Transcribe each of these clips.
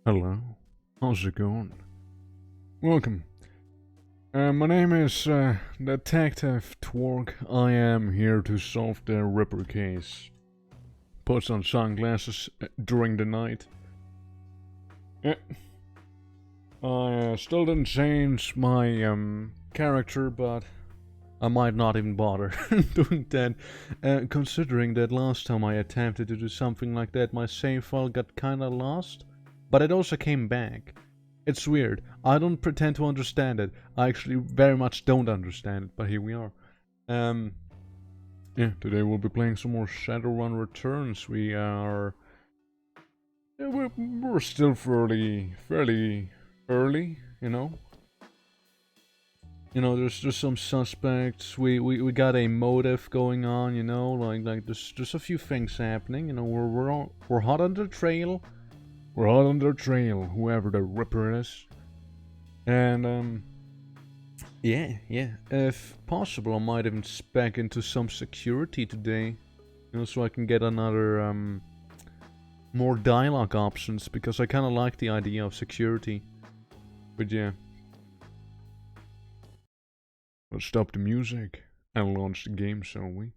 Hello, how's it going? Welcome. My name is Detective Twork. I am here to solve the Ripper case. Put on sunglasses during the night. Yeah. I still didn't change my character, but I might not even bother doing that. Considering that last time I attempted to do something like that, my save file got kinda lost. But it also came back. It's weird. I don't pretend to understand it. I actually very much don't understand it, but here we are. Yeah, today we'll be playing some more Shadowrun Returns. We're still fairly early, you know. There's some suspects. We got a motive going on, you know. Like there's a few things happening. You know, we're hot on the trail. We're all on their trail, whoever the Ripper is. And, yeah. If possible, I might even spec into some security today. You know, so I can get another, more dialogue options, because I kinda like the idea of security. But yeah. Let's stop the music and launch the game, shall we?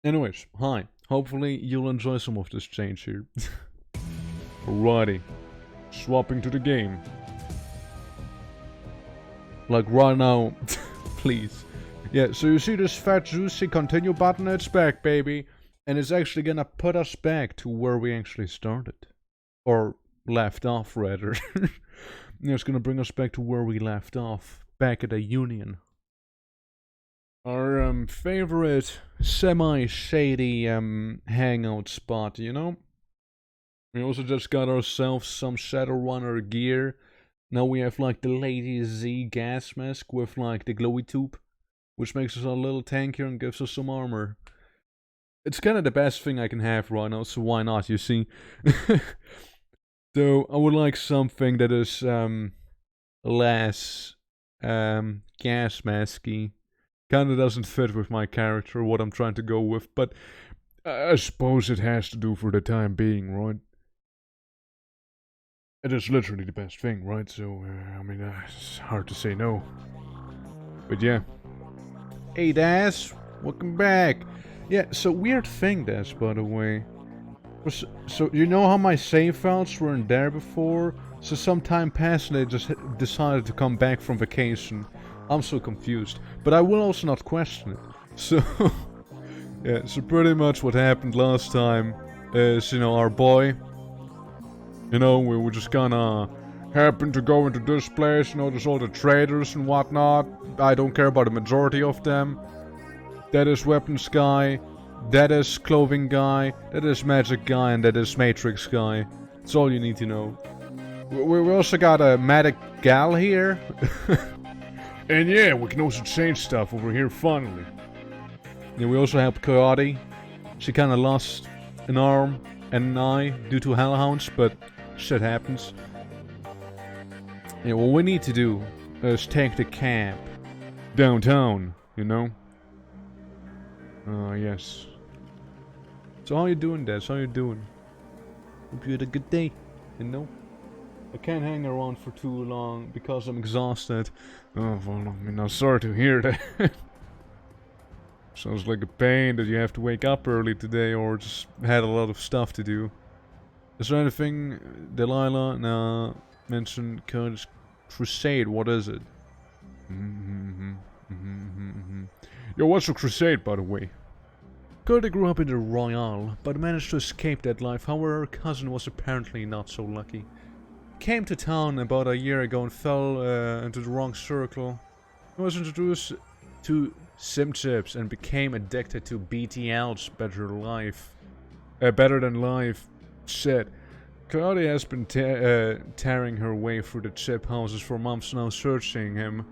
Anyways, hi. Hopefully you'll enjoy some of this change here. Alrighty. Swapping to the game. Like right now. Please. Yeah, so you see this fat juicy continue button? It's back, baby. And it's actually gonna put us back to where we actually started. Or left off, rather. Yeah, it's gonna bring us back to where we left off. Back at the Union. Our favorite semi-shady hangout spot, you know? We also just got ourselves some Shadowrunner gear. Now we have like the Lady Z gas mask with like the glowy tube, which makes us a little tankier and gives us some armor. It's kind of the best thing I can have right now, so why not, you see? So I would like something that is less gas masky. Kinda doesn't fit with my character, what I'm trying to go with, but I suppose it has to do for the time being, right? It is literally the best thing, right? So, I mean, it's hard to say no. But yeah. Hey, Daz! Welcome back! Yeah, so weird thing, Daz, by the way. So, you know how my save files weren't there before? So some time passed and they just decided to come back from vacation. I'm so confused. But I will also not question it. So, yeah, so pretty much what happened last time is, you know, our boy... You know, we were just gonna happen to go into this place, you know, there's all the traders and whatnot. I don't care about the majority of them. That is weapons guy, that is clothing guy, that is magic guy, and that is matrix guy. That's all you need to know. We also got a medic gal here. And yeah, we can also change stuff over here finally. Yeah, we also helped Coyote. She kinda lost an arm and an eye due to hellhounds, but shit happens. Yeah, what we need to do is take the cab downtown, you know? Yes. So how you doing, Des? How you doing? Hope you had a good day, you know? I can't hang around for too long because I'm exhausted. Oh, well, I mean, I'm sorry to hear that. Sounds like a pain that you have to wake up early today or just had a lot of stuff to do. Is there anything, Delilah? Nah, mentioned Crusade, what is it? Yo, what's a crusade, by the way? Gertie grew up in the Royale, but managed to escape that life. However, her cousin was apparently not so lucky. Came to town about a year ago and fell into the wrong circle. He was introduced to sim chips and became addicted to BTL's better than life shit. Coyote has been tearing her way through the chip houses for months now, searching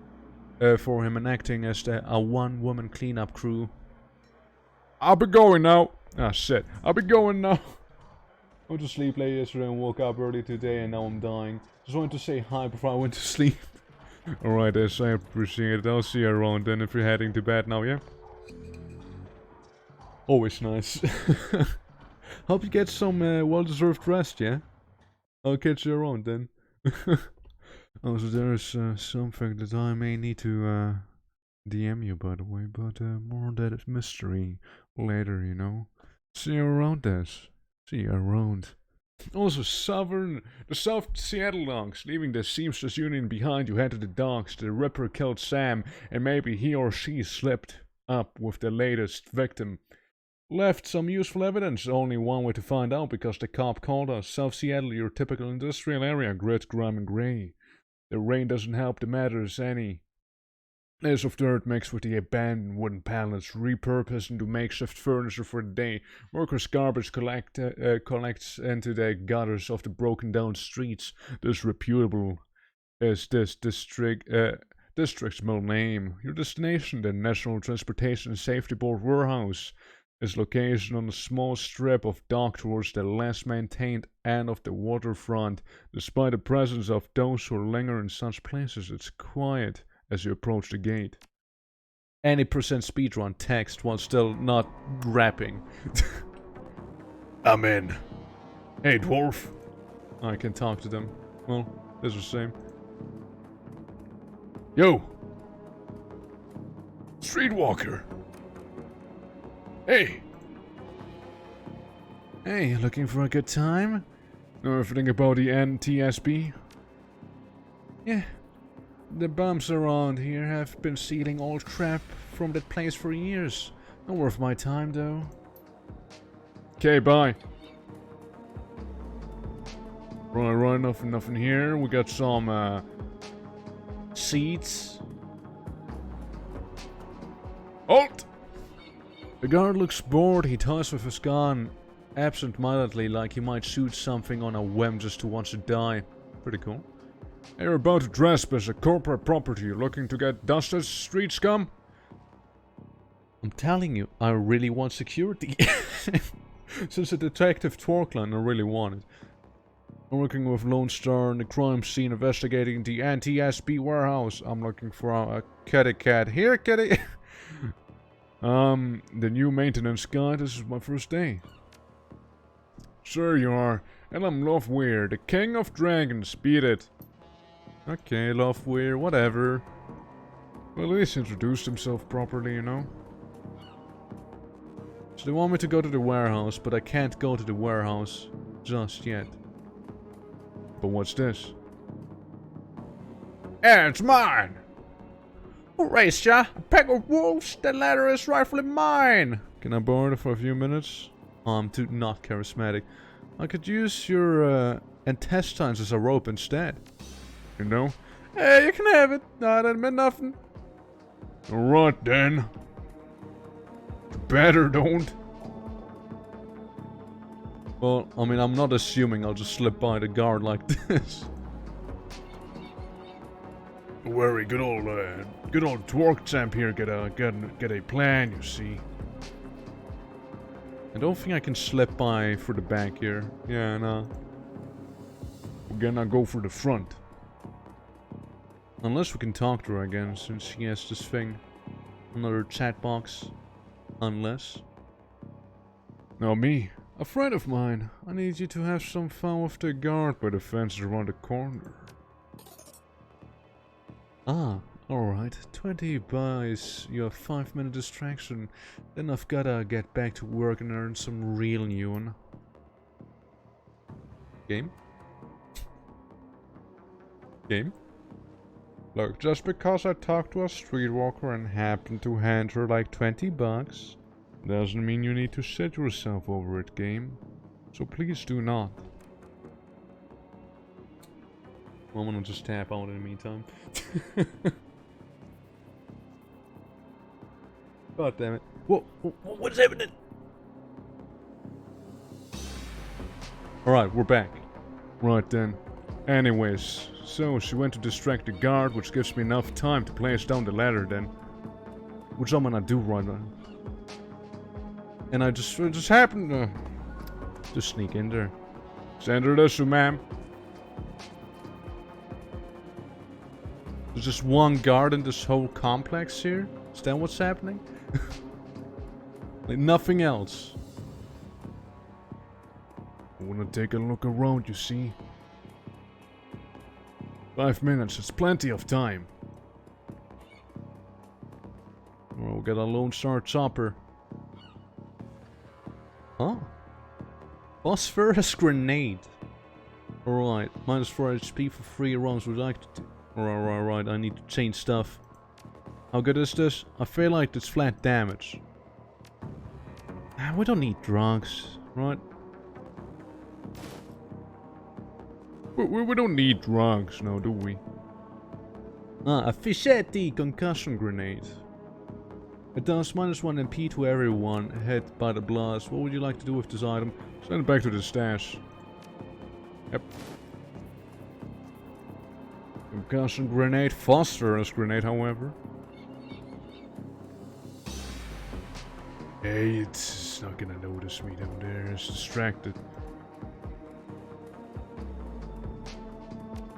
for him and acting as a one-woman cleanup crew. I'll be going now. Ah, shit. I'll be going now. I went to sleep late yesterday and woke up early today and now I'm dying. Just wanted to say hi before I went to sleep. Alright, Ash, I appreciate it. I'll see you around then if you're heading to bed now, yeah? Always nice. Hope you get some well-deserved rest, yeah? I'll catch you around then. Also, there's something that I may need to DM you, by the way, but more on that mystery later, you know. See you around, Des. See you around. Also, the South Seattle Dogs, leaving the Seamstress Union behind, you head to the docks. The Ripper killed Sam, and maybe he or she slipped up with the latest victim. Left some useful evidence, only one way to find out because the cop called us. South Seattle, your typical industrial area, grit, grime, and grey. The rain doesn't help the matters any. Layers of dirt mixed with the abandoned wooden pallets, repurposed into makeshift furniture for the day. Workers' garbage collects into the gutters of the broken down streets. Disreputable is this district's middle name. Your destination, the National Transportation Safety Board warehouse, is located on a small strip of dock towards the less maintained end of the waterfront. Despite the presence of those who linger in such places, it's quiet as you approach the gate. Any percent speedrun text while still not rapping. I'm in. Hey, dwarf. I can talk to them. Well, it's the same. Yo! Streetwalker! Hey! Hey, looking for a good time? Know everything about the NTSB? Yeah. The bums around here have been stealing old crap from that place for years. Not worth my time, though. Okay, bye. Right, nothing here. We got some, seats. Halt! The guard looks bored. He toys with his gun, absent-mindedly, like he might shoot something on a whim just to watch it die. Pretty cool. You're about to trespass a corporate property. You're looking to get dusted, street scum? I'm telling you, I really want security. Since a detective Twork line, I really want it. I'm working with Lone Star in the crime scene, investigating the NTSB warehouse. I'm looking for a kitty cat. Here, kitty! The new maintenance guy. This is my first day. Sure you are. And I'm Loveweir, the king of dragons. Beat it. Okay, Loveweir, whatever. Well, at least introduced himself properly, you know. So they want me to go to the warehouse, but I can't go to the warehouse just yet. But what's this? It's mine! Who raised ya? A pack of wolves? That ladder is rightfully mine! Can I borrow it for a few minutes? I'm too not charismatic. I could use your intestines as a rope instead. You know? Hey, you can have it. No, that meant nothing. Alright then. Better don't. Well, I mean, I'm not assuming I'll just slip by the guard like this. Don't worry, good old Twork champ here get a plan, you see. I don't think I can slip by for the back here. Yeah, no. We're gonna go for the front. Unless we can talk to her again, since she has this thing. Another chat box. Unless. Now me, a friend of mine. I need you to have some fun with the guard by the fence around the corner. Ah, alright. 20 buys your 5-minute distraction. Then I've gotta get back to work and earn some real newn. Game? Game? Look, just because I talked to a streetwalker and happened to hand her like 20 bucks, doesn't mean you need to set yourself over it, game. So please do not. I'm gonna just tap out in the meantime. God damn it. What's happening? Alright, we're back. Right then. Anyways, so she went to distract the guard, which gives me enough time to place down the ladder then. Which I'm gonna do right now. And I just happened to sneak in there. Send her this, ma'am. There's just one guard in this whole complex here? Is that what's happening? Like nothing else. I wanna take a look around, you see. 5 minutes, it's plenty of time. We'll get a Lone Star chopper. Huh? Phosphorus grenade. Alright, minus 4 HP for 3 rounds. Would like to... Alright, I need to change stuff. How good is this? I feel like it's flat damage. We don't need drugs, right? We don't need drugs, no, do we? A Fischetti concussion grenade. It does minus 1 MP to everyone hit by the blast. What would you like to do with this item? Send it back to the stash. Yep. Concussion grenade, phosphorus grenade, however. Hey, it's not gonna notice me down there. It's distracted.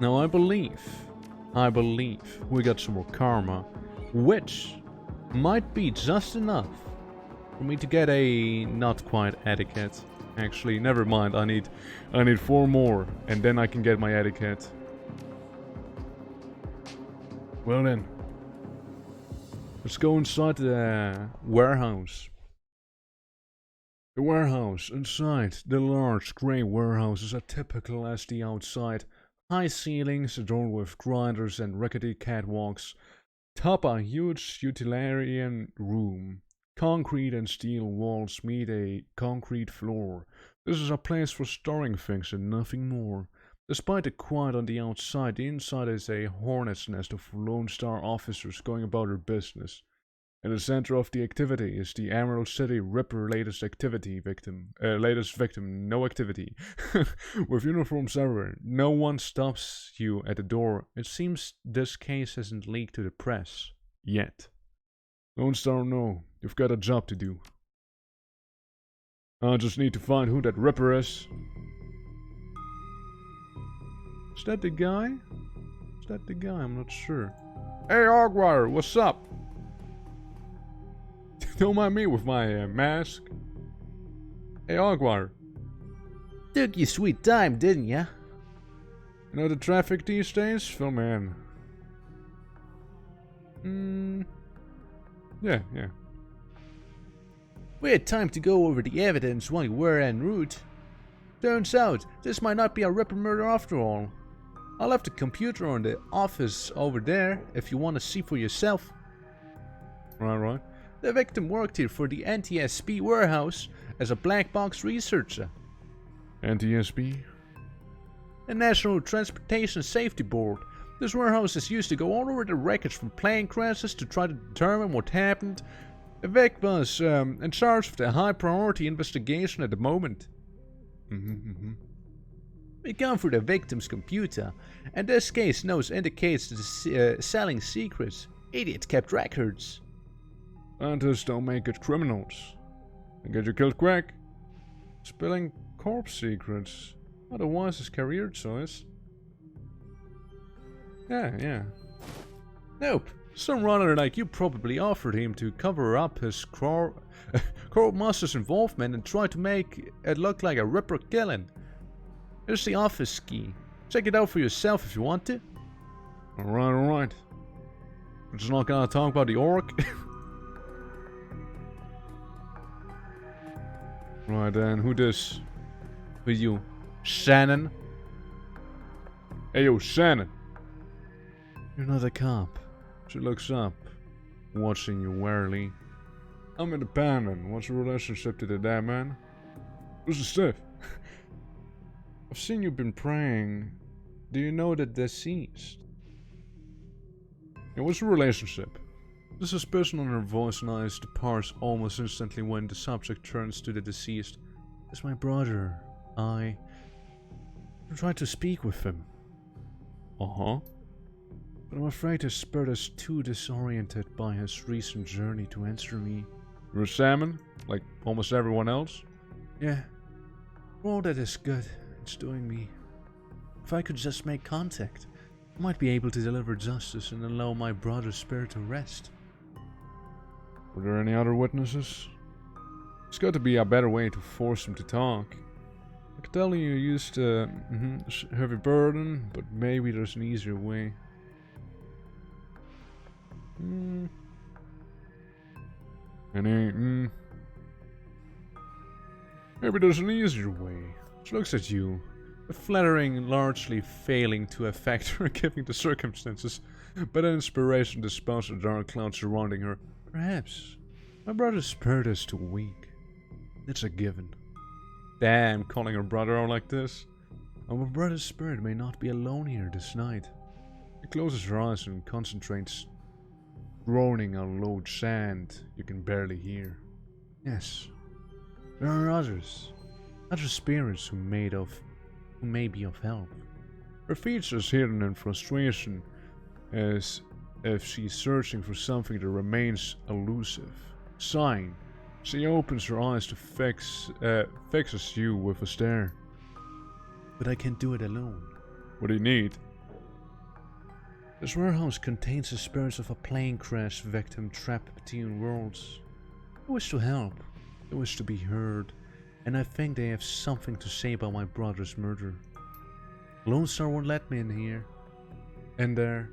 Now I believe we got some more karma, which might be just enough for me to get a not quite etiquette. Actually, never mind. I need 4 more, and then I can get my etiquette. Well then, let's go inside the warehouse. The warehouse. Inside, the large grey warehouse is as typical as the outside. High ceilings adorned with grinders and rickety catwalks. Top a huge utilitarian room. Concrete and steel walls meet a concrete floor. This is a place for storing things and nothing more. Despite the quiet on the outside, the inside is a hornet's nest of Lone Star officers going about their business. In the center of the activity is the Emerald City Ripper latest victim, no activity. With uniforms everywhere, no one stops you at the door. It seems this case hasn't leaked to the press. Yet. Lone Star, no. You've got a job to do. I just need to find who that Ripper is. Is that the guy? Is that the guy? I'm not sure. Hey, Hogwire, what's up? Don't mind me with my mask. Hey, Hogwire. Took you sweet time, didn't ya? You know the traffic these days? Fill me in. Yeah. We had time to go over the evidence while you were en route. Turns out, this might not be a Ripper murder after all. I left the computer on the office over there, if you want to see for yourself. Right. The victim worked here for the NTSB warehouse as a black box researcher. NTSB? The National Transportation Safety Board. This warehouse is used to go all over the wreckage from plane crashes to try to determine what happened. Vic was in charge of the high priority investigation at the moment. We gone through the victim's computer, and this case notes indicates that selling secrets. Idiots kept records. Scientists don't make good criminals. They get you killed quick. Spilling corpse secrets. Otherwise his career choice. Yeah. Nope. Some runner like you probably offered him to cover up his Court Master's involvement and try to make it look like a Ripper killing. Here's the office key. Check it out for yourself if you want to. Alright. We're just not gonna talk about the orc. Right then, who this? Who you? Shannon? Hey yo, Shannon. You're not a cop. She looks up, watching you warily. I'm independent. What's your relationship to the dead man? Who's the stiff? I've seen you've been praying. Do you know the deceased? Yeah, what's your relationship? The suspicion on her voice and eyes departs almost instantly when the subject turns to the deceased. It's my brother. I tried to speak with him. But I'm afraid his spirit is too disoriented by his recent journey to answer me. You're a salmon? Like almost everyone else? Yeah. For all that is good, it's doing me. If I could just make contact, I might be able to deliver justice and allow my brother's spirit to rest. Were there any other witnesses? There's got to be a better way to force him to talk. I can tell you used heavy burden, but maybe there's an easier way. Maybe there's an easier way. She looks at you, the flattering largely failing to affect her given the circumstances, but an inspiration dispels the dark clouds surrounding her. Perhaps my brother's spirit is too weak. It's a given. Damn, calling her brother out like this. And my brother's spirit may not be alone here this night. She closes her eyes and concentrates, groaning on low sand you can barely hear. Yes, there are other spirits who may be of help. Her features hidden in frustration, as if she's searching for something that remains elusive. Sighing, she opens her eyes to fixes you with a stare. But I can't do it alone. What do you need? This warehouse contains the spirits of a plane crash victim trapped between worlds. They wish to help. They wish to be heard. And I think they have something to say about my brother's murder. Lone Star won't let me in here and there,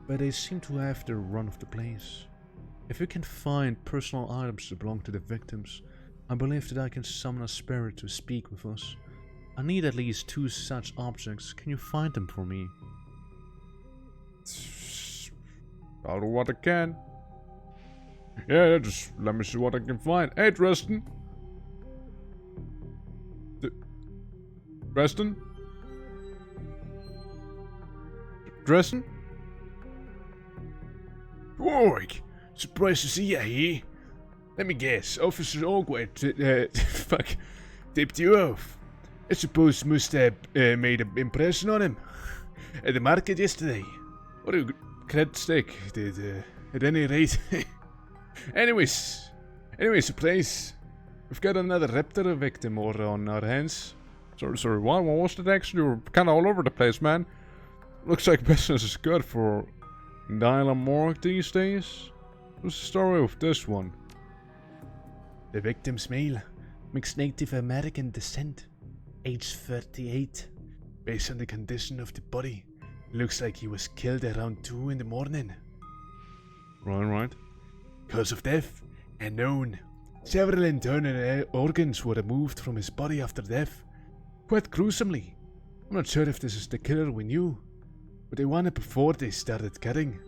but they seem to have their run of the place. If we can find personal items that belong to the victims, I believe that I can summon a spirit to speak with us. I need at least 2 such objects. Can you find them for me? I'll do what I can. Yeah, just let me see what I can find. Hey, Dresden. Dresden? Dresden? Twork! Surprised to see you here. Let me guess, Officer Ogway tipped you off. I suppose must have made an impression on him at the market yesterday. What a cred stick did, at any rate. Anyways, surprise. We've got another Raptor victim on our hands. Sorry, what was the next? You were kinda all over the place, man. Looks like business is good for Nyla Morgue these days. What's the story with this one? The victim's male, mixed Native American descent, age 38. Based on the condition of the body, looks like he was killed around 2 in the morning. Right. Cause of death, unknown. Several internal organs were removed from his body after death, quite gruesomely. I'm not sure if this is the killer we knew, but they won it before they started cutting.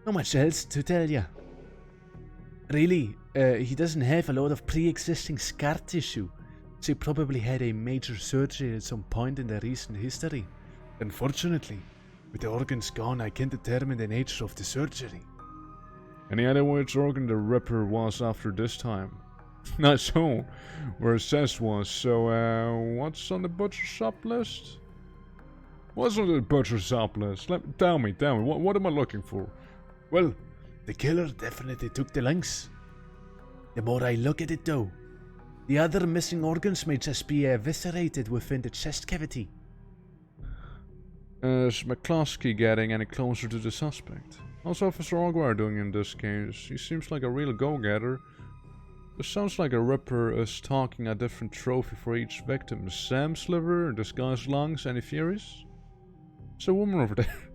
Not much else to tell ya. Really, he doesn't have a lot of pre-existing scar tissue, so he probably had a major surgery at some point in their recent history. Unfortunately, with the organs gone, I can't determine the nature of the surgery. Any idea which organ the Ripper was after this time? Not so, where it says was, so what's on the butcher shop list? What's on the butcher shop list? Tell me, what am I looking for? Well, the killer definitely took the lungs. The more I look at it though, the other missing organs may just be eviscerated within the chest cavity. Is McCloskey getting any closer to the suspect? How's Officer Ogwar doing in this case? He seems like a real go-getter. It sounds like a Ripper is talking a different trophy for each victim. Sam's liver, disguised lungs, any theories? There's a woman over there.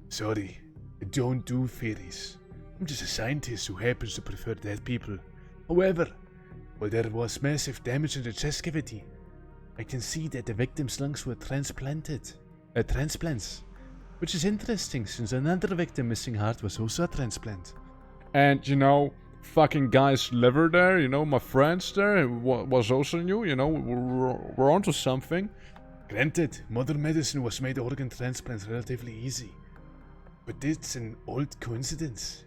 Sorry, I don't do theories. I'm just a scientist who happens to prefer dead people. However, while there was massive damage in the chest cavity, I can see that the victim's lungs were transplants. Which is interesting, since another victim missing heart was also a transplant. And, you know, fucking guy's liver there, you know, my friends there, was also new, you know, we're onto something. Granted, modern medicine was made organ transplants relatively easy. But it's an old coincidence.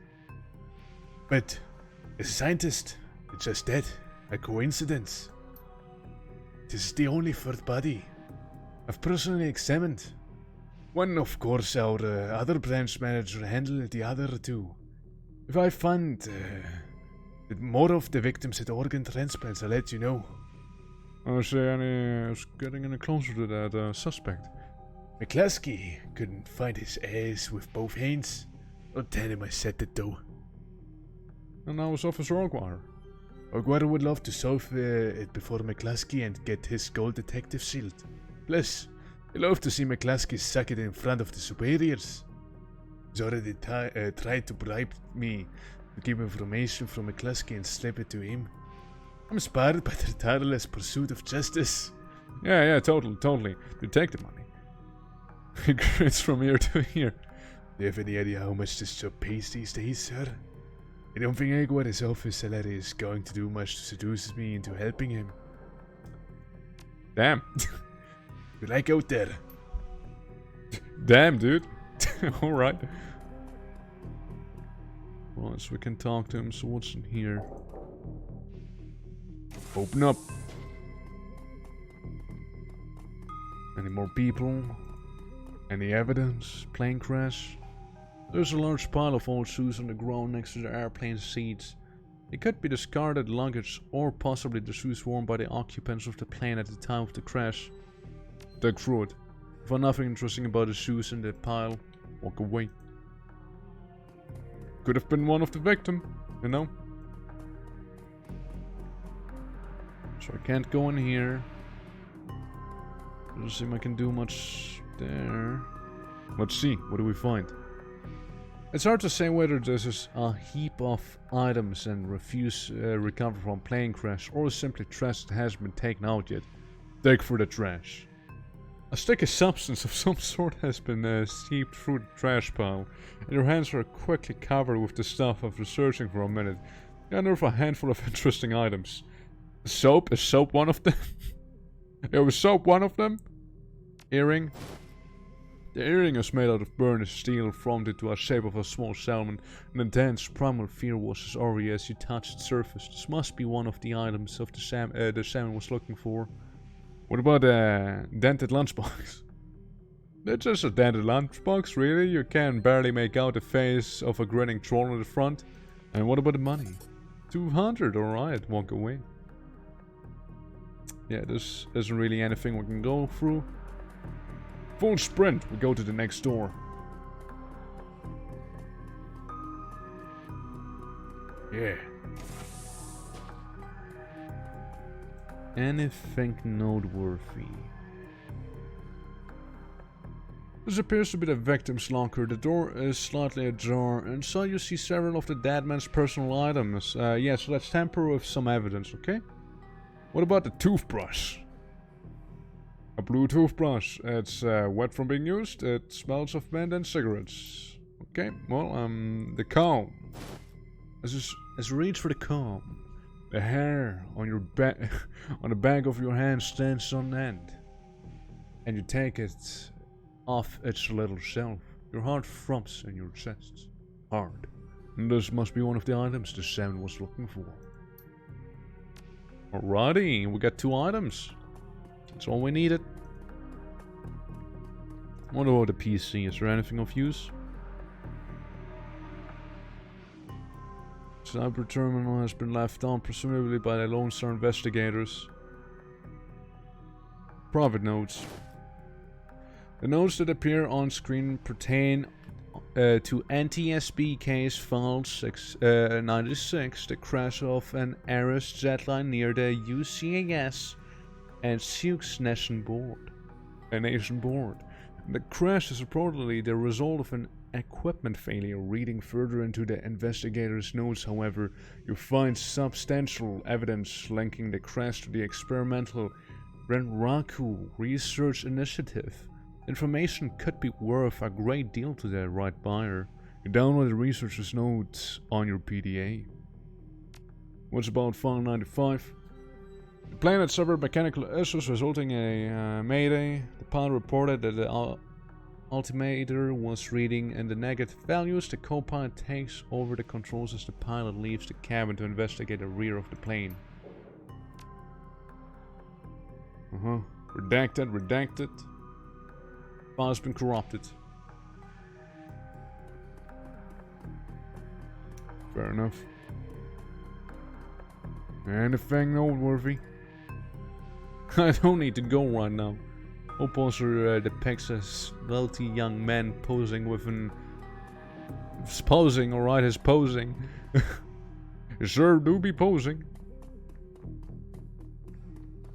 But, as a scientist, it's just that, a coincidence. This is the only third body I've personally examined. One, of course, our other branch manager handled the other 2. If I find that more of the victims had organ transplants, I'll let you know. Is getting any closer to that suspect? McCluskey couldn't find his ass with both hands. Don't tell him I said it though. And now it's Officer Ogwar. Aguero would love to solve it before McCluskey and get his gold detective shield. Plus, he love to see McCluskey suck it in front of the superiors. He's already tried to bribe me to keep information from McCluskey and slip it to him. I'm inspired by their tireless pursuit of justice. Yeah, totally. Detective money. It grits from ear to ear. Do you have any idea how much this job pays these days, sir? I don't think Aguaro's office salary is going to do much to seduce me into helping him. Damn. You like out there? Damn, dude. Alright. Well, so we can talk to him, so what's in here? Open up. Any more people? Any evidence? Plane crash? There's a large pile of old shoes on the ground next to the airplane seats. It could be discarded luggage or possibly the shoes worn by the occupants of the plane at the time of the crash. Dig through it. Found nothing interesting about the shoes in the pile. Walk away. Could have been one of the victim, you know? So I can't go in here. Doesn't seem I can do much there. Let's see, what do we find? It's hard to say whether this is a heap of items and refuse recover from plane crash or simply trash that hasn't been taken out yet. Dig for the trash. A sticky substance of some sort has been seeped through the trash pile, and your hands are quickly covered with the stuff after searching for a minute. You unearth a handful of interesting items. Soap? Is soap one of them? Yeah, was soap one of them? Earring? The earring is made out of burnished steel, formed into a shape of a small salmon. An intense primal fear washes over you as you touch its surface. This must be one of the items of the salmon was looking for. What about a dented lunchbox? It's just a dented lunchbox, really? You can barely make out the face of a grinning troll in the front. And what about the money? 200, alright, walk away. Yeah, this isn't really anything we can go through. Full sprint, we go to the next door. Yeah. Anything noteworthy? This appears to be the victim's locker. The door is slightly ajar, and so you see several of the dead man's personal items. Yeah, so let's tamper with some evidence, okay? What about the toothbrush? A blue toothbrush. It's wet from being used. It smells of mint and cigarettes. Okay, well, the comb. Let's reach for the comb. The hair on your on the back of your hand stands on end, and you take it off its little shelf. Your heart throbs in your chest, hard. And this must be one of the items the salmon was looking for. Alrighty, we got 2 items. That's all we needed. What about the PC? Is there anything of use? Cyber terminal has been left on, presumably by the Lone Star investigators. Private notes. The notes that appear on screen pertain to NTSB case file 96, the crash of an Ares jetline near the UCAS and Sioux Nation Board. The crash is reportedly the result of an equipment failure. Reading further into the investigators' notes, however, you find substantial evidence linking the crash to the experimental Renraku research initiative. Information could be worth a great deal to the right buyer. You download the researcher's notes on your PDA. What's about file 95? The plane had suffered mechanical issues resulting in a mayday. The pilot reported that the altimeter was reading in the negative values. The co-pilot takes over the controls as the pilot leaves the cabin to investigate the rear of the plane. Redacted. File's been corrupted. Fair enough. Anything noteworthy? I don't need to go right now. Our poster depicts a wealthy young man posing with an... Posing, alright, his posing. Sure do be posing.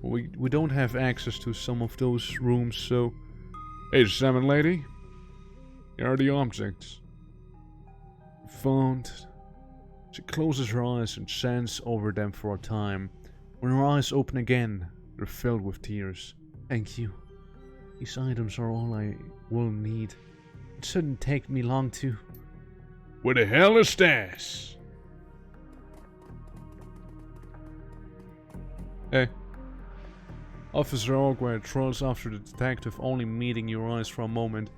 We don't have access to some of those rooms, so... Hey, salmon lady. Here are the objects. Found. She closes her eyes and stands over them for a time. When her eyes open again, they're filled with tears. Thank you. These items are all I will need. It shouldn't take me long to... What the hell is this? Hey. Officer Ogway trolls after the detective, only meeting your eyes for a moment.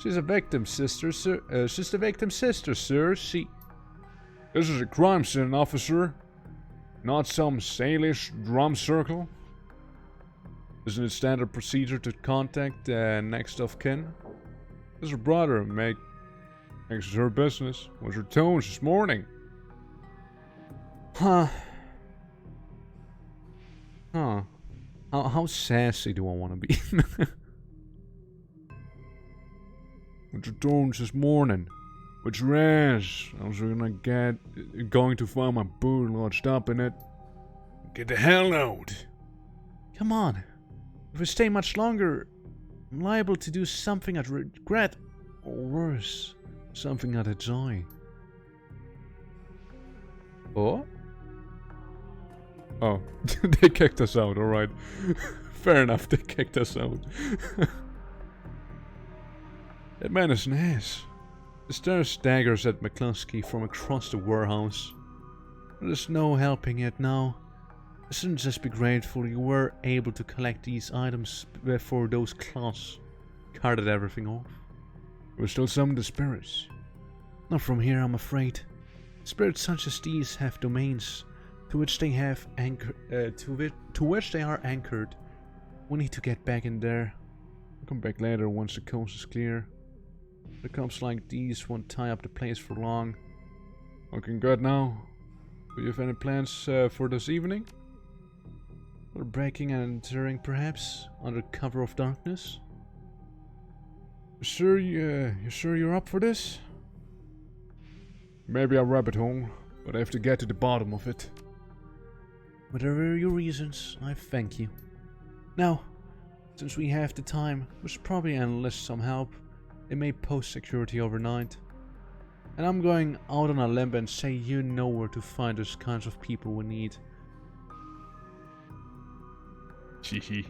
She's a victim, sister, sir. She's the victim's sister, sir. She... This is a crime scene, officer. Not some Salish drum circle. Isn't it standard procedure to contact next of kin? This is her brother, makes it her business. What's her tones this morning? Huh. How sassy do I want to be? What's your tones this morning? What's your ass? I was going to find my boot lodged up in it. Get the hell out! Come on. If we stay much longer, I'm liable to do something I'd regret. Or worse, something I'd enjoy. Oh? Oh, they kicked us out, alright. Fair enough, they kicked us out. That man is an ass. The stare staggers at McCluskey from across the warehouse. There's no helping it now. I shouldn't just be grateful you were able to collect these items before those claws carted everything off. We're still some of the spirits. Not from here, I'm afraid. Spirits such as these have domains to which they have to which they are anchored. We need to get back in there. I'll come back later once the coast is clear. The cops like these won't tie up the place for long. Looking good now. Do you have any plans for this evening? We're breaking and entering, perhaps, under cover of darkness. You sure you're up for this? Maybe a rabbit hole, but I have to get to the bottom of it. Whatever your reasons, I thank you. Now, since we have the time, we should probably enlist some help. They may post security overnight. And I'm going out on a limb and say you know where to find those kinds of people we need. Chee.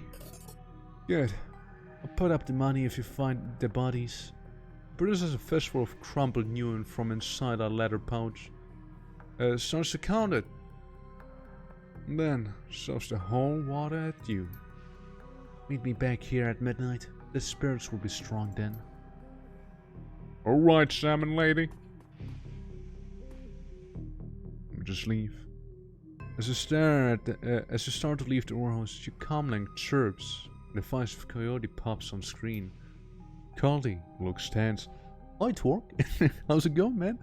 Good. I'll put up the money if you find the bodies. Produces a fistful of crumpled newn from inside a leather pouch. Starts to count it. And then shoves the whole water at you. Meet me back here at midnight. The spirits will be strong then. Alright, salmon lady. Let me just leave. As you start to leave the warehouse, your comlink chirps. The voice of Coyote pops on screen. Caldy looks tense. Hi, Twork. How's it going, man?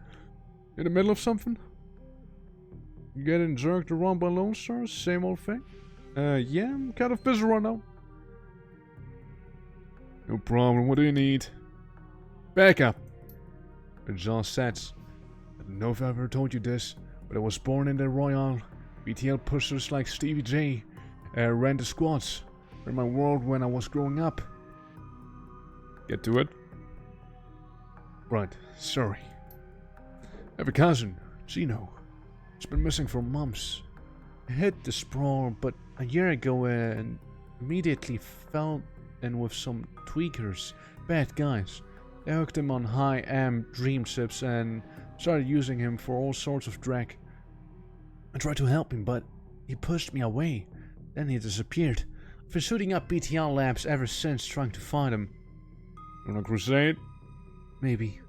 In the middle of something? You getting jerked around by Lone Stars? Same old thing? Yeah, I'm kind of busy right now. No problem. What do you need? Back up. The jaw sets. I don't know if I ever told you this, but I was born in the Royal. BTL pushers like Stevie J ran the squads. In my world when I was growing up. Get to it. Right, sorry. I have a cousin, Gino. He's been missing for months. He hit the sprawl, but a year ago and immediately fell in with some tweakers, bad guys. They hooked him on high-am dream chips and started using him for all sorts of drag. I tried to help him, but he pushed me away. Then he disappeared. I've been shooting up BTL labs ever since, trying to find him. On a crusade? Maybe.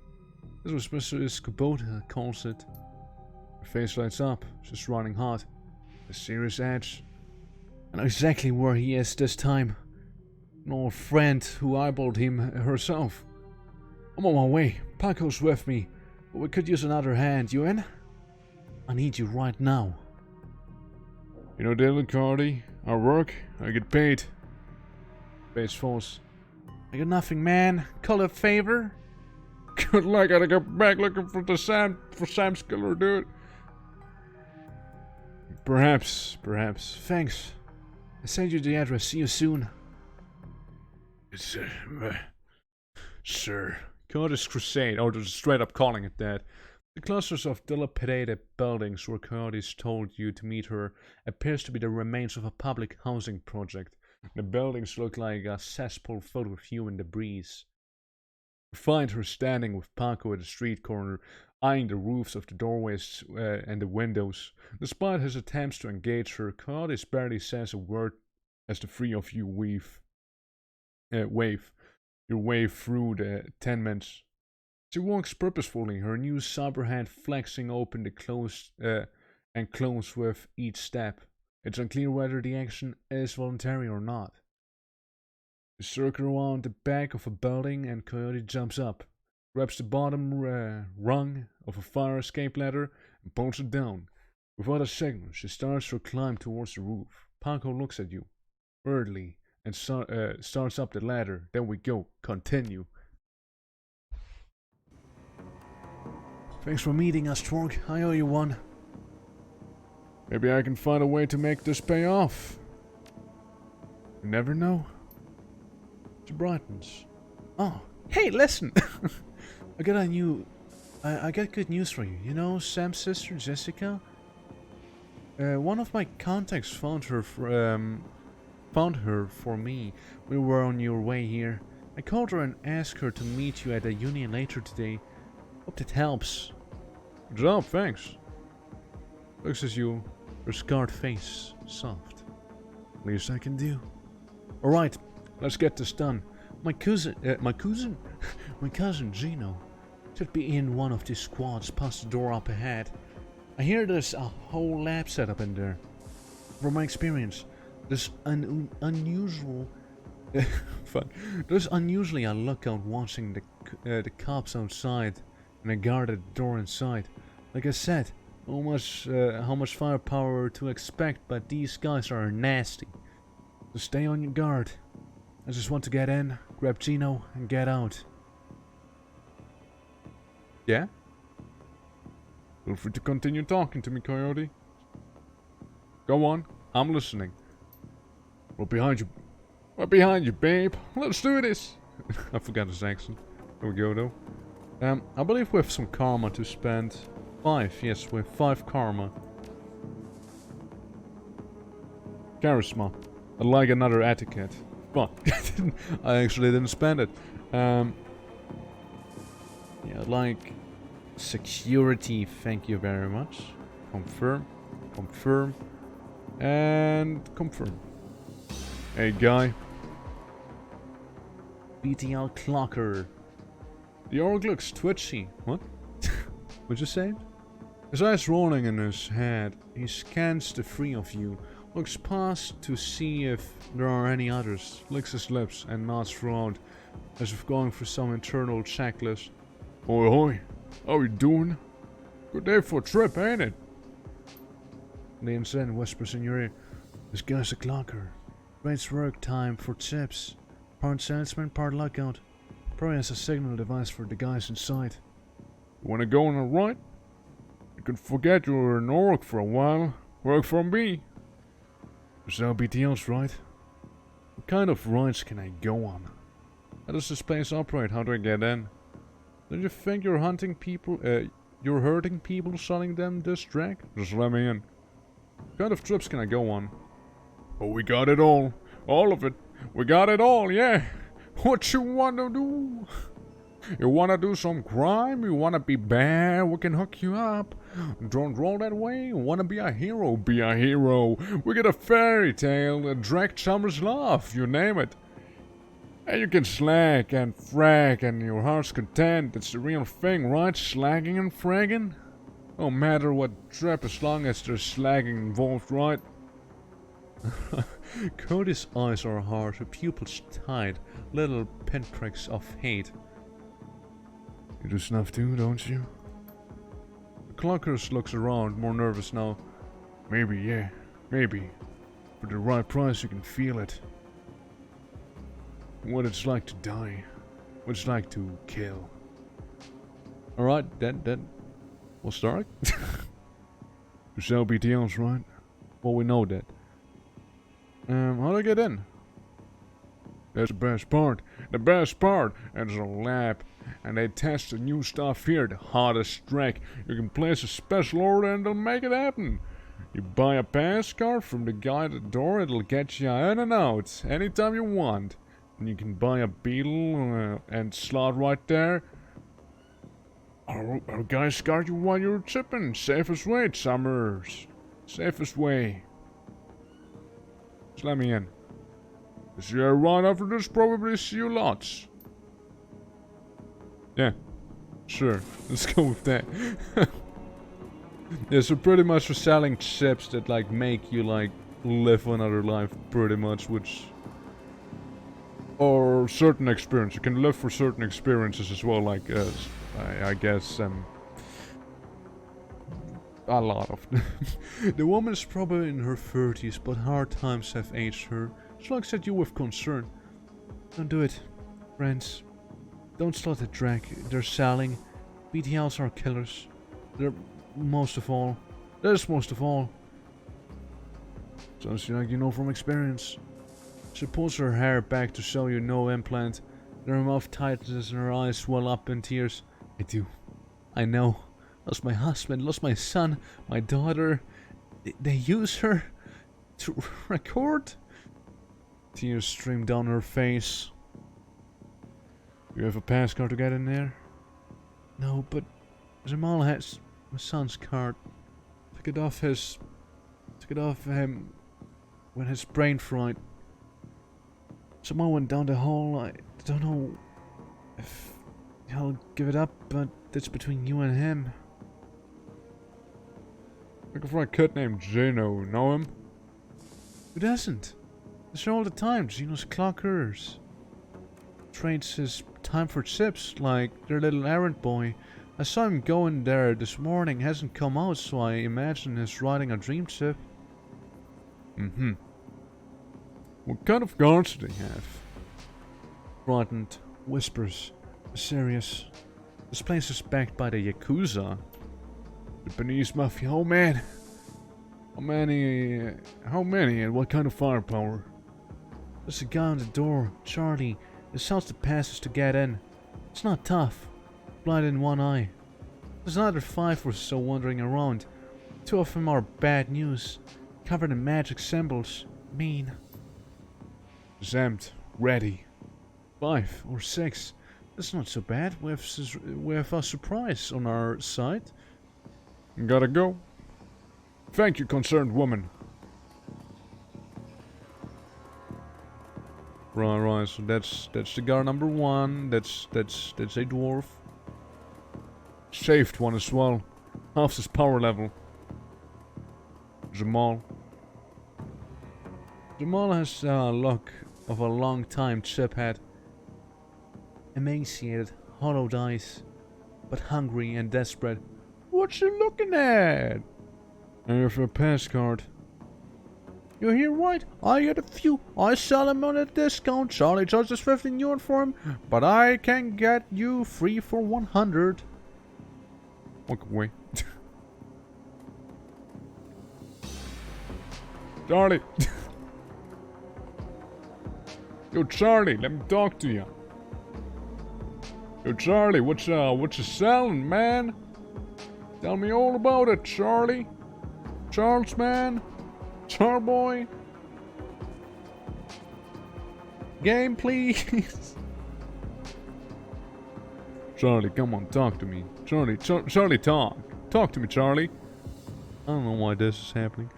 This was Mr. Skobota calls it. Her face lights up. She's running hot. A serious edge. I know exactly where he is this time. An old friend who eyeballed him herself. I'm on my way. Paco's with me, but we could use another hand. You in? I need you right now. You know, Dylan Cardi, I work, I get paid. Base false. I got nothing, man. Call it a favor. Good luck, I gotta go back looking for Sam's killer, dude. Perhaps. Thanks. I send you the address. See you soon. It's, sir. Coyote's Crusade, or just straight up calling it that. The clusters of dilapidated buildings where Coyote's told you to meet her appears to be the remains of a public housing project. The buildings look like a cesspool filled with human debris. You find her standing with Paco at the street corner, eyeing the roofs of the doorways and the windows. Despite his attempts to engage her, Coyote barely says a word as the three of you wave your way through the tenements. She walks purposefully, her new cyber hand flexing open the closed and closed with each step. It's unclear whether the action is voluntary or not. You circle around the back of a building and Coyote jumps up, grabs the bottom rung of a fire escape ladder and pulls it down. Without a signal, she starts her climb towards the roof. Paco looks at you, hurriedly, and starts up the ladder. There we go. Continue. Thanks for meeting us, Twork. I owe you one. Maybe I can find a way to make this pay off. You never know. She brightens. Oh, hey, listen! I got good news for you. You know Sam's sister, Jessica? One of my contacts found her for me. We were on your way here. I called her and asked her to meet you at the Union later today. Hope that helps. Good job, thanks. Looks as you. Her scarred face soft. Least I can do. Alright, let's get this done. My cousin Gino should be in one of these squads past the door up ahead. I hear there's a whole lab set up in there. From my experience, there's unusually a lookout watching the cops outside and a guard at the door inside. Like I said, how much firepower to expect, but these guys are nasty. So stay on your guard. I just want to get in, grab Gino, and get out. Yeah? Feel free to continue talking to me, Coyote. Go on, I'm listening. We're behind you. We're behind you, babe. Let's do this. I forgot his accent. There we go, though. I believe we have some karma to spend. 5, yes, we have 5 karma. Charisma. I'd like another etiquette. But I actually didn't spend it. Yeah, like security, thank you very much. Confirm, confirm, and confirm. Hey, guy. BTL Clocker. The orc looks twitchy. What? What'd you say? His eyes rolling in his head, he scans the three of you, looks past to see if there are any others, licks his lips and nods throughout, as if going through some internal checklist. Oi, oi. How you doing? Good day for a trip, ain't it? Leans in, whispers in your ear. This guy's a clocker. Great work time for tips. Part salesman, part lookout. Probably has a signal device for the guys inside. You wanna go on a ride? You can forget you were an orc for a while. Work for me. There's no BTLs, right? What kind of rides can I go on? How does this place operate? How do I get in? Don't you think you're hurting people selling them this drag? Just let me in. What kind of trips can I go on? Oh, we got it all. All of it. We got it all, yeah. What you wanna do? You wanna do some crime? You wanna be bad? We can hook you up. Don't roll that way. You wanna be a hero? Be a hero. We get a fairy tale, a drag summer's love, you name it. And you can slag and frag and your heart's content. It's the real thing, right? Slagging and fragging? No matter what trip, as long as there's slagging involved, right? Cody's eyes are hard, her pupils tight, little pinpricks of hate. You do snuff too, don't you? The Clunkers looks around, more nervous now. Maybe, yeah. Maybe. For the right price, you can feel it. What it's like to die. What it's like to kill. Alright, then we'll start. You sell BTLs, right? Well, we know that. How do I get in? That's the best part. The best part. It's a lab. And they test the new stuff here, the hottest track. You can place a special order and they'll make it happen. You buy a pass card from the guy at the door, it'll get you in and out anytime you want. And you can buy a beetle and slot right there. Our guys guard you while you're chipping. Safest way, Summers. Safest way. Just let me in. This year right after this, probably see you lots. Yeah, sure. Let's go with that. Yeah, so pretty much we're selling chips that like make you like live another life, pretty much, which or certain experience. You can live for certain experiences as well, like I guess a lot of them. The woman is probably in her 30s, but hard times have aged her. She looks at you with concern. Don't do it, friends. Don't start the drag. They're selling. BTLs are killers. They're most of all. There's most of all. Sounds like you know from experience. She pulls her hair back to show you no implant. Her mouth tightens and her eyes well up in tears. I do. I know. Lost my husband, lost my son, my daughter. They use her to record? Tears stream down her face. You have a pass card to get in there? No, but Jamal has my son's card. Took it off him when his brain fried. Jamal went down the hall. I don't know if he'll give it up, but it's between you and him. Looking for a kid named Gino. Know him? Who doesn't? It's here all the time. Gino's clockers. Trades his time for chips like their little errand boy. I saw him going there this morning. Hasn't come out, so I imagine he's riding a dream chip. Mm-hmm. What kind of guards do they have? Frightened, whispers, serious. This place is backed by the Yakuza. The Japanese mafia. Oh man. How many and what kind of firepower? There's a guy on the door, Charlie. He sells the passes to get in. It's not tough. Blind in one eye. There's another 5 or so wandering around. 2 of them are bad news. Covered in magic symbols. Mean. Exempt. Ready. 5 or 6. That's not so bad. We have a surprise on our side. Gotta go. Thank you, concerned woman. Right, so that's the guard number 1. That's a dwarf. Saved one as well. Half his power level. Jamal. Jamal has a look of a long time chip head. Emaciated, hollowed eyes, but hungry and desperate. What you looking at? I have a pass card. You hear right? I get a few. I sell them on a discount. Charlie charges 15 yuan for him, but I can get you free for 100. Walk away. Charlie. Yo, Charlie, let me talk to you. Yo, Charlie, what you selling, man? Tell me all about it, Charlie. Charles, man. Charboy. Game, please. Charlie, come on, talk to me. Charlie, Charlie, talk. Talk to me, Charlie. I don't know why this is happening.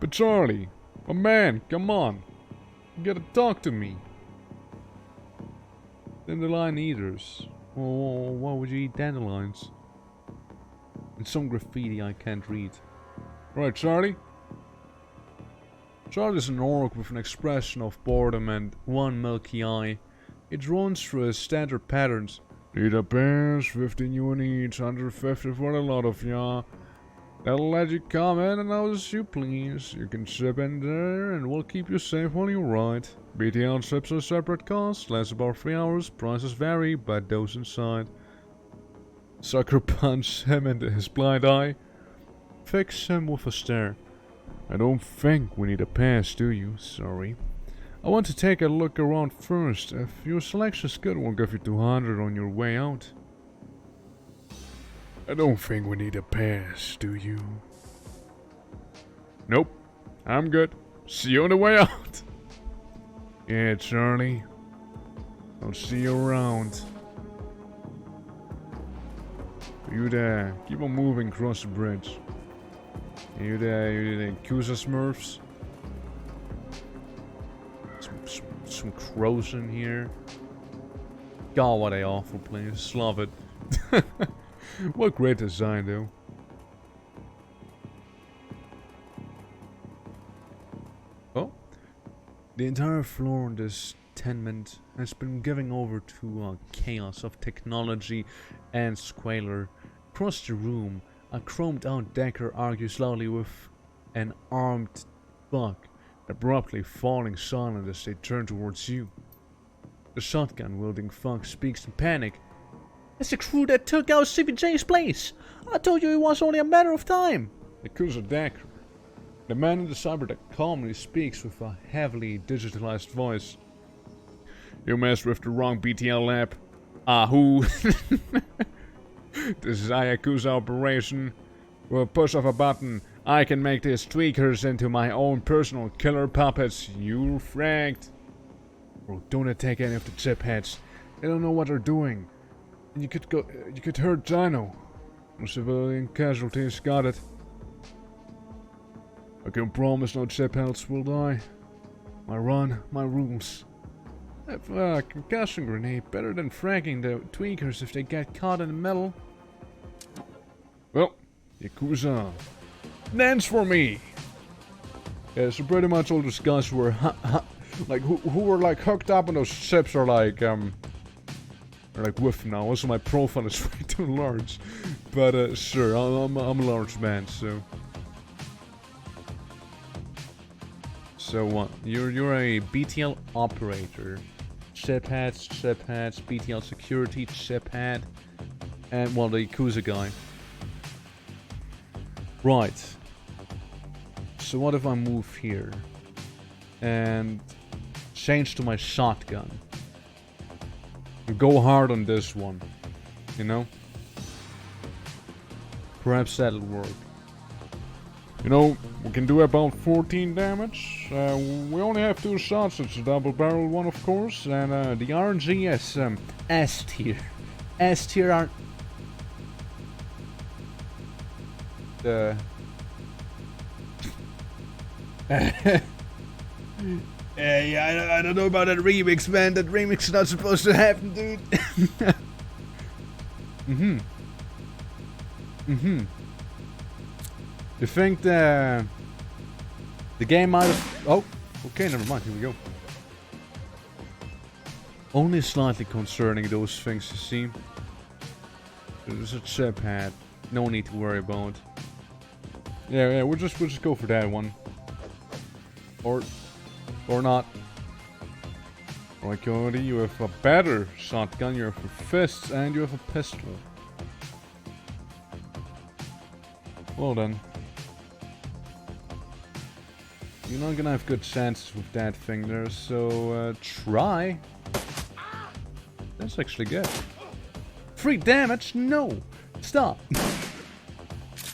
But Charlie, my man, come on. You gotta talk to me. Dandelion eaters. Oh, why would you eat dandelions? And some graffiti I can't read. Right, Charlie? Charlie's an orc with an expression of boredom and one milky eye. It runs through his standard patterns. Need a pass, 15 yuan each, 150 for a lot of ya. That'll let you come in and out as you please. You can ship in there and we'll keep you safe while you ride. BTL trips are separate costs, lasts about 3 hours, prices vary, but those inside. Sucker punch him into his blind eye. Fix him with a stare. I don't think we need a pass, do you? Sorry. I want to take a look around first. If your selection's good, we'll give you 200 on your way out. I don't think we need a pass, do you? Nope. I'm good. See you on the way out. Yeah, Charlie. I'll see you around. You there. Keep on moving across the bridge. You there, Yakuza Smurfs. Some crows in here. God, what a awful place. Love it. What great design, though. Oh. The entire floor in this tenement has been given over to chaos of technology and squalor. Across the room, a chromed-out Decker argues loudly with an armed Buck, abruptly falling silent as they turn towards you. The shotgun-wielding Fox speaks in panic. It's the crew that took out CVJ's place. I told you it was only a matter of time. Yakuza Decker. The man in the cyber that calmly speaks with a heavily digitalized voice. You messed with the wrong BTL lab. Who? This is a Yakuza operation. With a push of a button, I can make these tweakers into my own personal killer puppets. You're fragged. Bro, don't attack any of the chip heads. They don't know what they're doing. And you could hurt Dino. No civilian casualties, got it. I can promise no chip heads will die. My run, my rules. A concussion grenade, better than fragging the tweakers if they get caught in the middle. Well, Yakuza, dance for me! Yeah, so pretty much all those guys who were who were like hooked up on those ships are like with now. Also my profile is way too large. But sure, I'm a large man, so. So what? You're a BTL operator. Ship heads, BTL security, ship head, and well, the Yakuza guy. Right. So what if I move here and change to my shotgun? Go hard on this one, you know? Perhaps that'll work. You know, we can do about 14 damage. We only have 2 shots. It's a double-barreled one, of course. And the RNG is S tier. S tier aren't the. Yeah, I don't know about that remix, man. That remix is not supposed to happen, dude. You think the game might have... Oh, okay, never mind. Here we go. Only slightly concerning, those things, you see. There's a chip head. No need to worry about. Yeah, we'll just go for that one. Or not. Alright, Cody, you have a better shotgun, you have a fist, and you have a pistol. Well then. You're not gonna have good chances with that thing there, so try. That's actually good. 3 damage? No! Stop!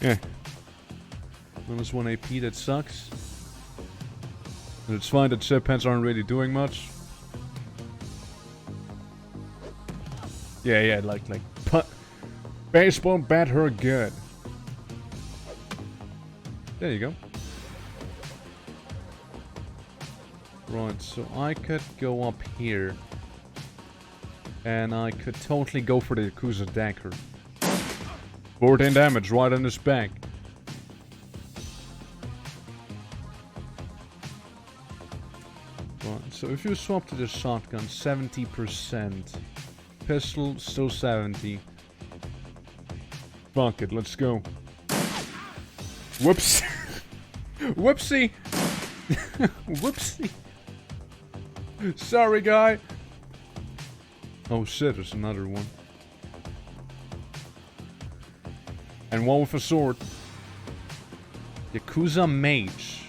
Yeah. Minus 1 AP, that sucks. And it's fine that chip heads aren't really doing much. Yeah, like baseball bat her good. There you go. Right, so I could go up here. And I could totally go for the Yakuza Decker. 14 damage right in his back. Right, so if you swap to the shotgun, 70%. Pistol, still 70. Fuck it, let's go. Whoops. Whoopsie. Whoopsie. Sorry, guy. Oh shit, there's another one. And one with a sword. Yakuza Mage.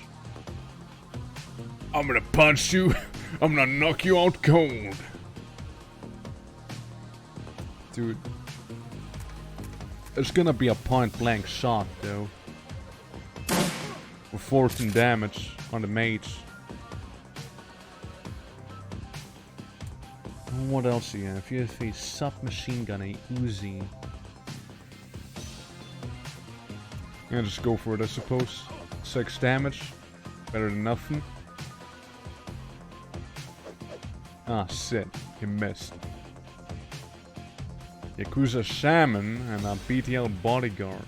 I'm gonna punch you. I'm gonna knock you out cold. Dude. It's gonna be a point blank shot though. For 14 damage on the mage. What else do you have? You have a submachine gun, a Uzi. Yeah, just go for it, I suppose. 6 damage. Better than nothing. Ah, shit. He missed. Yakuza Shaman and a BTL Bodyguard.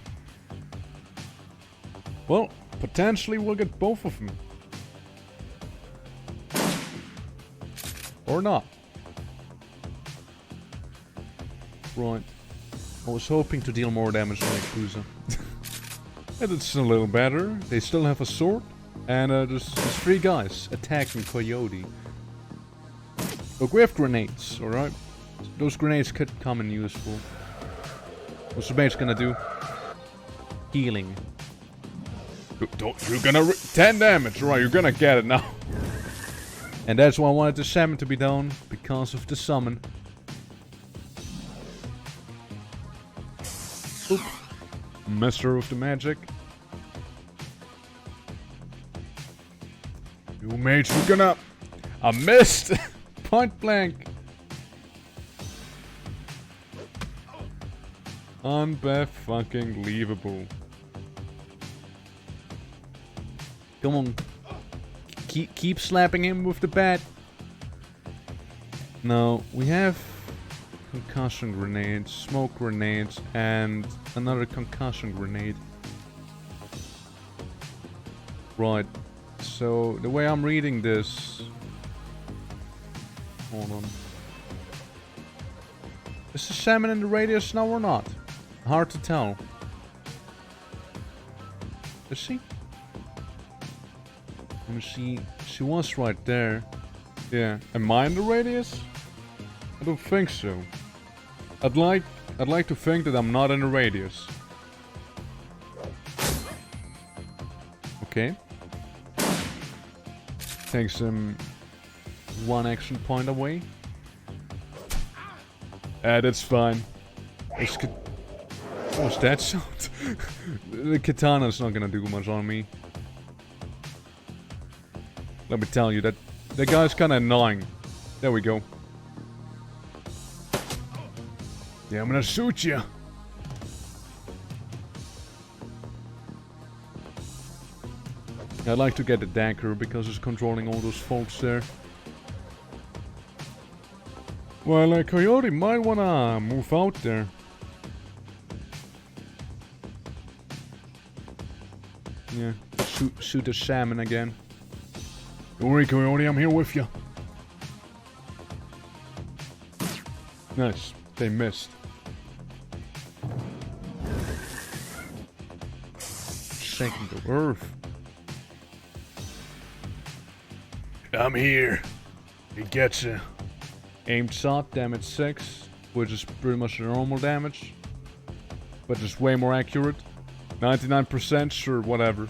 Well, potentially we'll get both of them. Or not. Right. I was hoping to deal more damage to Yakuza. And it's a little better. They still have a sword. And there's 3 guys attacking Coyote. Look, we have grenades, alright? Those grenades could come in useful. What's the mage gonna do? Healing. You're gonna 10 damage, right? You're gonna get it now. And that's why I wanted the salmon to be down, because of the summon. Oop. Master of the magic. You mage, you're gonna... I missed! Point blank. Unbe-fucking-leavable. Come on. Keep slapping him with the bat. No, we have concussion grenades, smoke grenades, and another concussion grenade. Right. So the way I'm reading this. Hold on. Is the salmon in the radius now or not? Hard to tell. Is she? Let me see. She was right there. Yeah. Am I in the radius? I don't think so. I'd like to think that I'm not in the radius. Okay. Takes him 1 action point away. That's fine. What's that sound? The katana's not gonna do much on me. Let me tell you, that guy's kinda annoying. There we go. Yeah, I'm gonna shoot you. I'd like to get the dagger because it's controlling all those folks there. Well, Coyote might wanna move out there. Yeah, shoot the salmon again. Don't worry, Coyote, I'm here with you. Nice, they missed. Shaking the earth. I'm here. He gets you. Aimed shot, damage 6, which is pretty much the normal damage. But just way more accurate. 99%, sure, whatever.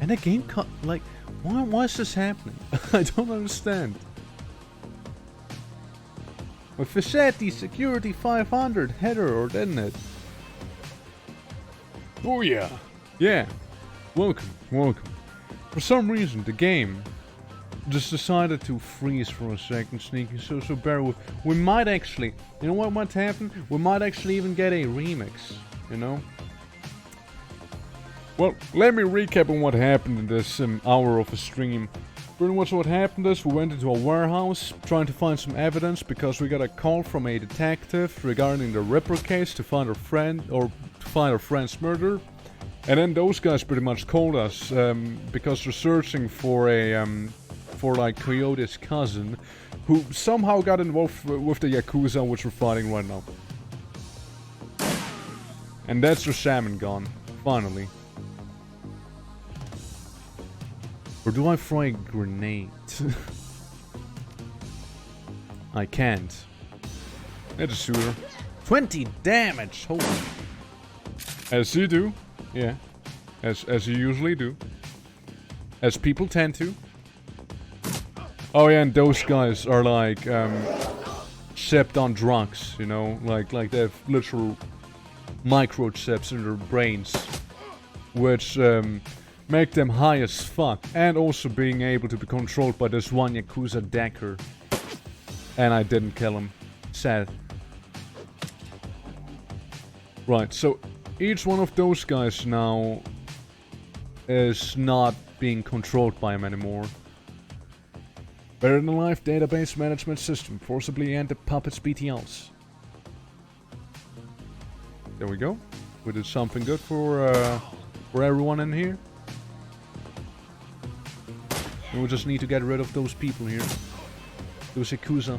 And the game cut, like, why is this happening? I don't understand. With Fischetti, security 500, header, or didn't it? Oh yeah. Yeah. Welcome. For some reason, the game just decided to freeze for a second, Sneaky, so bear with. We might actually, you know what might happen? We might actually even get a remix, you know? Well, let me recap on what happened in this hour of a stream. Pretty much what happened is we went into a warehouse trying to find some evidence because we got a call from a detective regarding the Ripper case to find our friend, or to find our friend's murder. And then those guys pretty much called us because they're searching for like Coyote's cousin, who somehow got involved with the Yakuza, which we're fighting right now. And that's the salmon gone, finally. Or do I throw a grenade? I can't. It's a shooter. 20 damage! Holy. As you do. Yeah. As you usually do. As people tend to. Oh yeah, and those guys are like, chipped on drugs, you know? Like they have literal microchips in their brains. Which, make them high as fuck. And also being able to be controlled by this one Yakuza decker. And I didn't kill him. Sad. Right, so each one of those guys now is not being controlled by him anymore. Better than life database management system. Forcibly end the puppets BTLs. There we go. We did something good for everyone in here. And we just need to get rid of those people here. Those Yakuza.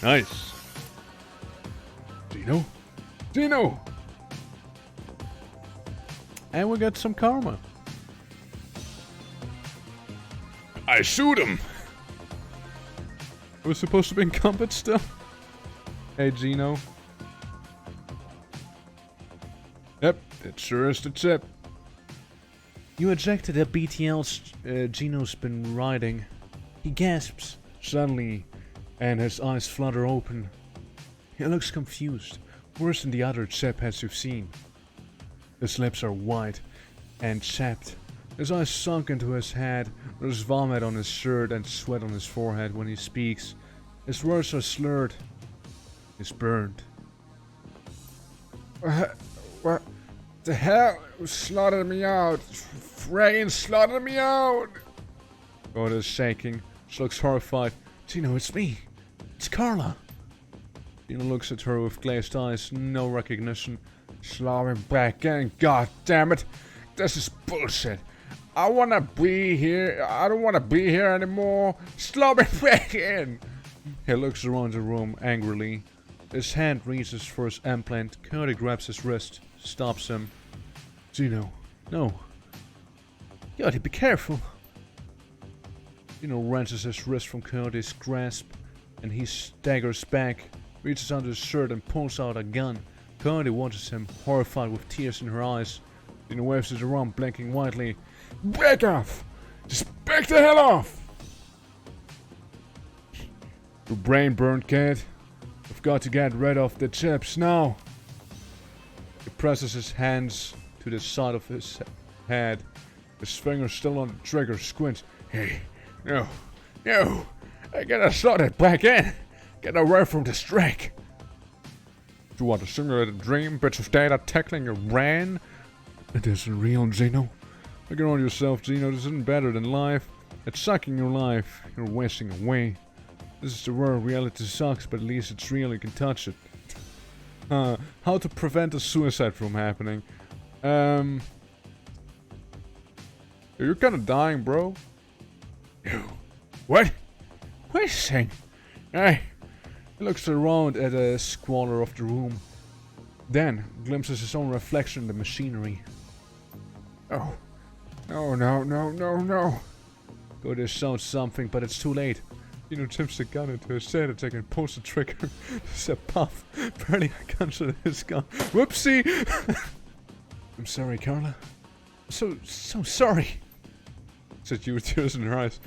Nice. Dino! And we got some karma. I shoot him! We're supposed to be in combat still? Hey, Gino. Yep, it sure is the tip. You ejected a BTL Gino's been riding. He gasps suddenly, and his eyes flutter open. He looks confused, worse than the other chipheads you've seen. His lips are white and chapped. His eyes sunk into his head. There's vomit on his shirt and sweat on his forehead when he speaks. His words are slurred. He's burned. What the hell? Slaughtered me out. Friggin' slaughtered me out. God is shaking. She looks horrified. Gino, it's me. It's Carla. Gino looks at her with glazed eyes. No recognition. Slaw me back in. God damn it. This is bullshit. I wanna be here. I don't wanna be here anymore. Slaw me back in. He looks around the room angrily. His hand reaches for his implant. Cody grabs his wrist, stops him. Gino, no. Cody, be careful. Gino wrenches his wrist from Cody's grasp, and he staggers back, reaches under his shirt and pulls out a gun. Cody watches him, horrified with tears in her eyes. Gino waves it around, blinking wildly. Back off! Just back the hell off! Your brain burned, kid. We've got to get rid of the chips now. He presses his hands to the side of his head. His fingers still on the trigger, squints. Hey, no. I gotta slot it back in. Get away from this track. You want to simulate a dream, bits of data tackling your brain? It isn't real, Gino. Look around yourself, Gino. This isn't better than life. It's sucking your life. You're wasting away. This is the world. Reality sucks, but at least it's real. You can touch it. How to prevent a suicide from happening? You're kind of dying, bro. You. What? What is he saying? Hey. He looks around at the squalor of the room. Then glimpses his own reflection in the machinery. Oh. No. Go to shout something, but it's too late. Gino tips the gun into his head and and pulls the trigger. There's a puff. Barely unconscious his gun. Whoopsie! I'm sorry, Carla. So sorry. Said you with tears in her eyes.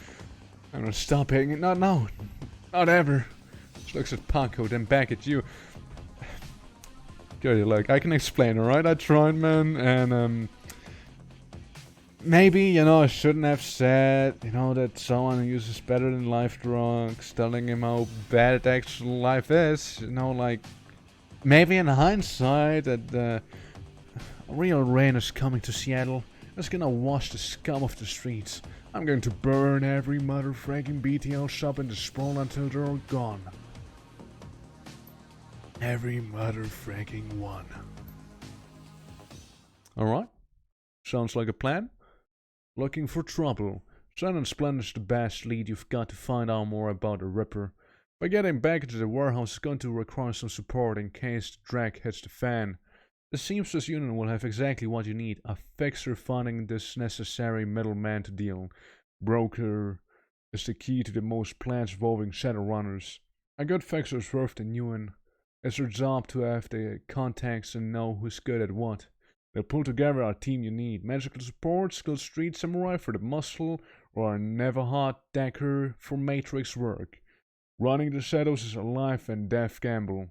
I'm gonna stop hitting it. Not now. Not ever. She looks at Paco, then back at you. Good, look, I can explain, alright? I tried, man, and, maybe, I shouldn't have said, that someone who uses better than life drugs, telling him how bad actual life is, like, maybe in hindsight that, real rain is coming to Seattle. It's gonna wash the scum off the streets. I'm going to burn every motherfucking BTL shop in the sprawl until they're all gone. Every motherfucking one. Alright. Sounds like a plan. Looking for trouble. Shannon Splendish the best lead you've got to find out more about the Ripper. By getting back into the warehouse is going to require some support in case the drag hits the fan. The Seamstress Union will have exactly what you need. A fixer finding this necessary middleman to deal. Broker is the key to the most plans involving Shadowrunners. A good fixer's worth the new one. It's your job to have the contacts and know who's good at what. They'll pull together a team you need. Magical support, skilled street samurai for the muscle, or a Navajo decker for matrix work. Running the shadows is a life and death gamble.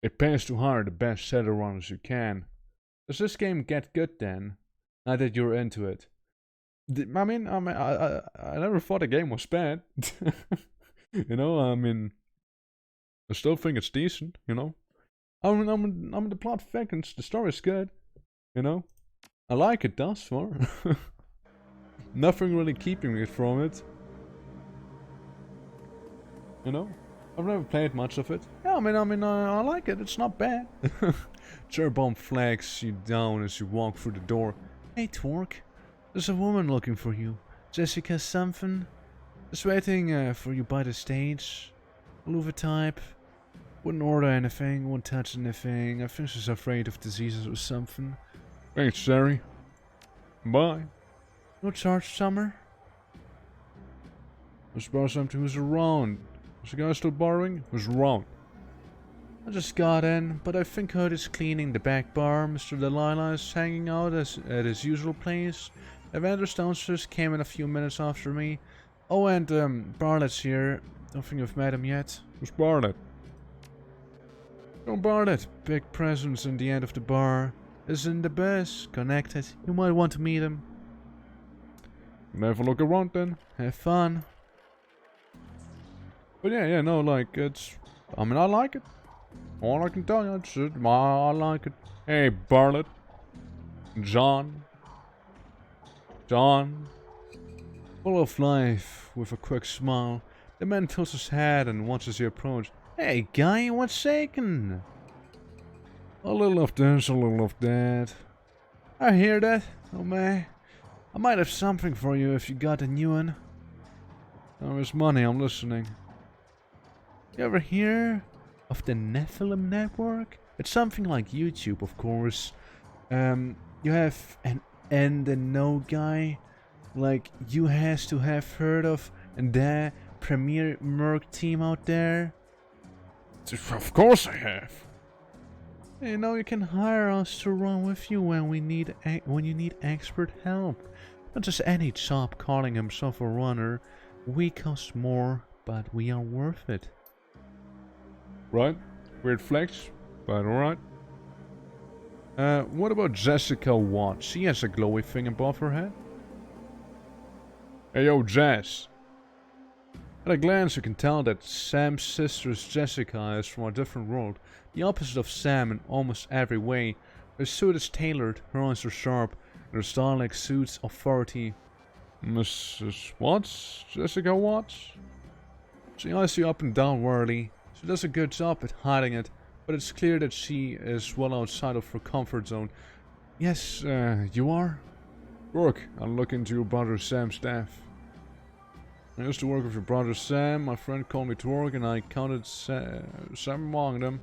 It pays to hire the best Shadowrunners you can. Does this game get good then? Now that you're into it. I never thought the game was bad. You know, I mean, I still think it's decent, you know. The plot thickens, the story's good, you know. I like it thus far. Nothing really keeping me from it. You know, I've never played much of it. Yeah, I like it, it's not bad. Cherbomb flags you down as you walk through the door. Hey Twork, there's a woman looking for you. Jessica something. Just waiting for you by the stage. Louver type. Wouldn't order anything, wouldn't touch anything. I think she's afraid of diseases or something. Thanks, Sherry. Bye. No charge, Summer? Let's borrow something. Who's around? Is the guy still borrowing? Who's around? I just got in, but I think Hood is cleaning the back bar. Mr. Delilah is hanging out at his usual place. The vendors downstairs came in a few minutes after me. Oh, and Bartlett's here. Don't think I've met him yet. Who's Bartlett? Oh, Bartlett. Big presence in the end of the bar. Is in the bus. Connected. You might want to meet him. Never look around then. Have fun. But yeah, no, like, it's... I like it. All I can tell you, it's it. I like it. Hey, Bartlett. John. Full of life, with a quick smile, the man tilts his head and watches you approach. Hey, guy, what's shaking? A little of this, a little of that. I hear that. Oh, man. I might have something for you if you got a new one. There's money, I'm listening. You ever hear of the Nephilim Network? It's something like YouTube, of course. You have an and a no guy, like you has to have heard of the premier merc team out there. Of course I have. You know, you can hire us to run with you when you need expert help. Not just any chap calling himself a runner. We cost more, but we are worth it. Right? Weird flex, but alright. What about Jessica Watt? She has a glowy thing above her head. Hey yo, Jess. At a glance you can tell that Sam's sister Jessica is from a different world. The opposite of Sam in almost every way. Her suit is tailored, her eyes are sharp, and her style like suits authority. Mrs. Watts? Jessica Watts? She eyes you up and down warily. She does a good job at hiding it, but it's clear that she is well outside of her comfort zone. Yes, you are? Twork, I look into your brother Sam's staff. I used to work with your brother Sam. My friend called me Twork and I counted Sam among them.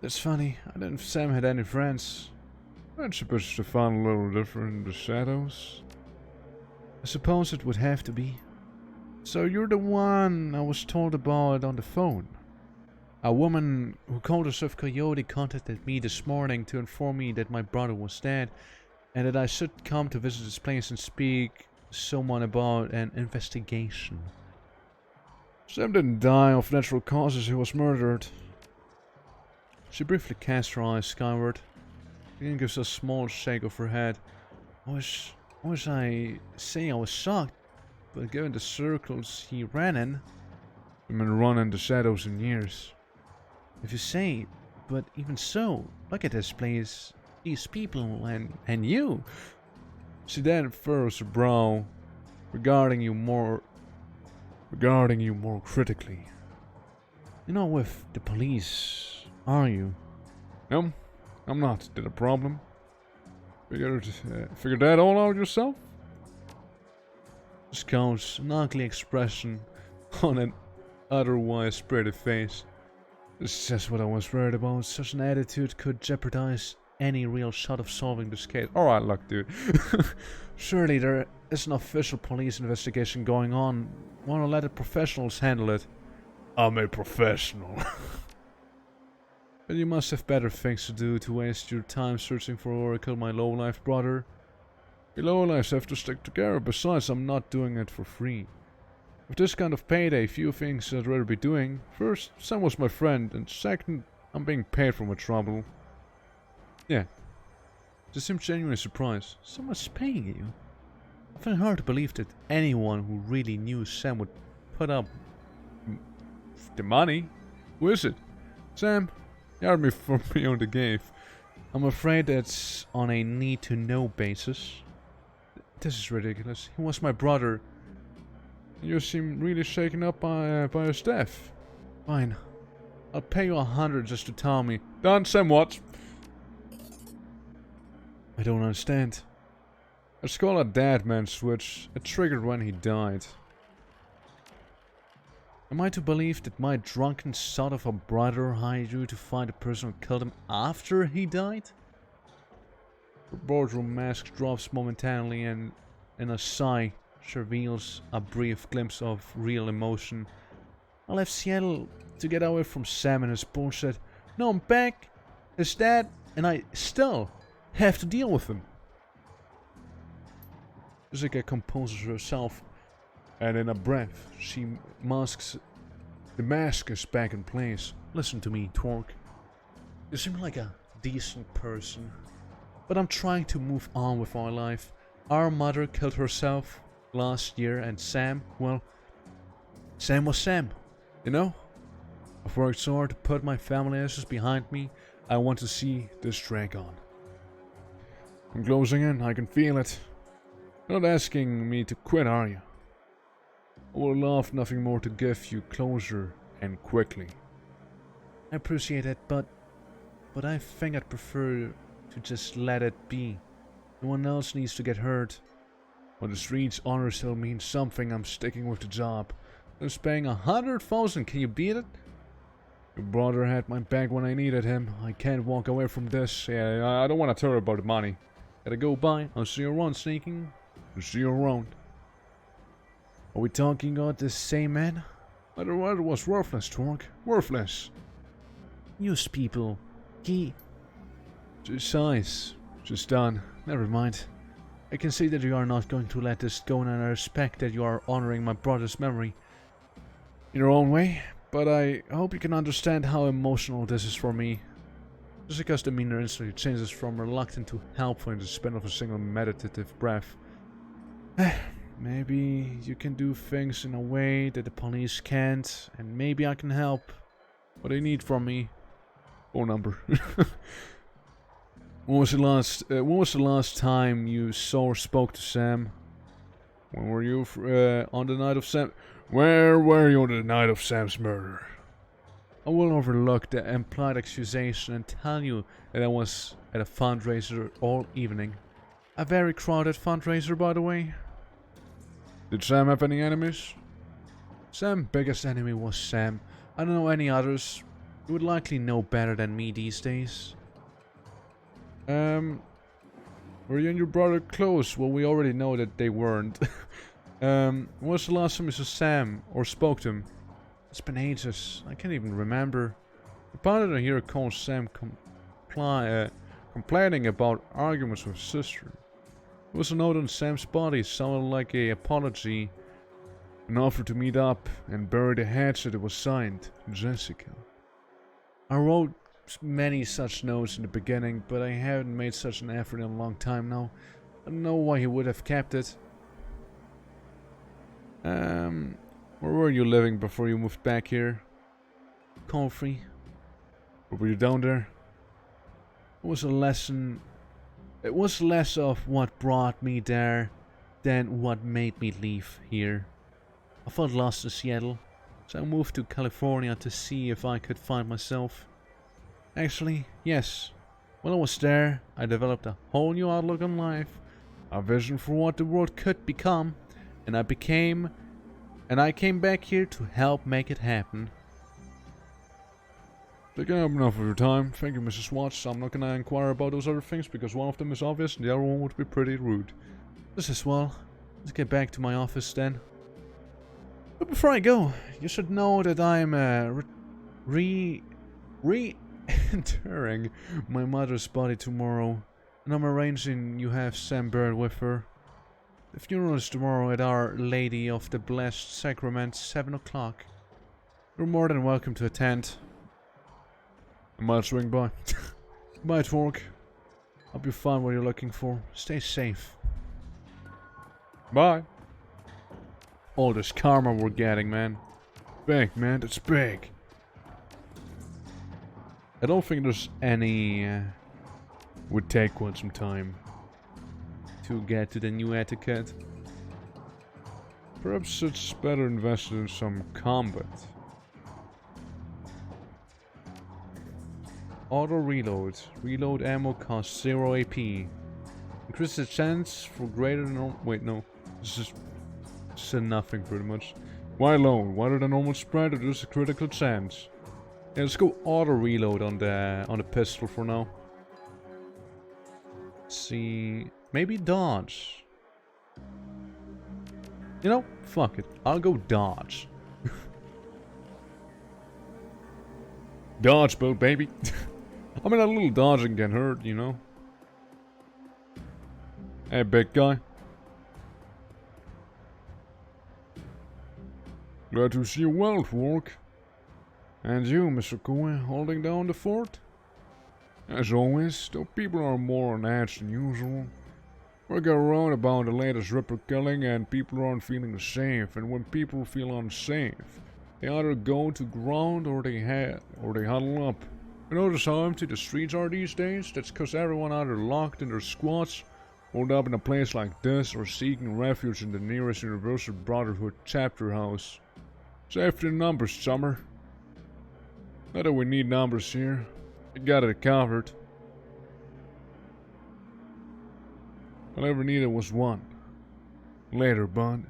That's funny. I didn't think Sam had any friends. That's supposed to find a little different in the shadows. I suppose it would have to be. So you're the one I was told about on the phone. A woman who called herself Coyote contacted me this morning to inform me that my brother was dead and that I should come to visit his place and speak to someone about an investigation. Sam didn't die of natural causes, he was murdered. She briefly cast her eyes skyward. Then gives a small shake of her head. I was shocked, but given the circles he ran in, I've been running the shadows in years. If you say, but even so, look at this place, these people, and you. She then furrows her brow, regarding you more critically. You're not with the police, are you? No, I'm not. Did a problem? Figured that all out yourself? Scout's an ugly expression on an otherwise pretty face. This is just what I was worried about. Such an attitude could jeopardize any real shot of solving this case. Alright, look, dude. Surely there is an official police investigation going on. Wanna let the professionals handle it. I'm a professional. But you must have better things to do to waste your time searching for Oracle, my lowlife brother. We lowlifes have to stick together. Besides, I'm not doing it for free. With this kind of payday, few things I'd rather be doing. First, Sam was my friend, and second, I'm being paid for my trouble. Yeah. Just seemed genuinely surprised. Someone's paying you? I find it hard to believe that anyone who really knew Sam would put up the money. Who is it? Sam? You hired me for me on the game. I'm afraid that's on a need-to-know basis. This is ridiculous. He was my brother. You seem really shaken up by his death. Fine. I'll pay you 100 just to tell me. Done, Sam what? I don't understand. It's called a dead man switch. It triggered when he died. Am I to believe that my drunken son of a brother hired you to find the person who killed him after he died? The boardroom mask drops momentarily and in a sigh she reveals a brief glimpse of real emotion. I left Seattle to get away from Sam and his bullshit. Now I'm back, his dad, and I still have to deal with him. Jessica composes herself, and in a breath, she masks. The mask is back in place. Listen to me, Twork. You seem like a decent person, but I'm trying to move on with my life. Our mother killed herself last year, and Sam, well, Sam was Sam, you know? I've worked so hard to put my family issues behind me. I want to see this drag on. I'm closing in, I can feel it. You're not asking me to quit, are you? I would love nothing more to give you closure, and quickly. I appreciate it, but I think I'd prefer to just let it be. No one else needs to get hurt. When the street's honor still means something, I'm sticking with the job. I'm paying 100,000, can you beat it? Your brother had my back when I needed him. I can't walk away from this. Yeah, I don't want to tell her about the money. Gotta go, bye. I'll see you around, sneaking. I'll see you around. Are we talking about the same man? Either way, it was worthless, Twork. Worthless. Use people. He... Just size. Just done. Never mind. I can see that you are not going to let this go, and I respect that you are honoring my brother's memory. In your own way, but I hope you can understand how emotional this is for me. Jessica's demeanor instantly changes from reluctant to helpful in the span of a single meditative breath. Maybe you can do things in a way that the police can't, and maybe I can help. What do you need from me? Phone number. When was the last time you saw or spoke to Sam? When were you on the night of Sam? Where were you on the night of Sam's murder? I will overlook the implied accusation and tell you that I was at a fundraiser all evening. A very crowded fundraiser, by the way. Did Sam have any enemies? Sam's biggest enemy was Sam. I don't know any others. You would likely know better than me these days. Were you and your brother close? Well, we already know that they weren't. When was the last time you saw Sam or spoke to him? It's been ages. I can't even remember. The pilot here calls Sam complaining about arguments with his sister. There was a note on Sam's body, sounded like an apology. An offer to meet up and bury the hatchet. It was signed, Jessica. I wrote many such notes in the beginning, but I haven't made such an effort in a long time now. I don't know why he would have kept it. Where were you living before you moved back here? Comfrey. Or were you down there? It was less of what brought me there than what made me leave here. I felt lost in Seattle, so I moved to California to see if I could find myself. Actually, yes. When I was there, I developed a whole new outlook on life, a vision for what the world could become, and I came back here to help make it happen. Taking up enough of your time. Thank you, Mrs. Watts. I'm not gonna inquire about those other things because one of them is obvious and the other one would be pretty rude. This is well. Let's get back to my office then. But before I go, you should know that I'm re-entering my mother's body tomorrow, and I'm arranging you have Sam Bird with her. The funeral is tomorrow at Our Lady of the Blessed Sacrament, 7 o'clock. You're more than welcome to attend. I might swing by. Bye, Twork. Hope you find what you're looking for. Stay safe. Bye. All this karma we're getting, man. Big, man, that's big. I don't think there's any... Would take quite some time. to get to the new etiquette. Perhaps it's better invested in some combat. Auto reload. Reload ammo costs 0 AP. Increase the chance for greater than... Wait, no. This is nothing, pretty much. Why load? Wider than normal spread or just a critical chance? Yeah, let's go auto reload on the pistol for now. Let's see... Maybe dodge. You know, fuck it. I'll go dodge. Dodge, build, baby. I mean, a little dodging can hurt, you know. Hey, big guy. Glad to see you well, Twork. And you, Mr. Coe, holding down the fort? As always, though people are more on edge than usual. We get around about the latest Ripper killing and people aren't feeling safe, and when people feel unsafe, they either go to ground or they huddle up. You notice how empty the streets are these days? That's cause everyone either locked in their squats, holed up in a place like this, or seeking refuge in the nearest Universal Brotherhood chapter house. Safety in numbers, Summer. Not that we need numbers here. We got it covered. All I ever needed was one. Later, bud.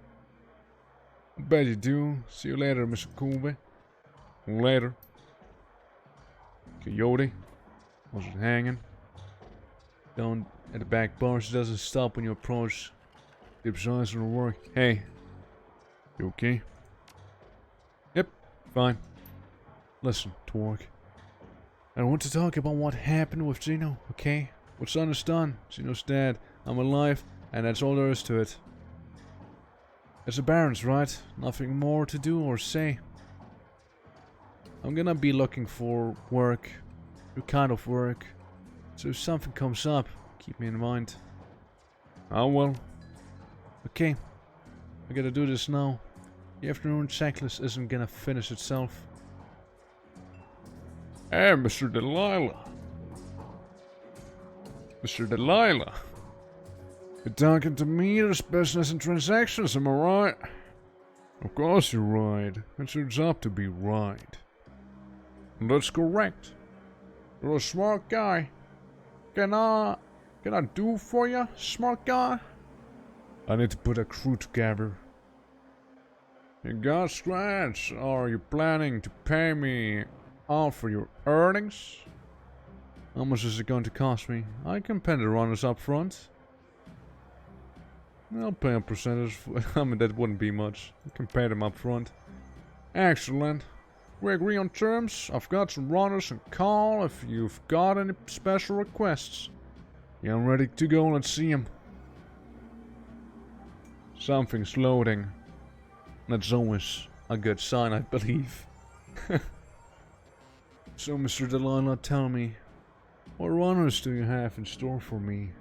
I bet you do. See you later, Mr. Kobe. Later. Coyote. Was it hanging? Down at the back bar, she doesn't stop when you approach. Keeps eyes on her work. Hey. You okay? Yep, fine. Listen, Twork. I don't want to talk about what happened with Gino, okay? What's done is done. Gino's dead. I'm alive, and that's all there is to it. It's the Barons, right? Nothing more to do or say. I'm gonna be looking for work. Your kind of work. So if something comes up, keep me in mind. I will. Okay. I gotta do this now. The afternoon checklist isn't gonna finish itself. Hey, Mr. Delilah. Mr. Delilah. You're talking to me, there's business and transactions, am I right? Of course you're right. It's your job to be right. And that's correct. You're a smart guy. Can I do for you, smart guy? I need to put a crew together. In God's grants, are you planning to pay me out for your earnings? How much is it going to cost me? I can pay the runners up front. I'll pay a percentage. I mean, that wouldn't be much. You can pay them up front. Excellent. We agree on terms. I've got some runners and call if you've got any special requests. Yeah, I'm ready to go. Let's see them. Something's loading. That's always a good sign, I believe. So, Mr. Delilah, tell me, what runners do you have in store for me?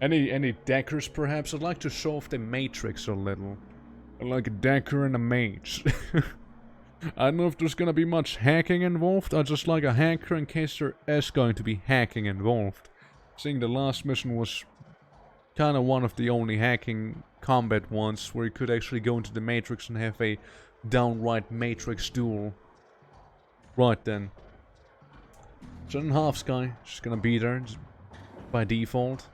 Any deckers, perhaps? I'd like to show off the Matrix a little. I like a decker and a mage. I don't know if there's gonna be much hacking involved. I just like a hacker in case there is going to be hacking involved. Seeing the last mission was kind of one of the only hacking combat ones where you could actually go into the Matrix and have a downright Matrix duel. Right then. Certain halves guy, just gonna be there just by default.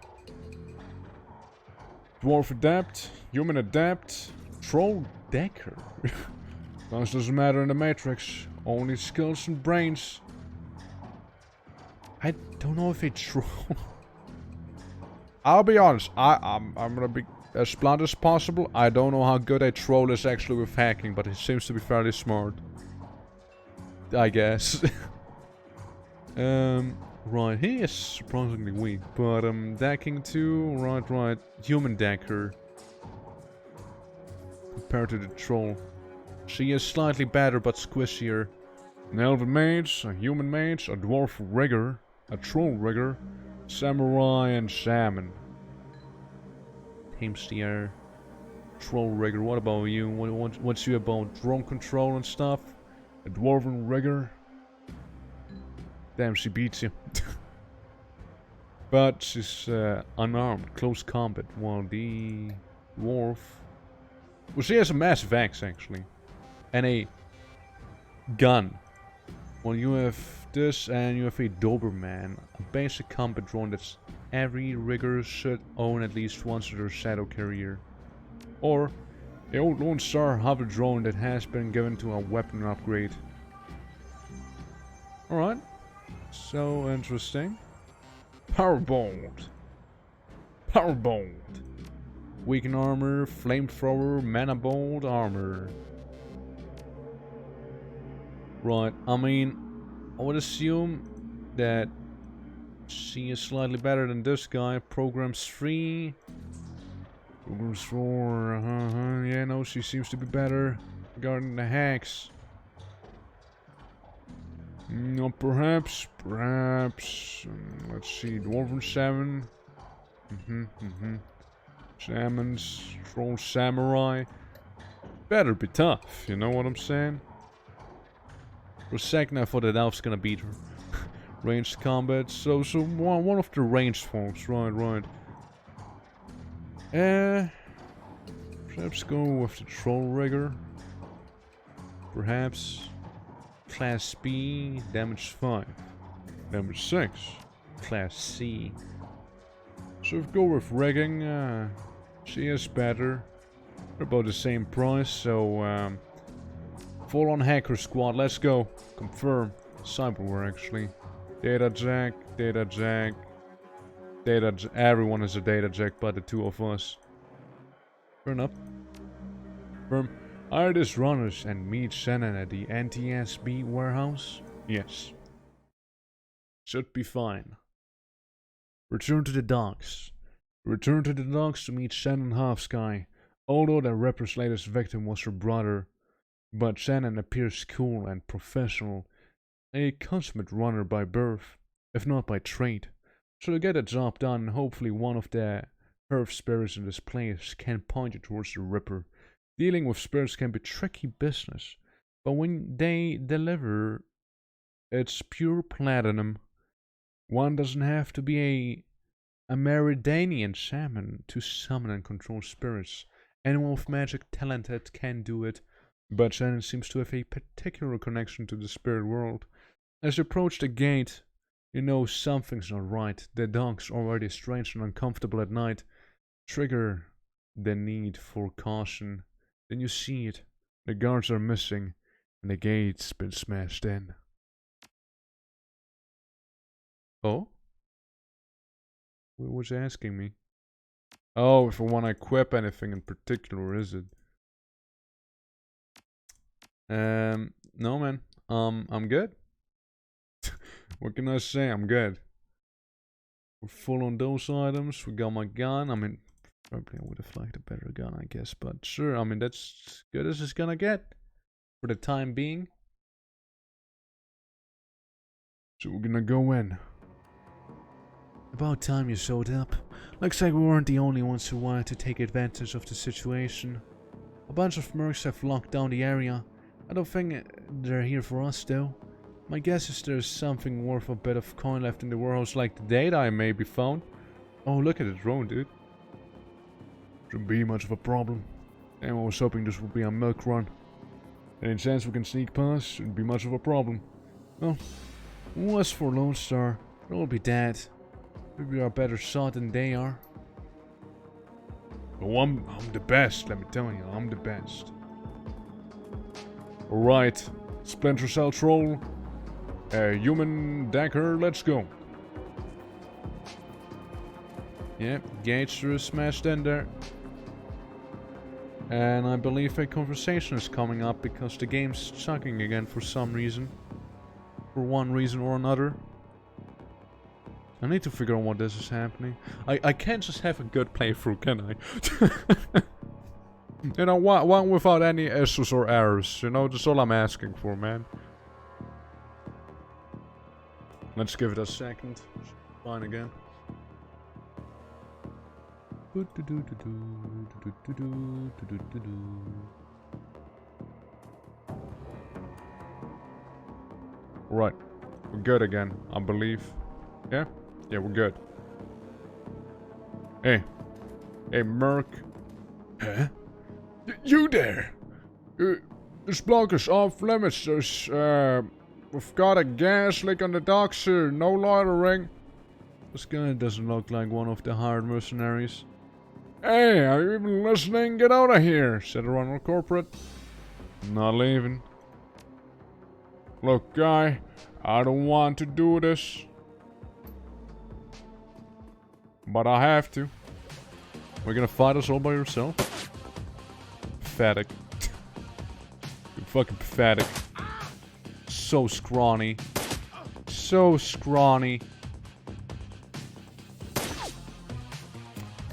Dwarf adept, human adept, troll decker. Those doesn't matter in the Matrix. Only skills and brains. I don't know if a troll. I'll be honest. I'm gonna be as blunt as possible, I don't know how good a troll is actually with hacking, but he seems to be fairly smart. I guess. Right, he is surprisingly weak, but decking 2, right, human decker. Compared to the troll. She is slightly better but squishier. An elven mage, a human mage, a dwarf rigger, a troll rigger, samurai and shaman. Teamsteer, troll rigger. What about you? What's you about? Drone control and stuff? A dwarven rigger? Damn, she beats you. But she's unarmed, close combat, while the dwarf... Well, she has a massive axe, actually. And a gun. Well, you have this, and you have a Doberman. A basic combat drone that every rigger should own at least once in their shadow career. Or the old Lone Star hover drone that has been given to a weapon upgrade. Alright. So interesting. Powerbolt. Powerbolt. Weaken armor, flamethrower, mana bolt armor. Right, I mean, I would assume that she is slightly better than this guy. Programs 3. Programs 4. Yeah, no, she seems to be better regarding the hacks. No, perhaps. Let's see, Dwarven 7. Shamans, Troll Samurai. Better be tough, you know what I'm saying? For a second I thought that Elf's gonna beat her. Ranged combat, so one of the ranged folks, right. Perhaps go with the Troll Rigger. Perhaps. Class B, damage 5. Damage 6. Class C. So if we go with rigging, she is better. They're about the same price, so full on hacker squad, let's go. Confirm. Cyberware actually. Data jack. Everyone is a data jack but the two of us. Turn up. Confirm. Are these runners and meet Shannon at the NTSB warehouse? Yes. Should be fine. Return to the docks. Return to the docks to meet Shannon Halfsky. Although the Ripper's latest victim was her brother, but Shannon appears cool and professional, a consummate runner by birth, if not by trade. So to get the job done, hopefully one of the earth spirits in this place can point you towards the Ripper. Dealing with spirits can be tricky business, but when they deliver, it's pure platinum. One doesn't have to be a Meridanian shaman to summon and control spirits. Anyone with magic talented can do it, but Shannon seems to have a particular connection to the spirit world. As you approach the gate, you know something's not right. The docks, already strange and uncomfortable at night, trigger the need for caution. Then you see it. The guards are missing, and the gate's been smashed in. Oh? What was you asking me? Oh, if I want to equip anything in particular, is it? No man. I'm good. What can I say? I'm good. We're full on those items. We got my gun. I mean, probably I would have liked a better gun, I guess. But sure, I mean, that's as good as it's gonna get. For the time being. So we're gonna go in. About time you showed up. Looks like we weren't the only ones who wanted to take advantage of the situation. A bunch of mercs have locked down the area. I don't think they're here for us though. My guess is there's something worth a bit of coin left in the warehouse, like the data I may be found. Oh, look at the drone, dude. Shouldn't be much of a problem. Damn, I was hoping this would be a milk run. Any chance we can sneak past? Shouldn't be much of a problem. Well, as for Lone Star, they'll all be dead. Maybe are a better shot than they are. Oh, I'm the best, let me tell you, I'm the best. Alright, Splinter Cell Troll, Human Decker, let's go. Yep, gates are smashed in there. And I believe a conversation is coming up because the game's chugging again for some reason. For one reason or another. I need to figure out what this is happening. I can't just have a good playthrough, can I? You know, one without any issues or errors. You know, that's all I'm asking for, man. Let's give it a second. Fine again. Right. We're good again, I believe. Yeah? Yeah, we're good. Hey. Hey, Merc. Huh? You there! This block is off limits. There's, we've got a gas leak on the docks here. No loitering. This guy doesn't look like one of the hired mercenaries. Hey, are you even listening? Get out of here! Shadowrun Corporate. Not leaving. Look, guy. I don't want to do this. But I have to. We're gonna fight us all by yourself? Pathetic. You're fucking pathetic. So scrawny. So scrawny.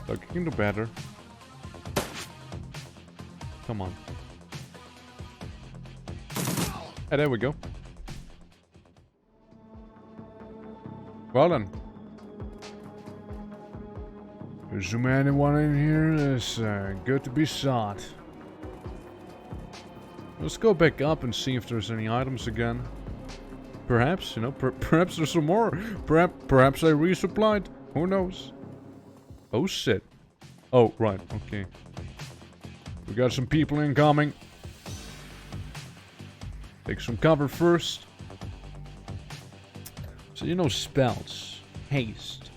Look, you can do better. Come on. Hey, there we go. Well then. Is there anyone in here? It's good to be sought. Let's go back up and see if there's any items again. Perhaps, you know, perhaps there's some more. Perhaps they resupplied. Who knows? Oh shit. Oh, right, okay. We got some people incoming. Take some cover first. So you know spells. Haste.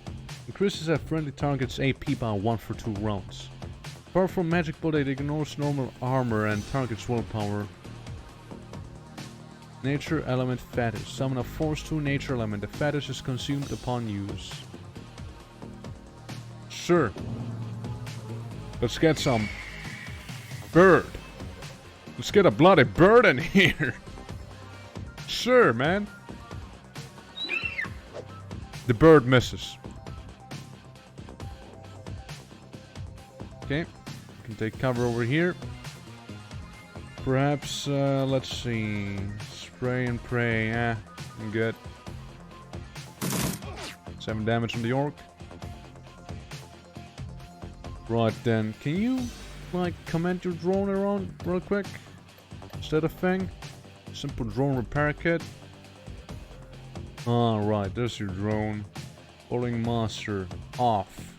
Increases a friendly target's AP by 1 for 2 rounds. Powerful magic bullet ignores normal armor and target's willpower. Nature element fetish. Summon a force 2 nature element. The fetish is consumed upon use. Sure. Let's get some bird. Let's get a bloody bird in here. Sure, man. The bird misses. Okay. Can take cover over here. Perhaps, let's see. Spray and pray. I'm good. 7 damage from the orc. Right then. Can you, like, command your drone around real quick? Is that a thing? Simple drone repair kit. Alright, there's your drone. Pulling master. Off.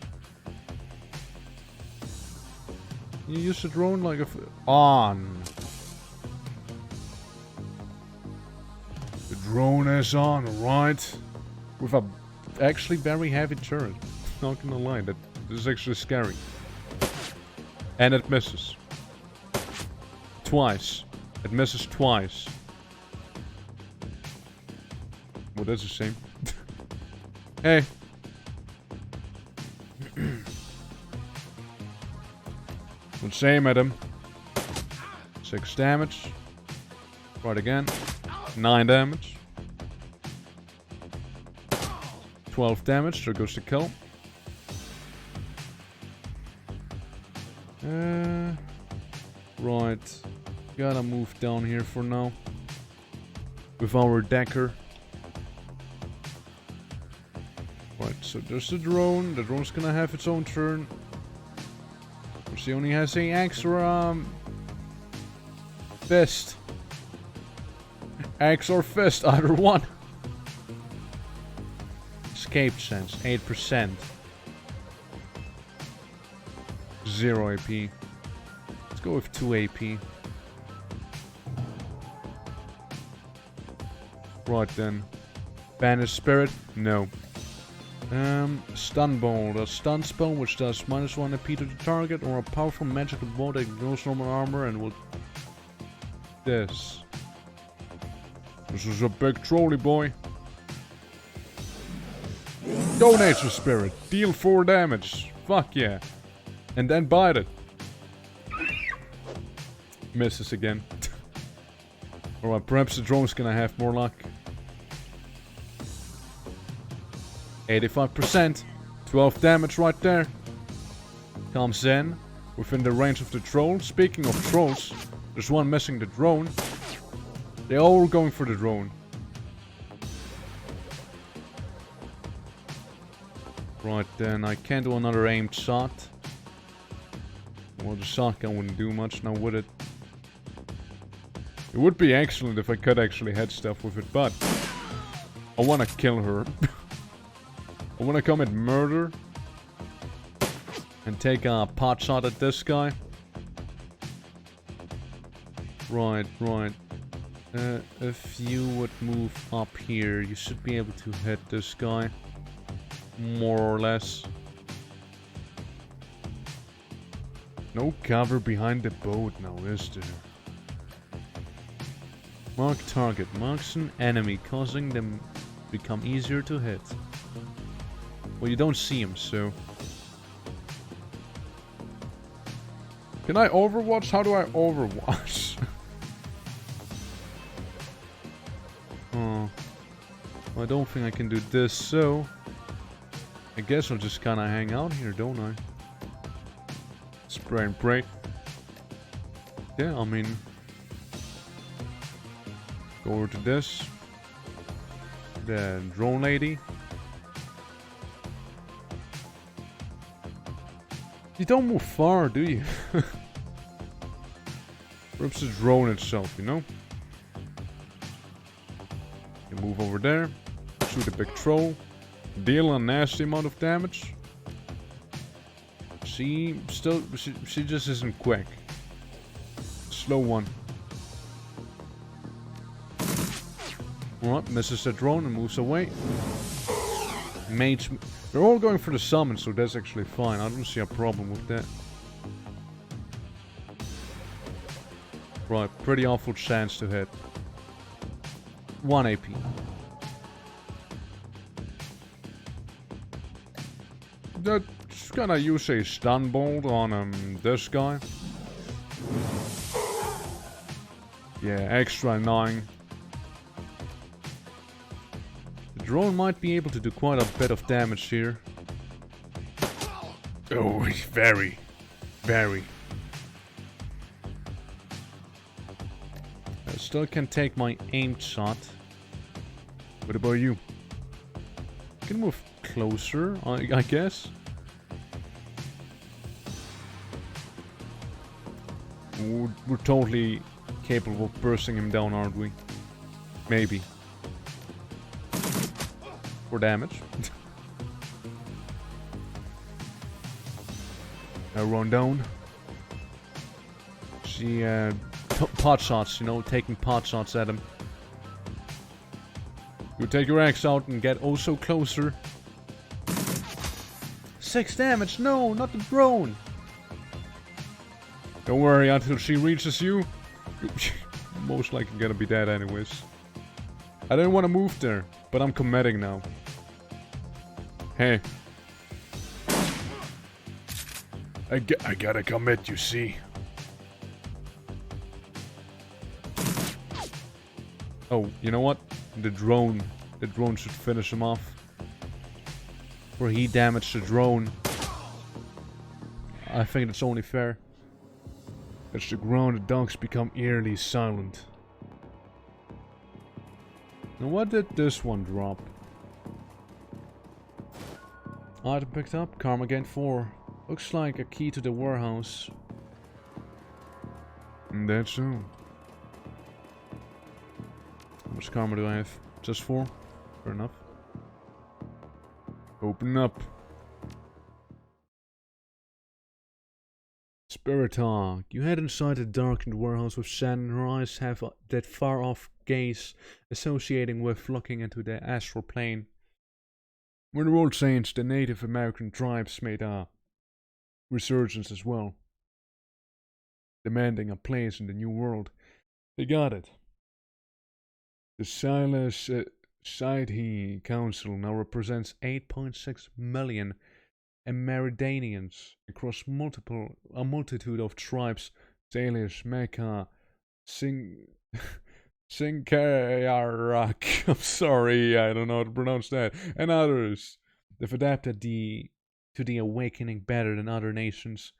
You use the drone like a on. The drone is on, right? With a actually very heavy turret. Not gonna lie, that is actually scary. And it misses. Twice. It misses twice. Well, that's a shame. Hey. Let's aim at him. 6 damage. Right again. 9 damage. 12 damage. There goes the kill. Right. Gotta move down here for now. With our decker. Right, so there's the drone. The drone's gonna have its own turn. She only has a axe or fist. Axe or fist, either one. Escape sense, 8%. 0 AP. Let's go with 2 AP. Right then. Banish spirit? No. Stun bolt. A stun spell which does -1 AP to the target, or a powerful magical bolt that ignores normal armor and will... This. This is a big trolley, boy. Go nature spirit. Deal 4 damage. Fuck yeah. And then bite it. Misses again. Alright, perhaps the drone's gonna have more luck. 85%. 12 damage right there. Comes in. Within the range of the troll. Speaking of trolls, there's one missing the drone. They're all going for the drone. Right then, I can't do another aimed shot. Well, the shotgun wouldn't do much now, would it? It would be excellent if I could actually hit stuff with it, but I want to kill her. I want to commit murder and take a pot shot at this guy. Right. If you would move up here, you should be able to hit this guy. More or less. No cover behind the boat now, is there? Mark target. Marks an enemy, causing them to become easier to hit. Well, you don't see him, so... Can I overwatch? How do I overwatch? Oh. Well, I don't think I can do this, so... I guess I'll just kinda hang out here, don't I? Spray and pray. Yeah, I mean... Go over to this. The drone lady. You don't move far, do you? Perhaps the drone itself, you know? You move over there. Shoot a big troll. Deal a nasty amount of damage. She just isn't quick. Slow one. Alright, misses the drone and moves away. Mates. They're all going for the summon, so that's actually fine. I don't see a problem with that. Right, pretty awful chance to hit. 1 AP. Just gonna use a stun bolt on this guy. Yeah, extra annoying. The drone might be able to do quite a bit of damage here. Oh, very. I still can take my aimed shot. What about you? Can move closer, I guess. We're totally capable of bursting him down, aren't we? Maybe. For damage. Now run down. She, pot shots, you know, taking pot shots at him. You take your axe out and get also closer. 6 damage, no, not the drone. Don't worry, until she reaches you, you're most likely gonna be dead anyways. I didn't want to move there, but I'm committing now. Hey. I gotta commit, you see. Oh, you know what? The drone should finish him off. Or he damaged the drone. I think it's only fair. As the ground, the dogs become eerily silent. Now what did this one drop? Item picked up, Karma gained 4. Looks like a key to the warehouse. That's so. How much karma do I have? Just 4? Fair enough. Open up. Spirit Talk. You head inside a darkened warehouse with Shannon. Her eyes have that far-off gaze associating with looking into the astral plane. When the world changed, the Native American tribes made a resurgence as well, demanding a place in the new world. They got it. The Silas Sidhe Council now represents 8.6 million Meridianians across a multitude of tribes Salish, Mecha, Sinkayarak, I'm sorry, I don't know how to pronounce that, and others. They've adapted to the awakening better than other nations,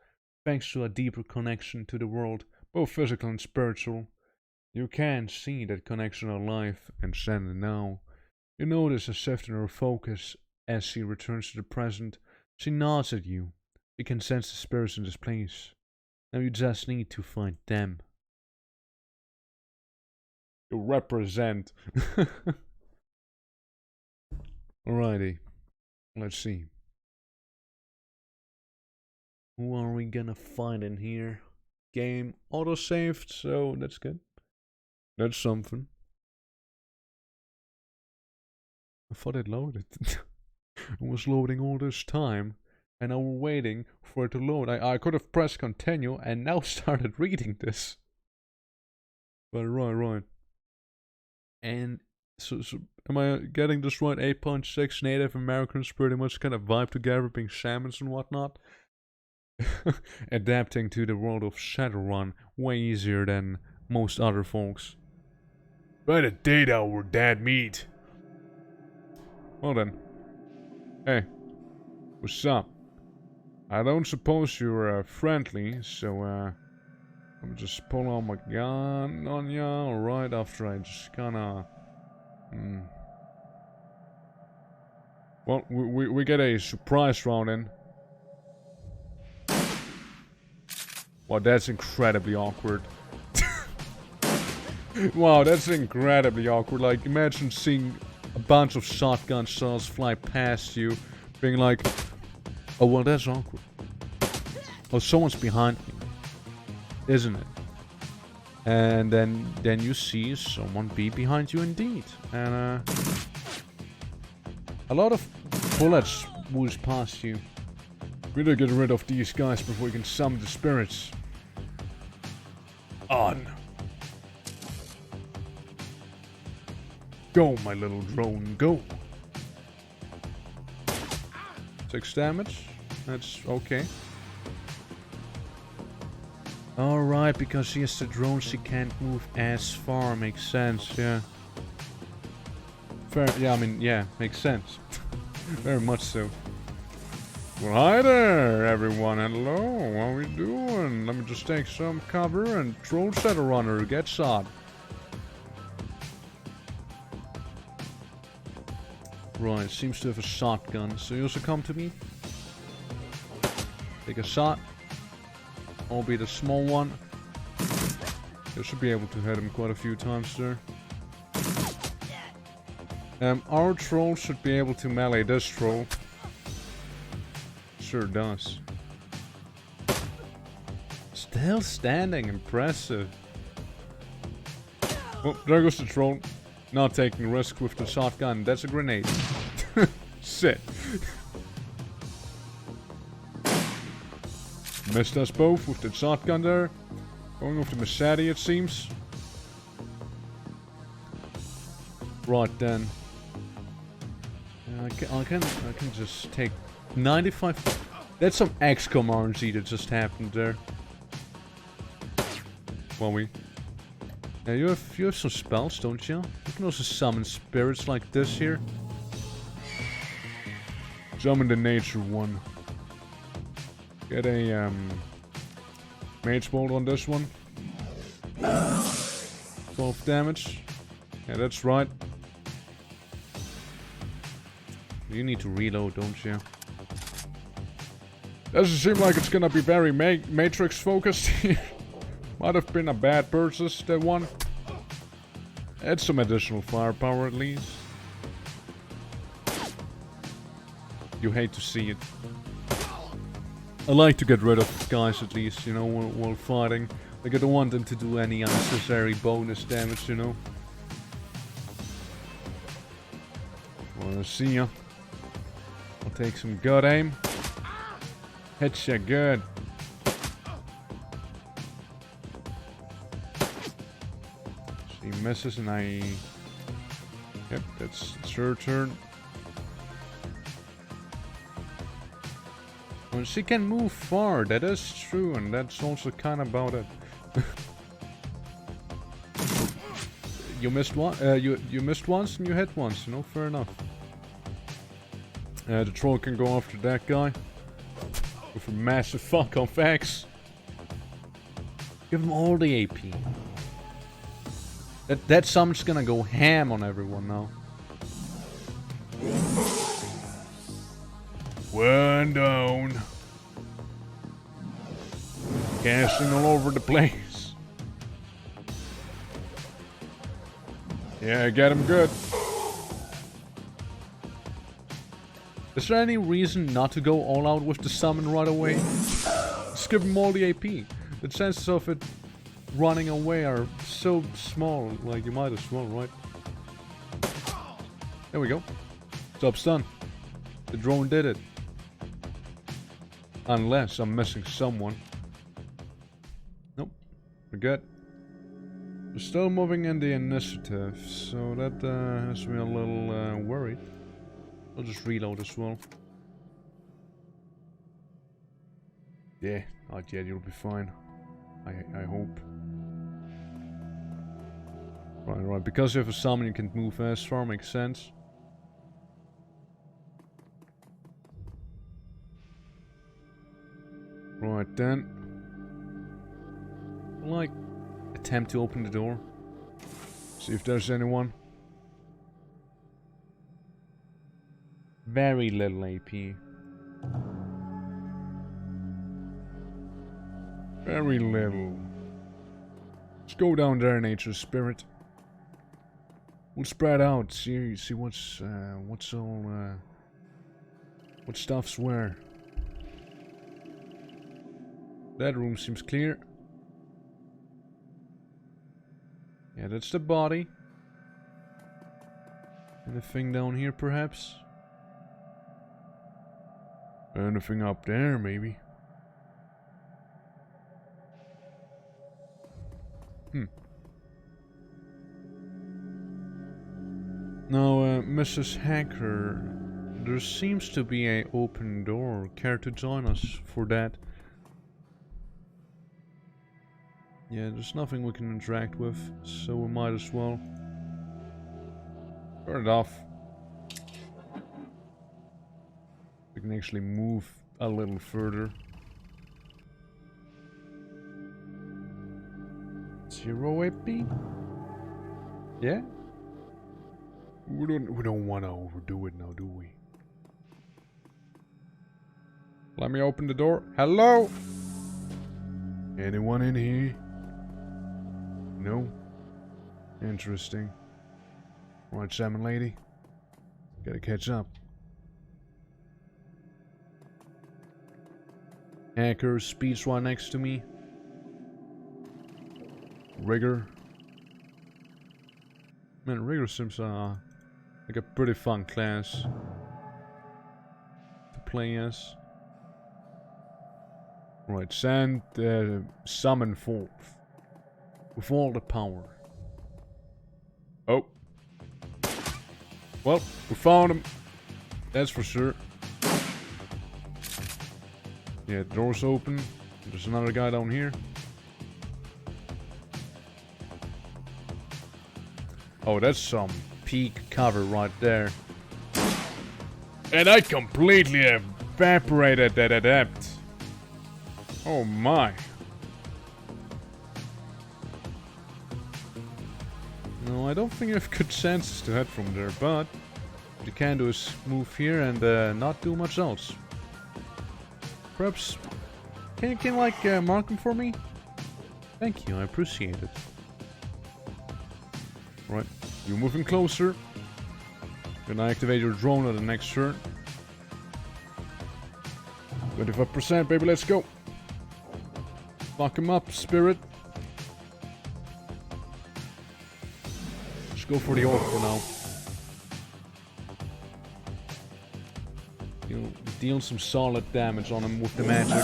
thanks to a deeper connection to the world, both physical and spiritual. You can see that connection of life and Shanna now. You notice a shift in her focus as she returns to the present. She nods at you. You can sense the spirits in this place. Now you just need to find them. You represent. Alrighty. Let's see. Who are we gonna find in here? Game auto-saved, so that's good. That's something. I thought it loaded. It was loading all this time, and now we're waiting for it to load. I could have pressed continue and now started reading this. But right. And so am I getting this right? 8.6 Native Americans pretty much kind of vibe together, being shamans and whatnot. Adapting to the world of Shadowrun way easier than most other folks. Find a date out where Dad meet. Well then. Hey. What's up? I don't suppose you're friendly, so I'm just pull out my gun on ya, right after I just kinda... Well, we get a surprise round in. Wow, that's incredibly awkward. Wow, that's incredibly awkward. Like, imagine seeing a bunch of shotgun shells fly past you, being like, oh, well, that's awkward. Oh, someone's behind me, isn't it? And then you see someone be behind you indeed. And, a lot of bullets whiz past you. We need to get rid of these guys before we can summon the spirits. On. Go, my little drone, go. 6 damage. That's okay. Alright, because she has the drone, she can't move as far. Makes sense, yeah. Fair, yeah, I mean, yeah, makes sense. Very much so. Well, hi there, everyone. Hello, how we doing? Let me just take some cover and troll Shadowrunner get shot. Right, seems to have a shotgun. So you also come to me. Take a shot. Albeit a small one. You should be able to hit him quite a few times there. Our troll should be able to melee this troll. Sure does. Still standing, impressive. Oh, there goes the troll. Not taking risk with the shotgun. That's a grenade. Shit. Missed us both with the shotgun there. Going with the machete, it seems. Right then. I can just take 95. That's some XCOM RNG that just happened there. Well, yeah, you have some spells, don't you? You can also summon spirits like this here. Summon the nature one. Get a mage bolt on this one. 12 damage. Yeah, that's right. You need to reload, don't you? Doesn't seem like it's gonna be very Matrix focused here. Might have been a bad purchase, that one. Add some additional firepower at least. You hate to see it. I like to get rid of guys at least, you know, while fighting. Like, I don't want them to do any unnecessary bonus damage, you know. Well, see ya. I'll take some good aim. Hit ya good. She misses and I... Yep, it's her turn. Well, she can move far, that is true, and that's also kind of about it. You missed one. You missed once and you hit once. You know, fair enough. The troll can go after that guy with a massive fuck off axe. Give him all the AP. That summon's gonna go ham on everyone now. One down. Casting all over the place. Yeah, get him good. Is there any reason not to go all out with the summon right away? Just give him all the AP. The chances of it running away are so small, like you might as well, right? There we go. Job's done. The drone did it. Unless I'm missing someone. Nope. We're good. We're still moving in the initiative, so that has me a little worried. I'll just reload as well. Yeah, not yet, you'll be fine. I hope. Right, because you have a summon you can move as far, makes sense. Right then. Like, attempt to open the door. See if there's anyone. Very little AP. Very little. Let's go down there, nature spirit. We'll spread out. See what's all what stuff's where. That room seems clear. Yeah, that's the body. Anything down here, perhaps? Anything up there, maybe. Now, Mrs. Hacker, there seems to be an open door. Care to join us for that? Yeah, there's nothing we can interact with, so we might as well. Turn it off. We can actually move a little further. 0 AP? Yeah? We don't want to overdo it now, do we? Let me open the door. Hello? Anyone in here? No? Interesting. Right, salmon lady. Gotta catch up. Hacker, speed's right next to me. Rigger. Man, Rigger seems like a pretty fun class to play as. Right, send summon forth. With all the power. Oh. Well, we found him. That's for sure. Yeah, the door's open. There's another guy down here. Oh, that's some peak cover right there. And I completely evaporated that adept. Oh my. No, I don't think you have good chances to head from there, but what you can do is move here and not do much else. Perhaps, can you like mark them for me? Thank you, I appreciate it. Right, you're moving closer. Gonna activate your drone on the next turn. 25%, baby, let's go. Fuck him up, spirit. Let's go for the orc for now. You'll deal some solid damage on him with the magic.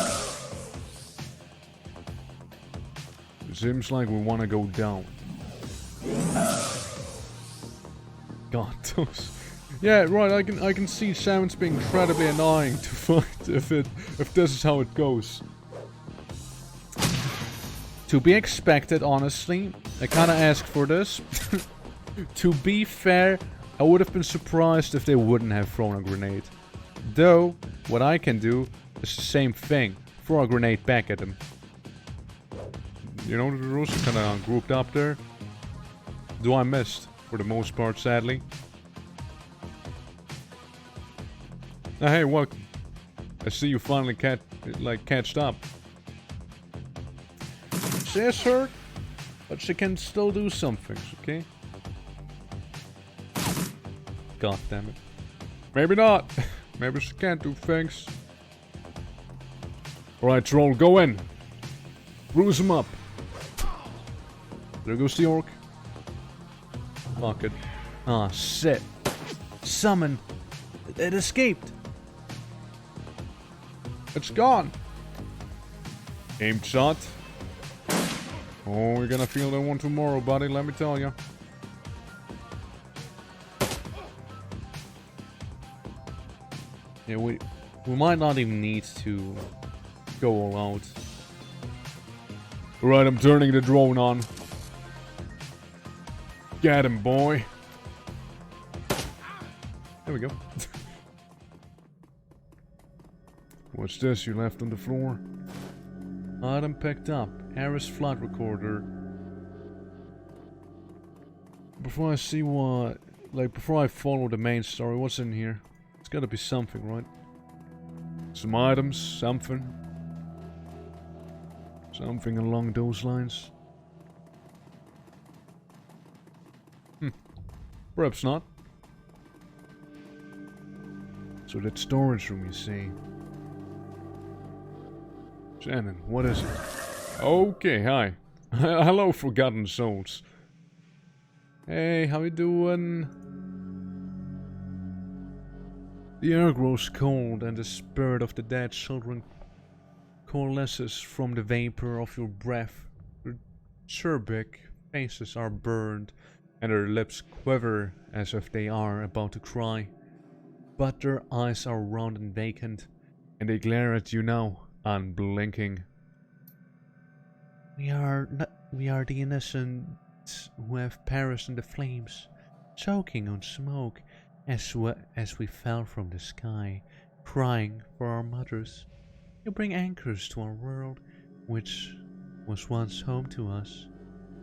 It seems like we want to go down. God, those... Yeah, right, I can see sounds being incredibly annoying to fight if this is how it goes. To be expected, honestly. I kinda asked for this. To be fair, I would have been surprised if they wouldn't have thrown a grenade. Though, what I can do is the same thing. Throw a grenade back at them. You know the rules are kinda grouped up there. Though I missed, for the most part, sadly. Now, hey, welcome. I see you finally catched up. She is hurt, but she can still do some things, okay? God damn it. Maybe not. Maybe she can't do things. Alright, troll, go in. Bruise him up. There goes the orc. Fuck it. Ah, shit. Summon. It escaped. It's gone. Aimed shot. Oh, you're gonna feel that one tomorrow, buddy, let me tell you. Yeah, we might not even need to go all out. Right, I'm turning the drone on. Get him, boy. There we go. What's this you left on the floor? Item picked up. Aris flight recorder. Before I see what... before I follow the main story, what's in here? It's gotta be something, right? Some items, something. Something along those lines. Perhaps not. So that storage room, you see. Shannon, what is it? Okay, hi. Hello, Forgotten Souls. Hey, how you doing? The air grows cold and the spirit of the dead children coalesces from the vapor of your breath. Their cherubic faces are burned and their lips quiver as if they are about to cry. But their eyes are round and vacant, and they glare at you now, unblinking. We are the innocents who have perished in the flames, choking on smoke as we fell from the sky, crying for our mothers. You bring anchors to our world, which was once home to us,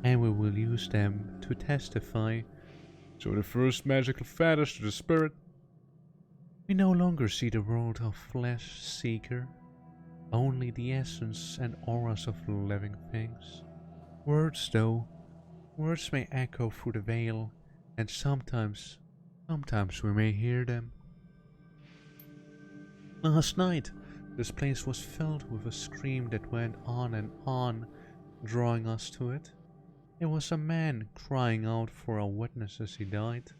and we will use them to testify. So the first magical fetters to the spirit. We no longer see the world of flesh seeker, only the essence and auras of living things. Words, though, words may echo through the veil, and sometimes we may hear them. Last night, this place was filled with a scream that went on and on, drawing us to it. It was a man crying out for a witness as he died.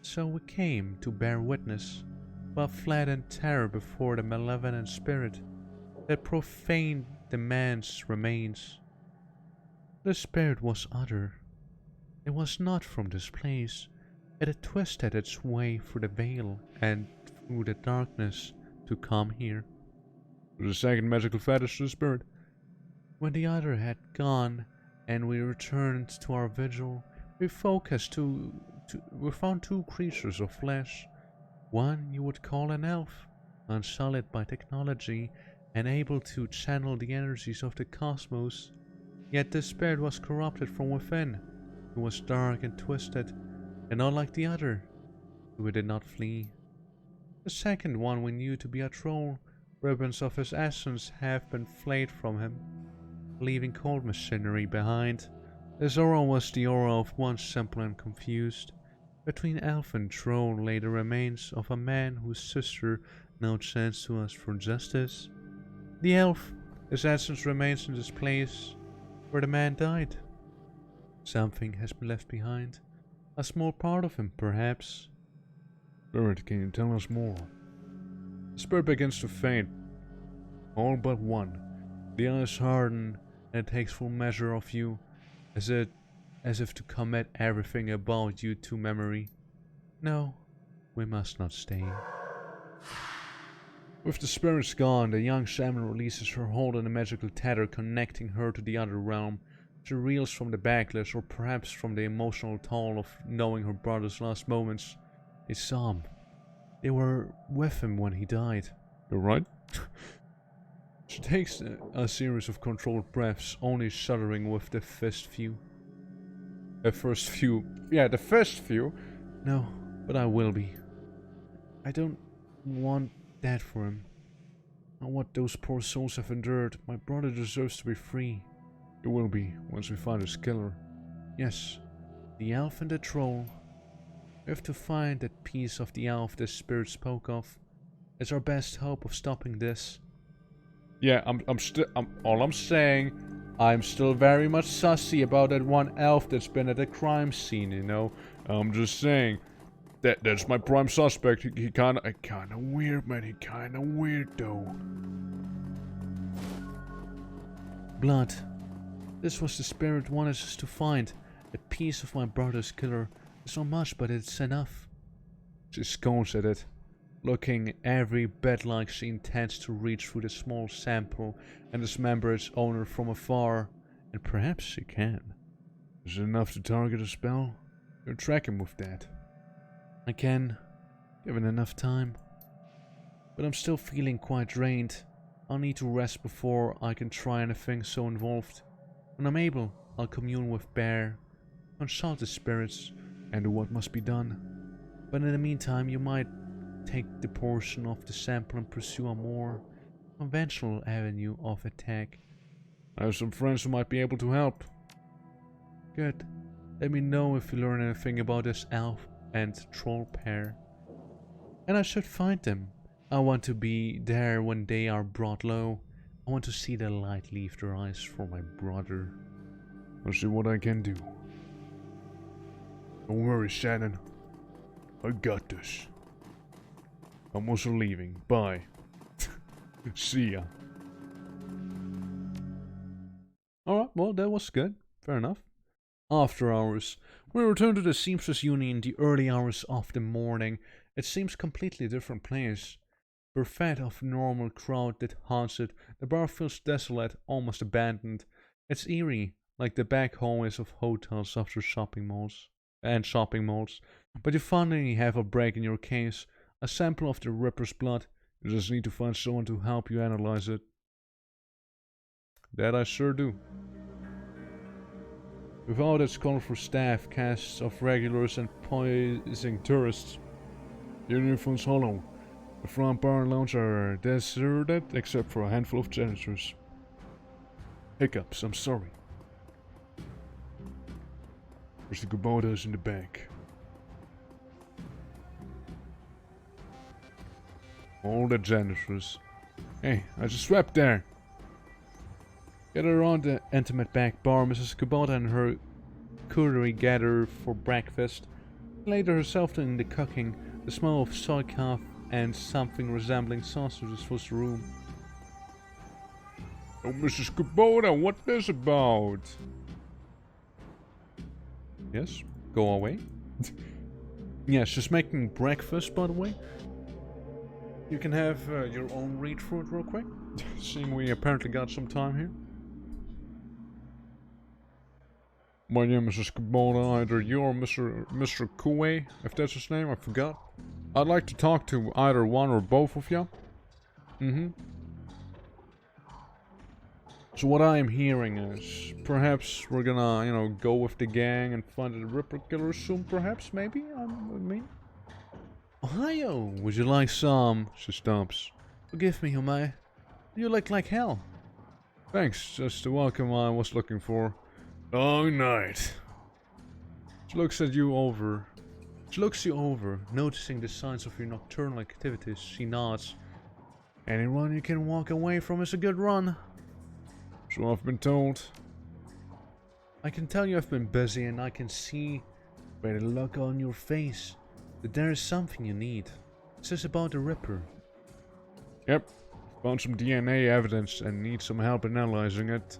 So we came to bear witness, but fled in terror before the malevolent spirit that profaned the man's remains. The spirit was other. It was not from this place. It had twisted its way through the veil and through the darkness to come here. The second magical fetish to the spirit. When the other had gone and we returned to our vigil, we found two creatures of flesh. One you would call an elf, unsullied by technology and able to channel the energies of the cosmos. Yet this spirit was corrupted from within. It was dark and twisted, and unlike the other, we did not flee. The second one we knew to be a troll. Ribbons of his essence have been flayed from him, leaving cold machinery behind. His aura was the aura of one simple and confused. Between elf and troll lay the remains of a man whose sister now sends to us for justice. The elf, his essence remains in this place where the man died. Something has been left behind. A small part of him, perhaps. Spirit, can you tell us more? The spirit begins to faint. All but one. The eyes harden, and it takes full measure of you, as if to commit everything about you to memory. No, we must not stay. With the spirits gone, the young shaman releases her hold on the magical tether connecting her to the other realm. She reels from the backlash, or perhaps from the emotional toll of knowing her brother's last moments. They saw him. They were with him when he died. You're right. She takes a series of controlled breaths, only shuddering with the first few. The first few. Yeah, the first few. No, but I will be. I don't want that for him. Not what those poor souls have endured. My brother deserves to be free. It will be, once we find his killer. Yes, the elf and the troll. We have to find that piece of the elf the spirit spoke of. It's our best hope of stopping this. Yeah, all I'm saying, I'm still very much sussy about that one elf that's been at the crime scene, you know? I'm just saying, that's my prime suspect. He kinda weird, man. He kinda weird, though. Blood. This was the spirit wanted us to find. A piece of my brother's killer. It's not much, but it's enough. She scones at it. Looking every bit like she intends to reach through the small sample and dismember its owner from afar. And perhaps she can. Is it enough to target a spell? You'll track him with that. I can, given enough time. But I'm still feeling quite drained. I'll need to rest before I can try anything so involved. When I'm able, I'll commune with Bear, consult the spirits, and do what must be done. But in the meantime, you might take the portion of the sample and pursue a more conventional avenue of attack. I have some friends who might be able to help. Good. Let me know if you learn anything about this elf and troll pair. And I should find them. I want to be there when they are brought low. I want to see the light leave their eyes for my brother. I'll see what I can do. Don't worry, Shannon. I got this. I'm also leaving. Bye. See ya. Alright, well, that was good. Fair enough. After hours. We return to the Seamstress Union in the early hours of the morning. It seems completely different place. Bereft of normal crowd that haunts it, the bar feels desolate, almost abandoned. It's eerie, like the back hallways of hotels after shopping malls. But you finally have a break in your case, a sample of the Ripper's blood. You just need to find someone to help you analyze it. That I sure do. Without its colorful staff, casts of regulars and poising tourists, the Union phone's hollow. The front bar and lounge are deserted except for a handful of janitors. Hiccups, I'm sorry. There's the Kubotas in the back. All the janitors. Hey, I just swept there. Gathered around the intimate back bar, Mrs. Kubota and her coterie gather for breakfast. Later herself doing the cooking, the smell of soy calf and something resembling sausages fills the room. Oh, Mrs. Kubota, what's this about? Yes, go away. Yes, she's making breakfast, by the way. You can have your own read through it real quick, seeing we apparently got some time here. My name is Mrs. Kubota, either you or Mr. Kuei, if that's his name, I forgot. I'd like to talk to either one or both of you. So what I'm hearing is, perhaps we're gonna, go with the gang and find the Ripper killer soon, perhaps, maybe? I mean... Ohio, would you like some? She stops. Forgive me, Homai. You look like hell. Thanks, just the welcome I was looking for. Long night. She looks you over, noticing the signs of your nocturnal activities. She nods. Any run you can walk away from is a good run. So I've been told. I can tell you have been busy, and I can see by the look on your face that there is something you need. This is about the Ripper. Yep. Found some DNA evidence and need some help analyzing it.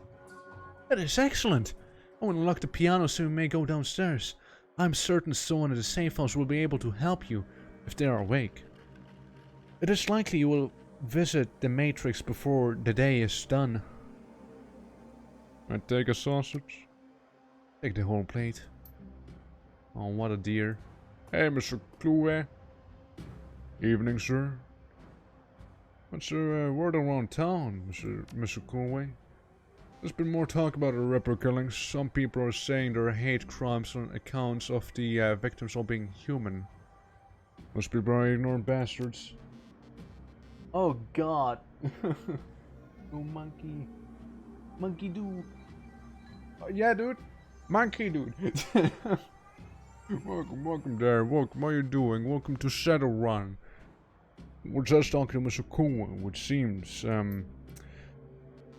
That is excellent. I want to lock the piano so we may go downstairs. I'm certain someone at the safe house will be able to help you if they are awake. It is likely you will visit the Matrix before the day is done. I take a sausage. Take the whole plate. Oh, what a dear. Hey, Mr. Clue. Evening, sir. What's the word around town, Mr. Coolway? There's been more talk about the Ripper killings. Some people are saying there are hate crimes on accounts of the victims all being human. Must be very ignorant bastards. Oh god. Oh monkey. Monkey dude. Yeah, dude. Monkey dude. welcome there. Welcome. How you doing? Welcome to Shadowrun. We're just talking to Mr. Coolway, which seems,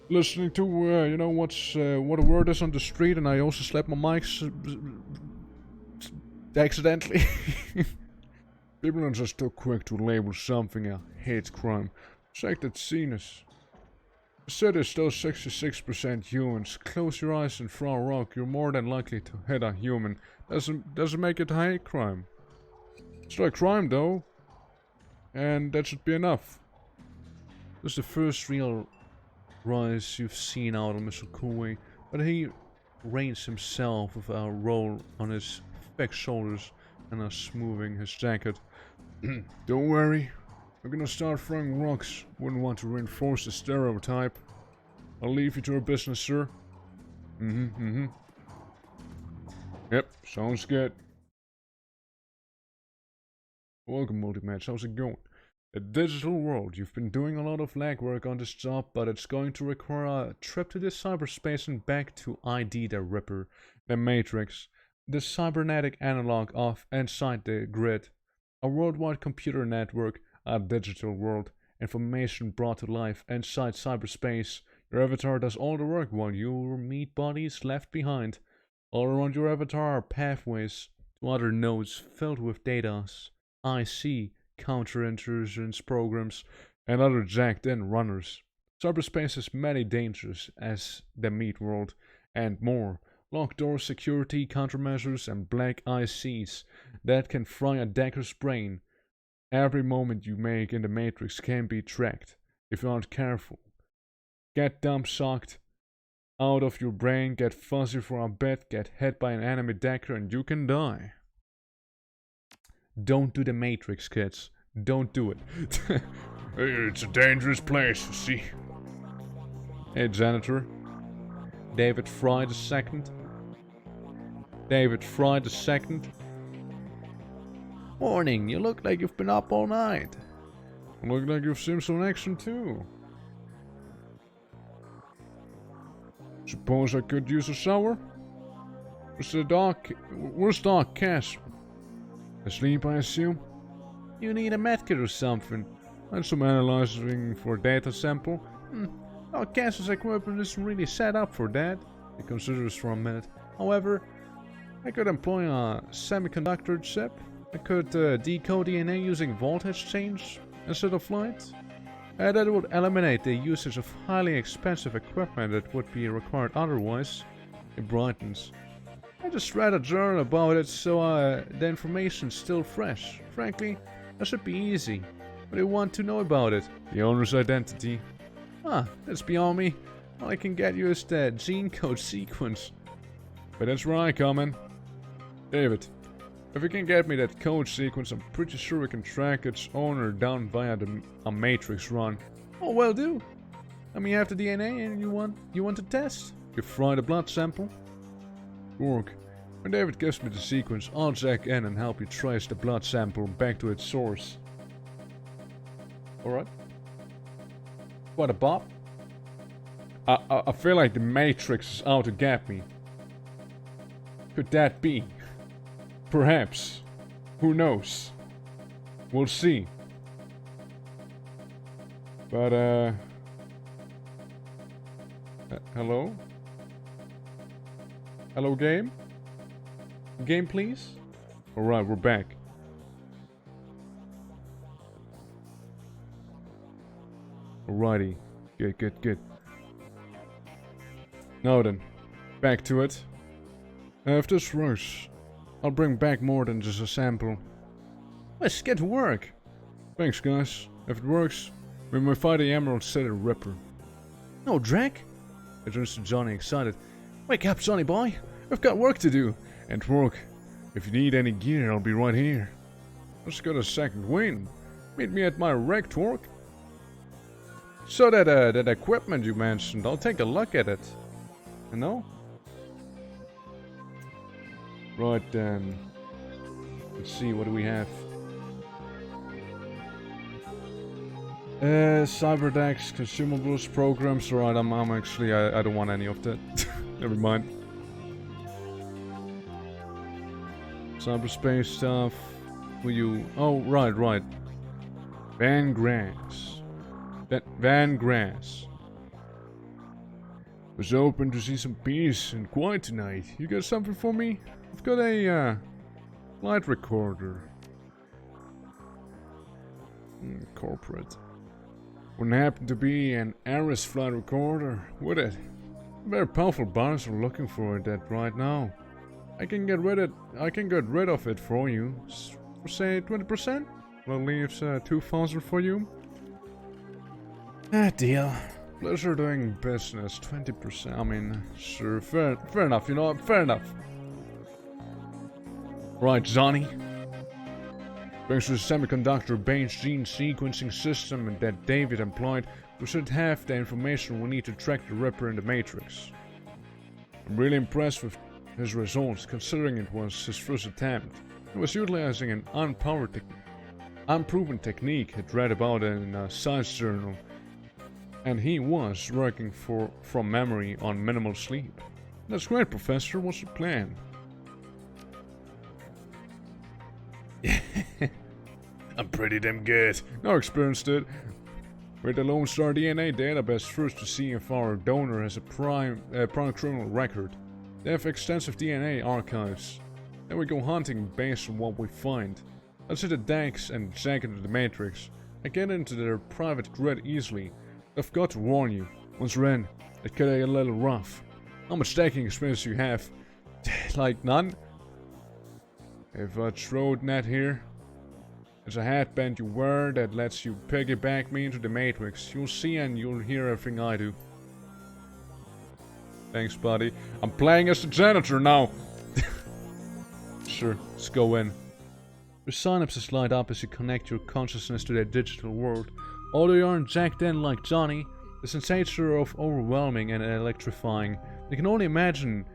listening to, you know, what a word is on the street, and I also slapped my mics accidentally. People are just too quick to label something a hate crime. It's like that Venus. The city is still 66% humans. Close your eyes and throw a rock, you're more than likely to hit a human. Doesn't make it a hate crime. It's not a crime though. And that should be enough. This is the first real rise you've seen out of Mr. Coolway, but he reins himself with a roll on his thick shoulders and a smoothing his jacket. Don't worry, I'm gonna start throwing rocks. Wouldn't want to reinforce the stereotype. I'll leave you to your business, sir. Yep, sounds good. Welcome, Multimatch. How's it going? The digital world. You've been doing a lot of legwork on this job, but it's going to require a trip to this cyberspace and back to ID the Ripper, the Matrix, the cybernetic analog of inside the grid, a worldwide computer network, a digital world, information brought to life inside cyberspace. Your avatar does all the work while your meat body is left behind. All around your avatar are pathways to other nodes filled with data. IC, counterintelligence programs, and other jacked-in runners. Cyberspace has many dangers as the meat world, and more. Locked door security countermeasures and black ICs that can fry a decker's brain. Every moment you make in the Matrix can be tracked if you aren't careful. Get dump sucked out of your brain, get fuzzy for a bit, get hit by an enemy decker, and you can die. Don't do the Matrix, kids. Don't do it. It's a dangerous place, you see. Hey, janitor. David Fry II. David Fry II. Morning, you look like you've been up all night. Look like you've seen some action too. Suppose I could use a shower? Where's Doc Cass? Asleep, I assume? You need a medkit or something. And some analyzing for data sample? Our Cass's equipment isn't really set up for that. He considers for a minute. However, I could employ a semiconductor chip. I could decode DNA using voltage change instead of light. That would eliminate the usage of highly expensive equipment that would be required otherwise. It brightens. I just read a journal about it, so the information's still fresh. Frankly, that should be easy. What do you want to know about it? The owner's identity. That's beyond me. All I can get you is the gene code sequence. But that's where I come in. David, if you can get me that code sequence, I'm pretty sure we can track its owner down via a Matrix run. Oh, well do. I mean, you have the DNA and you want to test? You fry the blood sample? Twork, when David gives me the sequence, I'll check in and help you trace the blood sample back to its source. Alright. What a bop. I feel like the Matrix is out to get me. Could that be? Perhaps. Who knows? We'll see. But, hello? Hello, game? Game, please? Alright, we're back. Alrighty. Good. Now then, back to it. If this works, I'll bring back more than just a sample. Let's get to work. Thanks, guys. If it works, When we find the Emerald City Ripper. No, Drake? It turns to Johnny, excited. Wake up, Johnny boy. I've got work to do. And Twork, if you need any gear, I'll be right here. Just got a second wind. Meet me at my wreck, Twork. So that equipment you mentioned, I'll take a look at it. You know? Right then. Let's see, what do we have? Cyberdex, consumables, programs. Right, I'm actually, I don't want any of that. Never mind. Cyberspace stuff. Will you? Oh, right. Van Grass. Van Grass. Was hoping to see some peace and quiet tonight. You got something for me? I've got a light recorder. Corporate. Wouldn't happen to be an Aris flight recorder, would it? Very powerful bars are looking for it right now. I can get rid of it for you. For say 20%? That leaves 2,000 for you. Deal. Pleasure doing business. 20%. I mean, sure, fair enough. You know what? Fair enough. Right, Johnny. Thanks to the semiconductor-based gene sequencing system that David employed, we should have the information we need to track the Ripper in the Matrix. I'm really impressed with his results, considering it was his first attempt. He was utilizing an unproven technique he'd read about in a science journal, and he was working from memory on minimal sleep. That's great, Professor. What's the plan? I'm pretty damn good. No experience, dude. With the Lone Star DNA database first to see if our donor has a prime criminal record. They have extensive DNA archives. Then we go hunting based on what we find. Let's hit the decks and jack into the Matrix. I get into their private grid easily. I've got to warn you, once we're in, it could get a little rough. How much stacking experience do you have? Like none? If I throw net here, there's a headband you wear that lets you piggyback me into the Matrix. You'll see and you'll hear everything I do. Thanks, buddy. I'm playing as the janitor now. Sure, let's go in. Your synapses light up as you connect your consciousness to the digital world. Although you aren't jacked in like Johnny, the sensations are overwhelming and electrifying. You can only imagine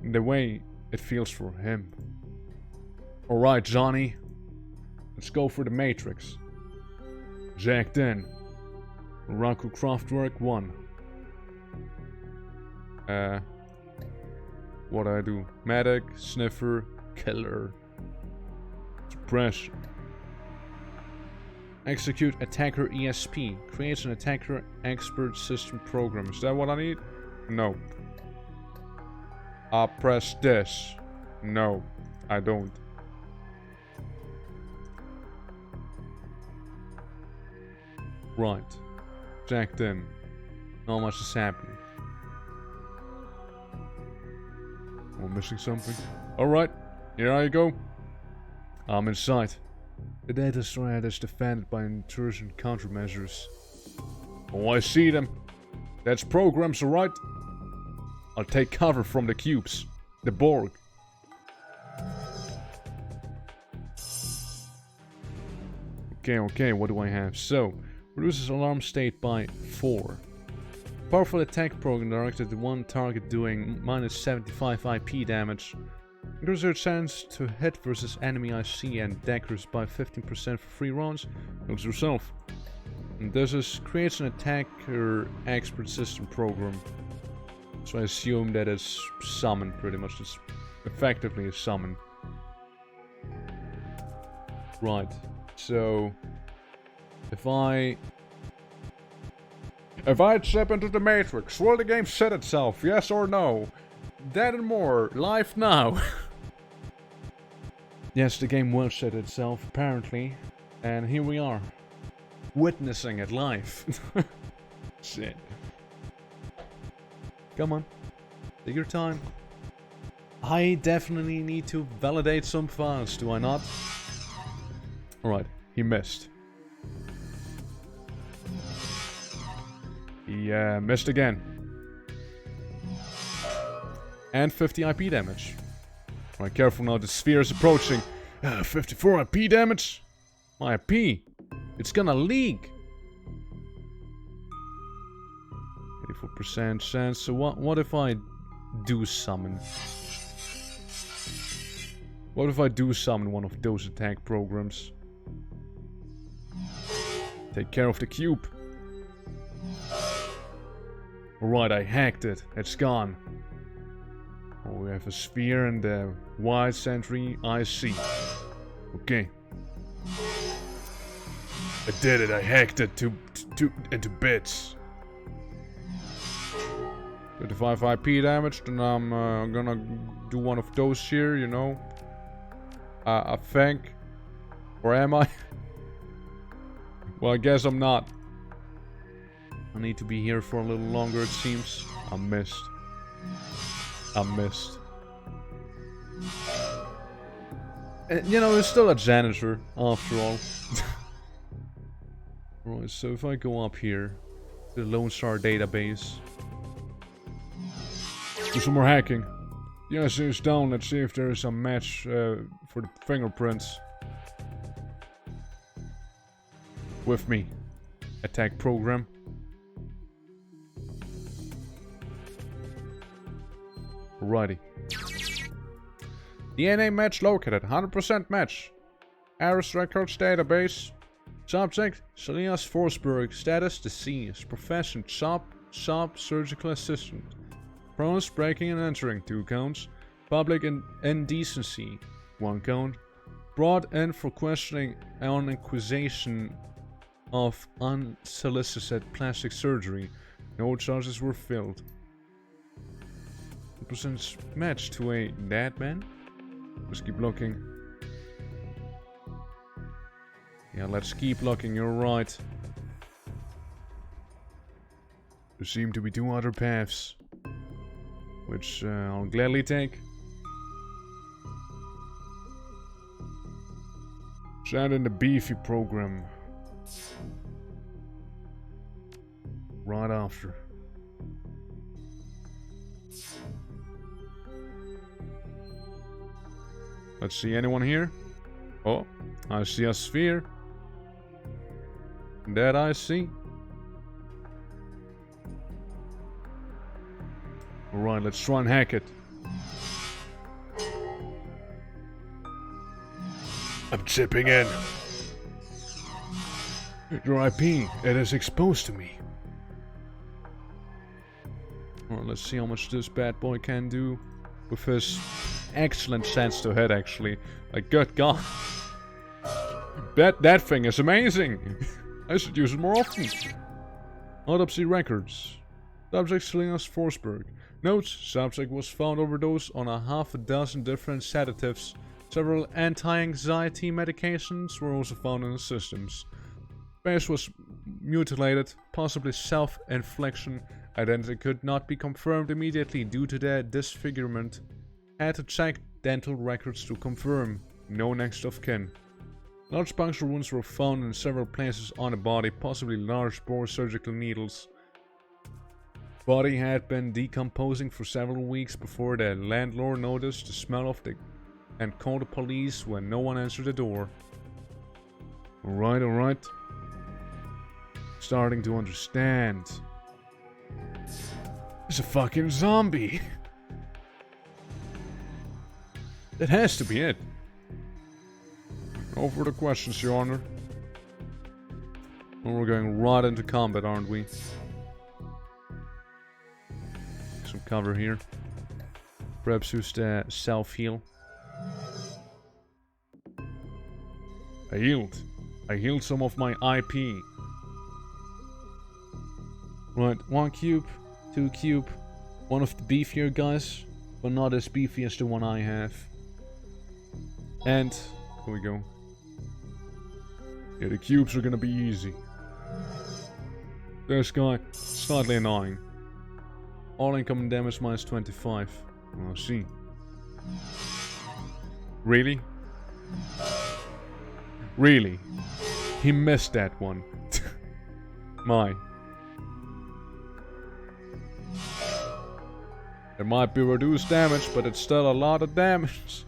the way it feels for him. Alright, Johnny. Let's go for the Matrix. Jacked in. Raku Craftwork 1. What do I do? Medic, Sniffer, Killer. Suppression. Execute Attacker ESP. Creates an Attacker Expert System Program. Is that what I need? No. I'll press this. No, I don't. Right. Jacked in. Not much is happening. Am I missing something? Alright, here I go. I'm inside. The data thread is defended by intrusion countermeasures. Oh, I see them. That's programs, alright? I'll take cover from the cubes. The Borg. Okay, what do I have? So, reduces alarm state by 4. Powerful attack program directed at one target doing minus 75 IP damage. Increases your chance to hit versus enemy IC and daggers by 15% for 3 rounds. Looks yourself. And this creates an attacker expert system program. So I assume that it's summoned pretty much. It's effectively a summon. Right. So if I step into the Matrix, will the game set itself? Yes or no? That and more, live now. Yes, the game will set itself, apparently. And here we are. Witnessing it live. Shit. Come on. Take your time. I definitely need to validate some files, do I not? Alright, he missed. He missed again. And 50 IP damage. Alright, careful now, the sphere is approaching. 54 IP damage. My IP. It's gonna leak. 84% chance. So what if I do summon? What if I do summon one of those attack programs? Take care of the cube. Alright, I hacked it. It's gone. Oh, we have a sphere and a wide sentry IC. Okay. I did it. I hacked it into bits. 35 IP damage, then I'm gonna do one of those here, you know. I think. Or am I? Well, I guess I'm not. I need to be here for a little longer, it seems. I missed. And, you know, it's still a janitor, after all. Right, so if I go up here, to the Lone Star database. Do some more hacking. The IC is down. Let's see if there is a match for the fingerprints. With me. Attack program. Alrighty. DNA match located. 100% match. Aris records database. Subject, Salinas Forsberg. Status, deceased. Profession, shop surgical assistant. Pros, breaking and entering, 2 counts. Public indecency, 1 count. Brought in for questioning on accusation of unsolicited plastic surgery. No charges were filled. 100% match to a dead man. Let's keep looking. Yeah, let's keep looking, you're right. There seem to be 2 other paths. Which I'll gladly take. Send in the beefy program. Right after. Let's see, anyone here? Oh, I see a sphere. That I see. Alright, let's try and hack it. I'm chipping in. Your IP, it is exposed to me. Well, let's see how much this bad boy can do with his excellent sense to hit, actually. Like, good God. That thing is amazing. I should use it more often. Autopsy records. Subject Salinas Forsberg. Notes, subject was found overdosed on a half a dozen different sedatives. Several anti-anxiety medications were also found in the systems. Face was mutilated, possibly self-infliction. Identity could not be confirmed immediately due to their disfigurement. Had to check dental records to confirm. No next of kin. Large puncture wounds were found in several places on the body, possibly large bore surgical needles. Body had been decomposing for several weeks before the landlord noticed the smell of the and called the police when no one answered the door. Alright. Starting to understand. It's a fucking zombie. That has to be it. No further questions, Your Honor. Well, we're going right into combat, aren't we? Some cover here. Perhaps use the self-heal. I healed some of my IP. Right, 1 cube, 2 cube. One of the beefier guys, but not as beefy as the one I have. And here we go. Yeah, the cubes are gonna be easy. This guy, slightly annoying. All incoming damage minus 25. I'll see. Really? Really? He missed that one. My. It might be reduced damage, but it's still a lot of damage.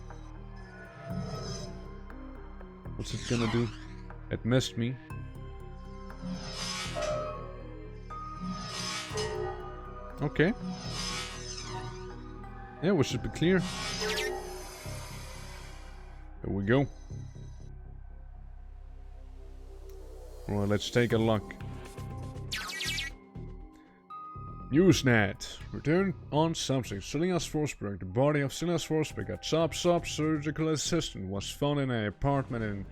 What's it gonna do? It missed me. Okay. Yeah, we should be clear. There we go. Well, let's take a look. Newsnet. Return on something. Silas Forsberg. The body of Silas Forsberg, a top surgical assistant, was found in an apartment in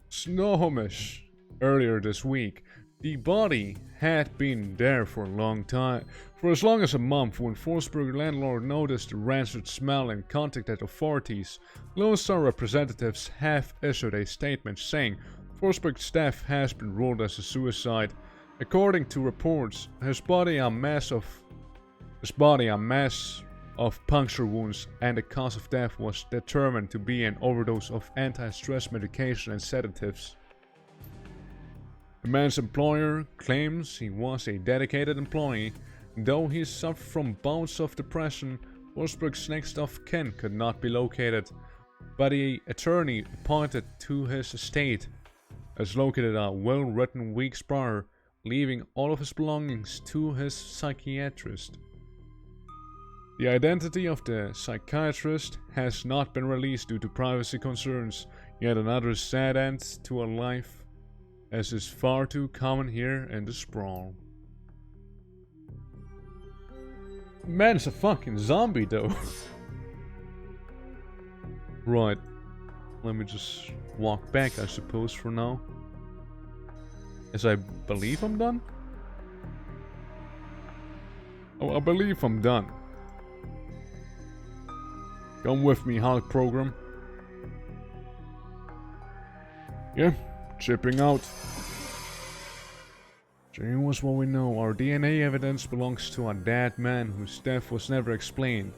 Snohomish earlier this week. The body had been there for a long time, for as long as a month. When Forsberg's landlord noticed the rancid smell and contacted authorities, Lone Star representatives have issued a statement saying Forsberg's death has been ruled as a suicide. According to reports, his body a mess of puncture wounds, and the cause of death was determined to be an overdose of anti-stress medication and sedatives. The man's employer claims he was a dedicated employee. Though he suffered from bouts of depression, Forsberg's next of kin could not be located, but the attorney appointed to his estate is located a well-written weeks prior, leaving all of his belongings to his psychiatrist. The identity of the psychiatrist has not been released due to privacy concerns. Yet another sad end to a life, as is far too common here in the sprawl. Man's a fucking zombie though. Right. Let me just walk back, I suppose, for now. As I believe I'm done? Oh, I believe I'm done. Come with me, Hulk program. Yeah, chipping out. Here's what we know. Our DNA evidence belongs to a dead man whose death was never explained.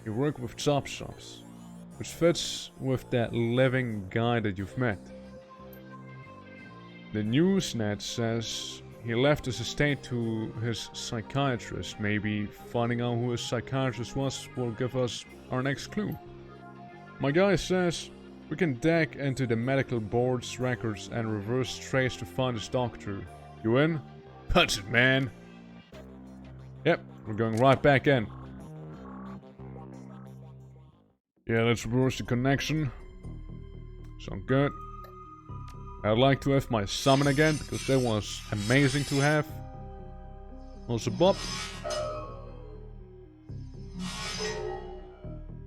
He worked with chop shops, which fits with that living guy that you've met. The Newsnet says he left his estate to his psychiatrist. Maybe finding out who his psychiatrist was will give us our next clue. My guy says we can dig into the medical board's records and reverse trace to find his doctor. You in? Punch it, man. Yep, we're going right back in. Yeah, let's reverse the connection. Sound good. I'd like to have my summon again, because that was amazing to have. Also Bob.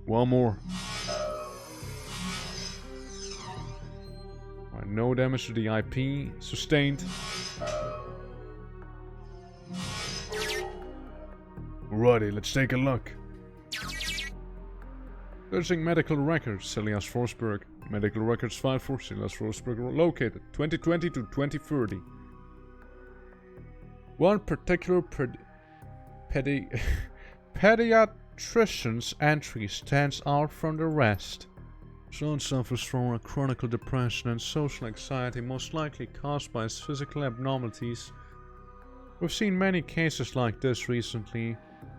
One more. Right, no damage to the IP. Sustained. Alrighty, let's take a look. Searching medical records, Silas Forsberg. Medical records filed for Silas Forsberg located 2020 to 2030. One particular pediatrician's entry stands out from the rest. Son suffers from a chronic depression and social anxiety, most likely caused by his physical abnormalities. We've seen many cases like this recently,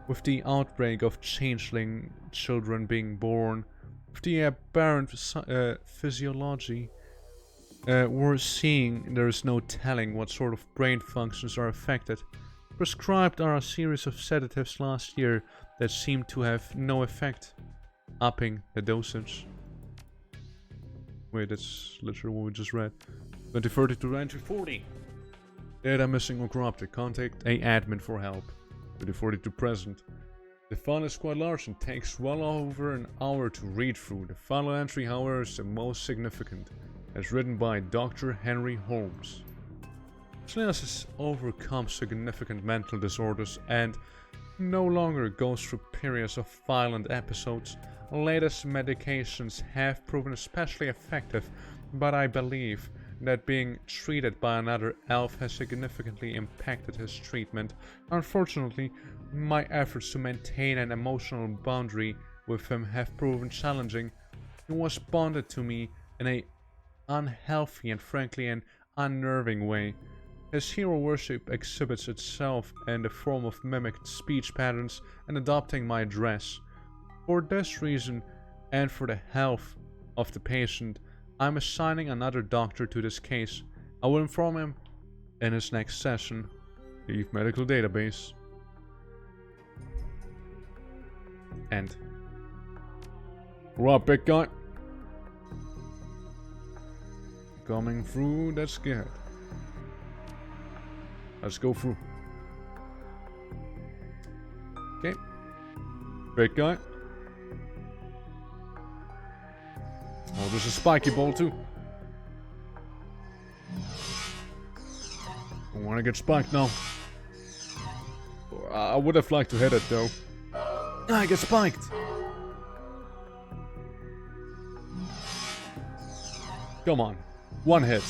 with the outbreak of changeling children being born. With the apparent physiology we're seeing, there is no telling what sort of brain functions are affected. Prescribed are a series of sedatives last year that seem to have no effect, upping the dosage. Wait, that's literally what we just read. 2030 to 2040. Data missing or corrupted. Contact a admin for help. 2040 to present. The file is quite large and takes well over an hour to read through. The final entry, however, is the most significant, as written by Dr. Henry Holmes. Silas has overcome significant mental disorders and no longer goes through periods of violent episodes. Latest medications have proven especially effective, but I believe that being treated by another elf has significantly impacted his treatment. Unfortunately, my efforts to maintain an emotional boundary with him have proven challenging. He was bonded to me in an unhealthy and frankly an unnerving way. His hero worship exhibits itself in the form of mimicked speech patterns and adopting my dress. For this reason, and for the health of the patient, I'm assigning another doctor to this case. I will inform him in his next session. Leave medical database. End. Right, big guy. Coming through, that's good. Let's go through. Okay. Big guy. Oh, there's a spiky ball too. I want to get spiked now. I would have liked to hit it though. I get spiked. Come on. One hit.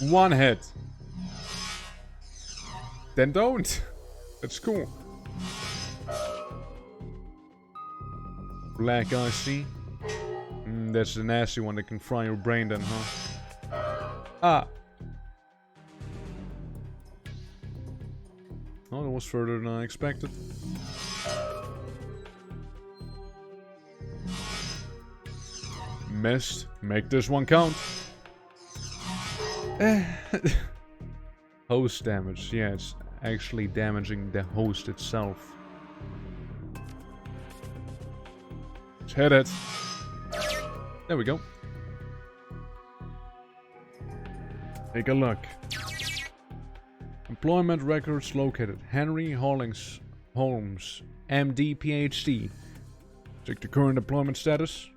One hit. Then don't. That's cool. Black eye, see? That's the nasty one that can fry your brain then, huh? Ah. Oh, that was further than I expected. Missed. Make this one count. Host damage. Yeah, it's actually damaging the host itself. Let's hit it. There we go. Take a look. Employment records located. Henry Holmes, MD, PhD. Check the current employment status.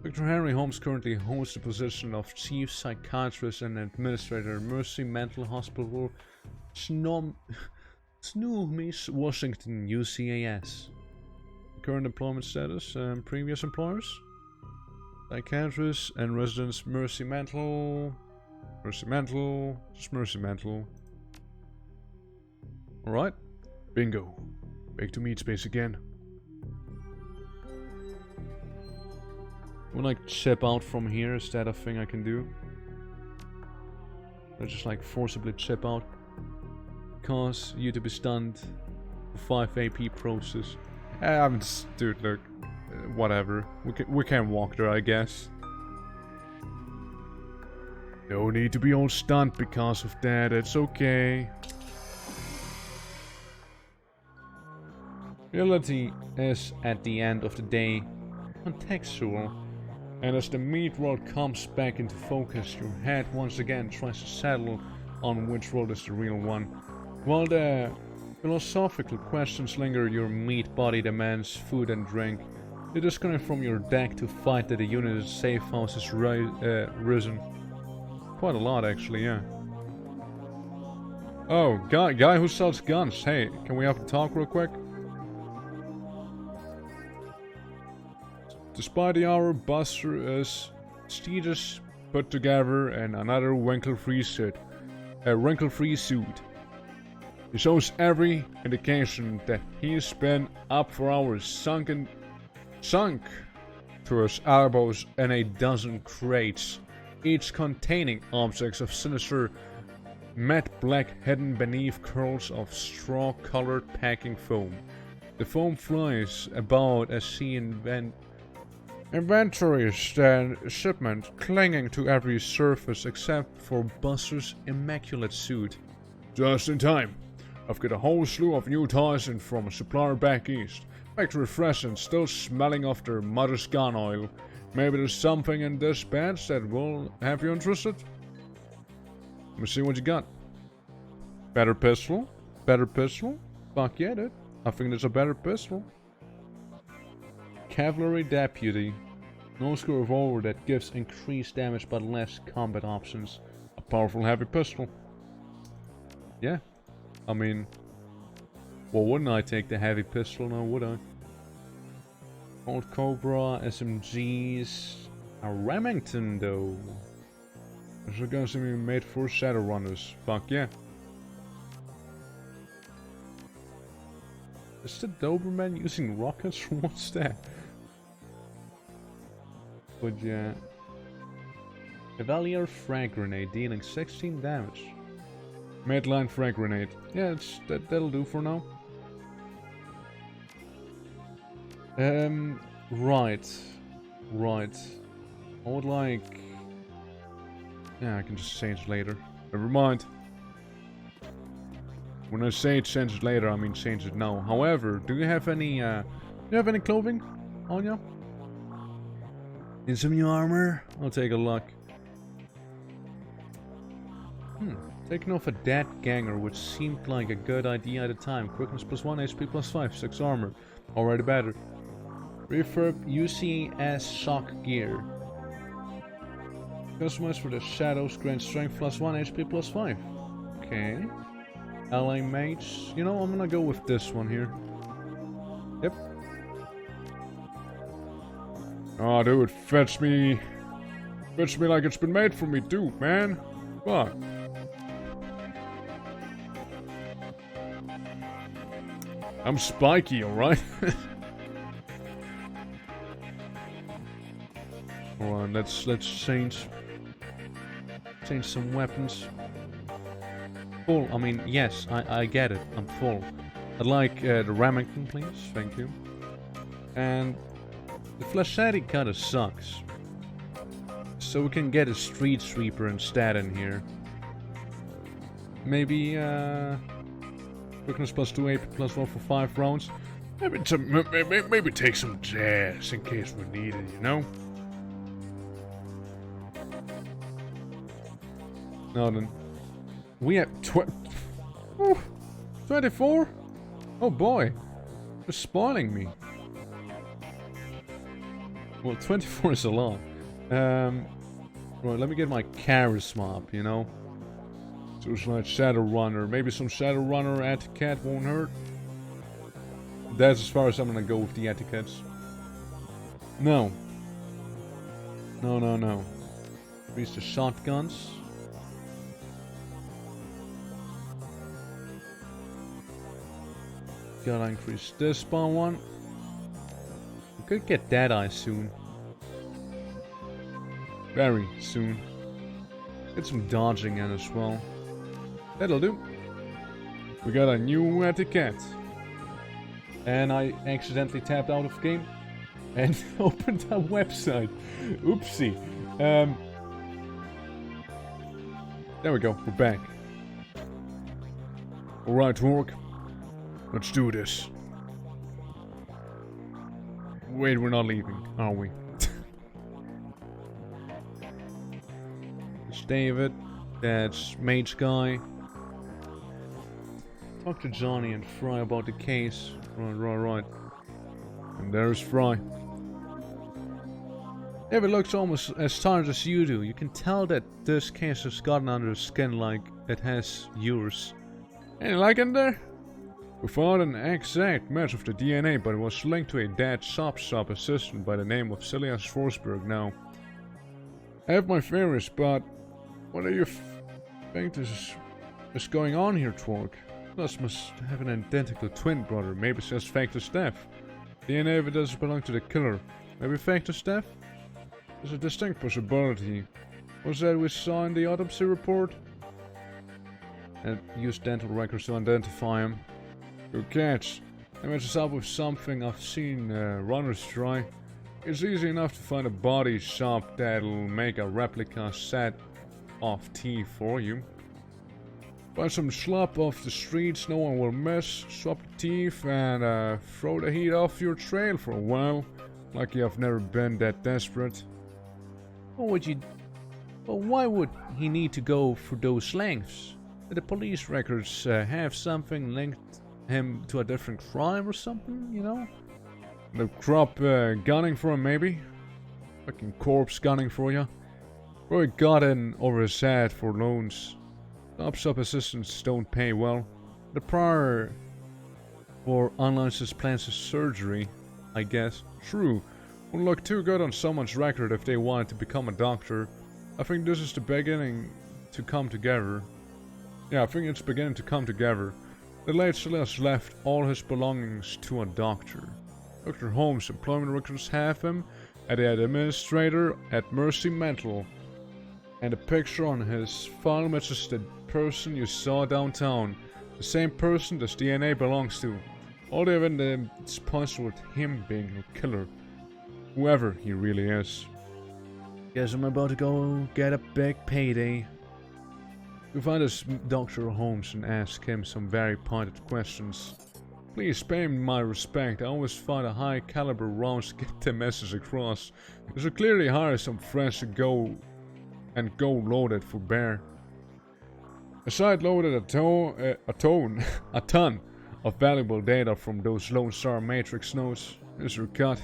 Dr. Henry Holmes currently holds the position of Chief Psychiatrist and Administrator, Mercy Mental Hospital, Snohomish, Washington, UCAS. Current employment status and previous employers. Psychiatrist and residents, Mercy Mental, just Mercy Mental. Alright. Bingo. Back to meat space again. Would like chip out from here, is that a thing I can do? Or just like forcibly chip out. Cause you to be stunned for 5 AP process. I'm just, dude, look. Whatever. We can walk there, I guess. No need to be all stunned because of that, it's okay. Reality is, at the end of the day, contextual. And as the meat world comes back into focus, your head once again tries to settle on which world is the real one. While the philosophical questions linger, your meat body demands food and drink. You disconnect from your deck to fight that the unit's safe house has risen. Quite a lot, actually, yeah. Oh, guy who sells guns. Hey, can we have a talk real quick? Despite the hour, Buster is prestigious, put together, and another wrinkle-free suit. He shows every indication that he's been up for hours, sunk to his elbows in a dozen crates, each containing objects of sinister matte black hidden beneath curls of straw-colored packing foam. The foam flies about as he inventories the shipment, clinging to every surface except for Buster's immaculate suit. Just in time. I've got a whole slew of new toys in from a supplier back east. Factory fresh and still smelling of their mother's gun oil. Maybe there's something in this batch that will have you interested? Let me see what you got. Better pistol? Better pistol? Fuck yeah, dude. I think there's a better pistol. Cavalry Deputy. No-score revolver that gives increased damage but less combat options. A powerful heavy pistol. Yeah. I mean, well, wouldn't I take the heavy pistol now, would I? Old Cobra, SMGs. A Remington, though. There's a gun seemingly made for Shadowrunners. Fuck yeah. Is the Doberman using rockets? What's that? But yeah. Cavalier Frag Grenade dealing 16 damage. Medline frag grenade. Yeah, that'll do for now. Right. I would like... Yeah, I can just change it later. Never mind. When I say change it later, I mean change it now. However, do you have any clothing on you? In some new armor? I'll take a look. Taking off a dead ganger, which seemed like a good idea at the time. Quickness +1, HP +5, 6 armor. Already better. Refurb UCS shock gear. Customized for the shadows, grant strength +1, HP +5. Okay. Ally mage. You know, I'm gonna go with this one here. Yep. Oh, dude, fetch me like it's been made for me, dude, man. Fuck. I'm spiky, alright? Alright, let's change some weapons. Full, I mean, yes, I get it, I'm full. I'd like the Remington, please, thank you. And the Flashati kinda sucks. So we can get a Street Sweeper instead in here. Maybe, quickness +2, AP +1 for 5 rounds. Maybe take some jazz in case we need it, you know? No, then. We have 24? Oh boy. You're spoiling me. Well, 24 is a lot. Right, let me get my charisma up, you know? So it's like Shadowrunner. Maybe some Shadowrunner etiquette won't hurt. That's as far as I'm gonna go with the etiquettes. No. No. Increase the shotguns. Gotta increase this by one. We could get Deadeye soon. Very soon. Get some dodging in as well. That'll do. We got a new etiquette. And I accidentally tapped out of game and opened a website. Oopsie. There we go. We're back. Alright, Twork. Let's do this. Wait, we're not leaving, are we? It's David. That's Mage Guy. Talk to Johnny and Fry about the case. Right. And there's Fry. David looks almost as tired as you do. You can tell that this case has gotten under his skin like it has yours. Any like in there? We found an exact match of the DNA, but it was linked to a dead shop assistant by the name of Celia Forsberg now. I have my theories, but what do you think is going on here, Twork? Plus must have an identical twin brother, maybe says Factor's death. DNA evidence belong to the killer. Maybe Factor's death? There's a distinct possibility. Was that we saw in the autopsy report? And used dental records to identify him. Good catch. I match us up with something I've seen runners try. It's easy enough to find a body shop that'll make a replica set of teeth for you. Buy some schlop off the streets no one will miss, swap the teeth and throw the heat off your trail for a while. Lucky I've never been that desperate. Why would he need to go for those lengths? Did the police records have something linked him to a different crime or something, you know? The crop gunning for him, maybe? Fucking corpse gunning for you. Probably got in over his head for loans. Shop assistants don't pay well. The prior for unlicensed plans of surgery, I guess. True. Wouldn't look too good on someone's record if they wanted to become a doctor. I think this is the beginning to come together. Yeah, I think it's beginning to come together. The late Celeste left all his belongings to a doctor. Dr. Holmes' employment records have him at the administrator at Mercy Mental. And a picture on his file matches the person you saw downtown. The same person this DNA belongs to. All the evidence points toward him being your killer. Whoever he really is. Guess I'm about to go get a big payday. We find us Dr. Holmes and ask him some very pointed questions. Please pay him my respect. I always find a high caliber rounds to get the message across. You should clearly hire some friends to go loaded for bear. The site loaded a ton of valuable data from those Lone Star Matrix nodes. Here's your cut.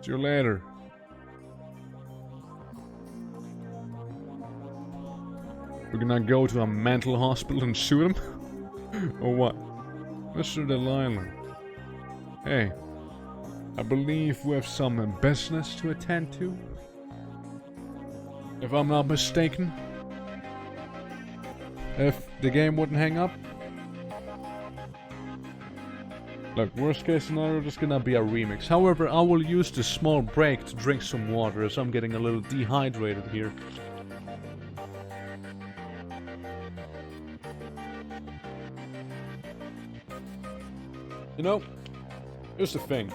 See you later. We're gonna go to a mental hospital and shoot him? Or what? Mr. Delilah. Hey, I believe we have some business to attend to. If I'm not mistaken. If the game wouldn't hang up. Look, worst case scenario, there's gonna be a remix. However, I will use this small break to drink some water as I'm getting a little dehydrated here. You know, here's the thing.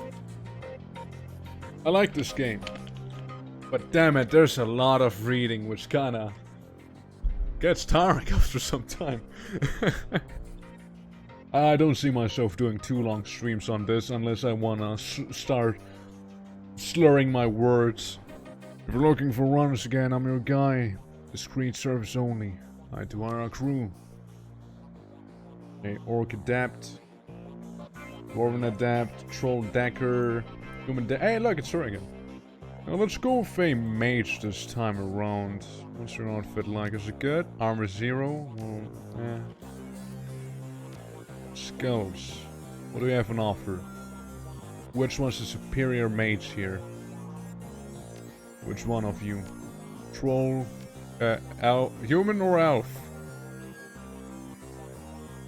I like this game. But damn it, there's a lot of reading which kinda gets tiring after some time. I don't see myself doing too long streams on this unless I wanna start slurring my words. If you're looking for runners again, I'm your guy. Discreet service only. I do our crew. Okay, Orc Adapt. Dwarven Adapt. Troll Decker. Human Hey, look, it's her again. Now let's go with a mage this time around. What's your outfit like? Is it good? Armor 0? Well, eh. Skills. What do we have on offer? Which one's the superior mage here? Which one of you? Troll, human or elf?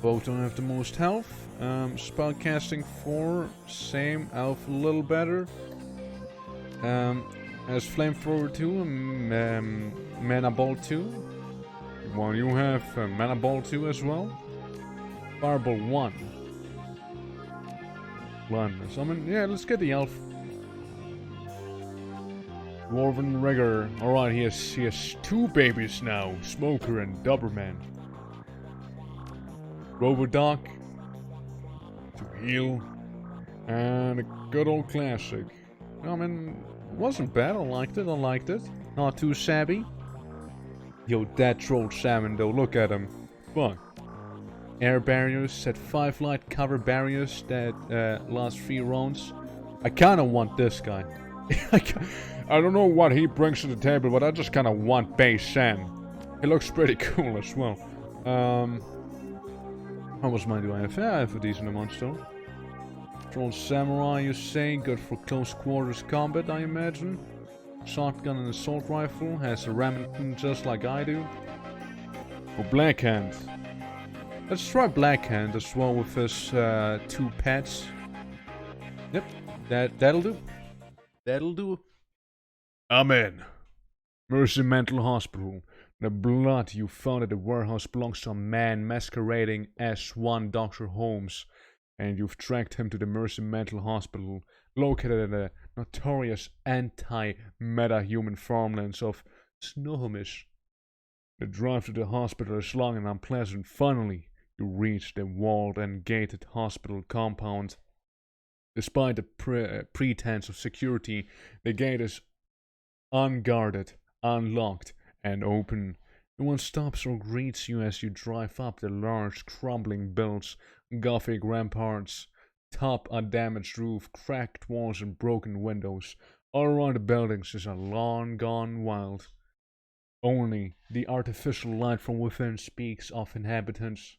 Both don't have the most health. Spellcasting 4, same. Elf a little better. Has Flamethrower 2 and Mana Ball 2. Well, you have Mana Ball 2 as well. Fireball 1. Blindness. I mean, yeah, let's get the elf. Dwarven Rigger. Alright, he has 2 babies now. Smoker and Doberman. Robodoc. To heal. And a good old classic. I mean, it wasn't bad. I liked it. Not too shabby. Yo, that troll salmon though, look at him. Fuck. Air barriers, set 5 light cover barriers that last 3 rounds. I kinda want this guy. I don't know what he brings to the table, but I just kinda want base Sam. He looks pretty cool as well. How much money do I have? Yeah, I have a decent amount still. Troll Samurai, you say? Good for close quarters combat, I imagine. Shotgun and assault rifle. Has a Remington just like I do. Or Blackhand. Let's try Blackhand as well with his 2 pets. Yep, that'll do. That'll do. Amen. Mercy Mental Hospital. The blood you found at the warehouse belongs to a man masquerading as one Dr. Holmes, and you've tracked him to the Mercy Mental Hospital, located in the notorious anti-meta-human farmlands of Snohomish. The drive to the hospital is long and unpleasant. Finally, you reach the walled and gated hospital compound. Despite the pretense of security, the gate is unguarded, unlocked, and open. No one stops or greets you as you drive up the large, crumbling builds, Gothic ramparts, top a damaged roof, cracked walls and broken windows. All around the buildings is a lawn gone wild. Only the artificial light from within speaks of inhabitants.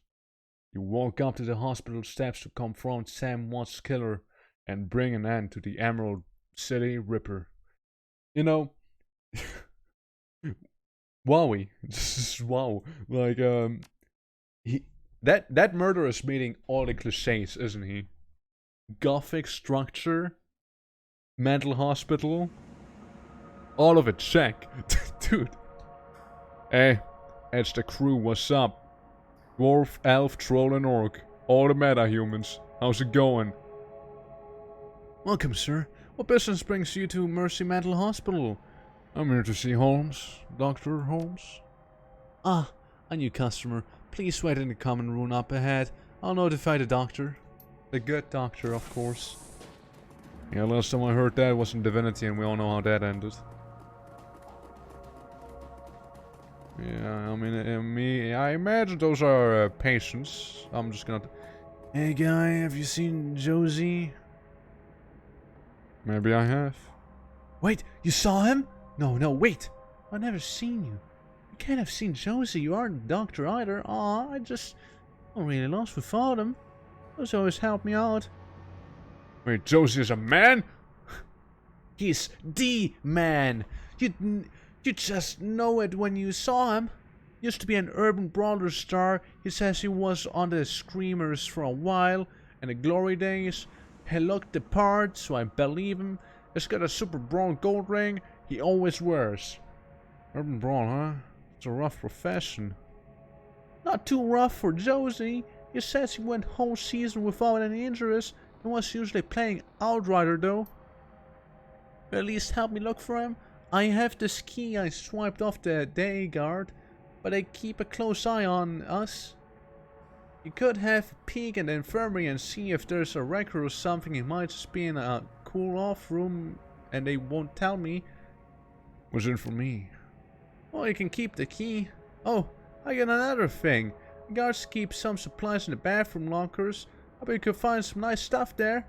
You walk up to the hospital steps to confront Sam Watts' killer and bring an end to the Emerald City Ripper. You know, wowie, just wow. Like, that murderer is meeting all the cliches, isn't he? Gothic structure, mental hospital, all of it check. Dude. Hey, It's the crew, what's up? Dwarf, elf, troll, and orc. All the meta-humans. How's it going? Welcome, sir. What business brings you to Mercy Mental Hospital? I'm here to see Holmes. Dr. Holmes. Ah, a new customer. Please wait in the common room up ahead. I'll notify the doctor. The good doctor, of course. Yeah, last time I heard that was in Divinity, and we all know how that ended. Yeah, I mean, I imagine those are patients. I'm just gonna... Hey guy, have you seen Josie? Maybe I have. Wait, you saw him? No, wait. I've never seen you. You can't have seen Josie. You aren't a doctor either. Aw, I'm really lost without him. Those always help me out. Wait, Josie is a man? He's the man. You just know it when you saw him. Used to be an urban brawler star. He says he was on the Screamers for a while. In the glory days. He looked the part, so I believe him. He's got a super brawl gold ring he always wears. Urban brawl, huh? It's a rough profession. Not too rough for Josie. He says he went whole season without any injuries. He was usually playing Outrider though. At least help me look for him. I have this key I swiped off the day guard, but they keep a close eye on us. You could have a peek in the infirmary and see if there's a record or something. It might just be in a cool off room and they won't tell me. What's in for me? Well, you can keep the key. Oh, I got another thing. The guards keep some supplies in the bathroom lockers. I bet you could find some nice stuff there.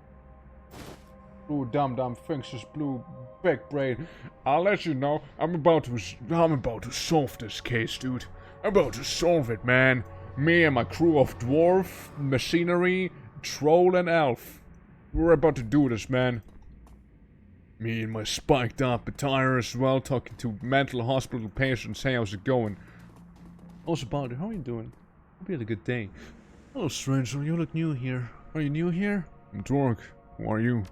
Blue dum-dum thinks his blue big brain. I'll let you know. I'm about to solve this case, dude. I'm about to solve it, man. Me and my crew of dwarf, machinery, troll, and elf. We're about to do this, man. Me and my spiked up attire as well, talking to mental hospital patients. Hey, how's it going? Also, Baldur, how are you doing? Hope you had a good day. Hello, stranger. You look new here. Are you new here? I'm Twork. Who are you?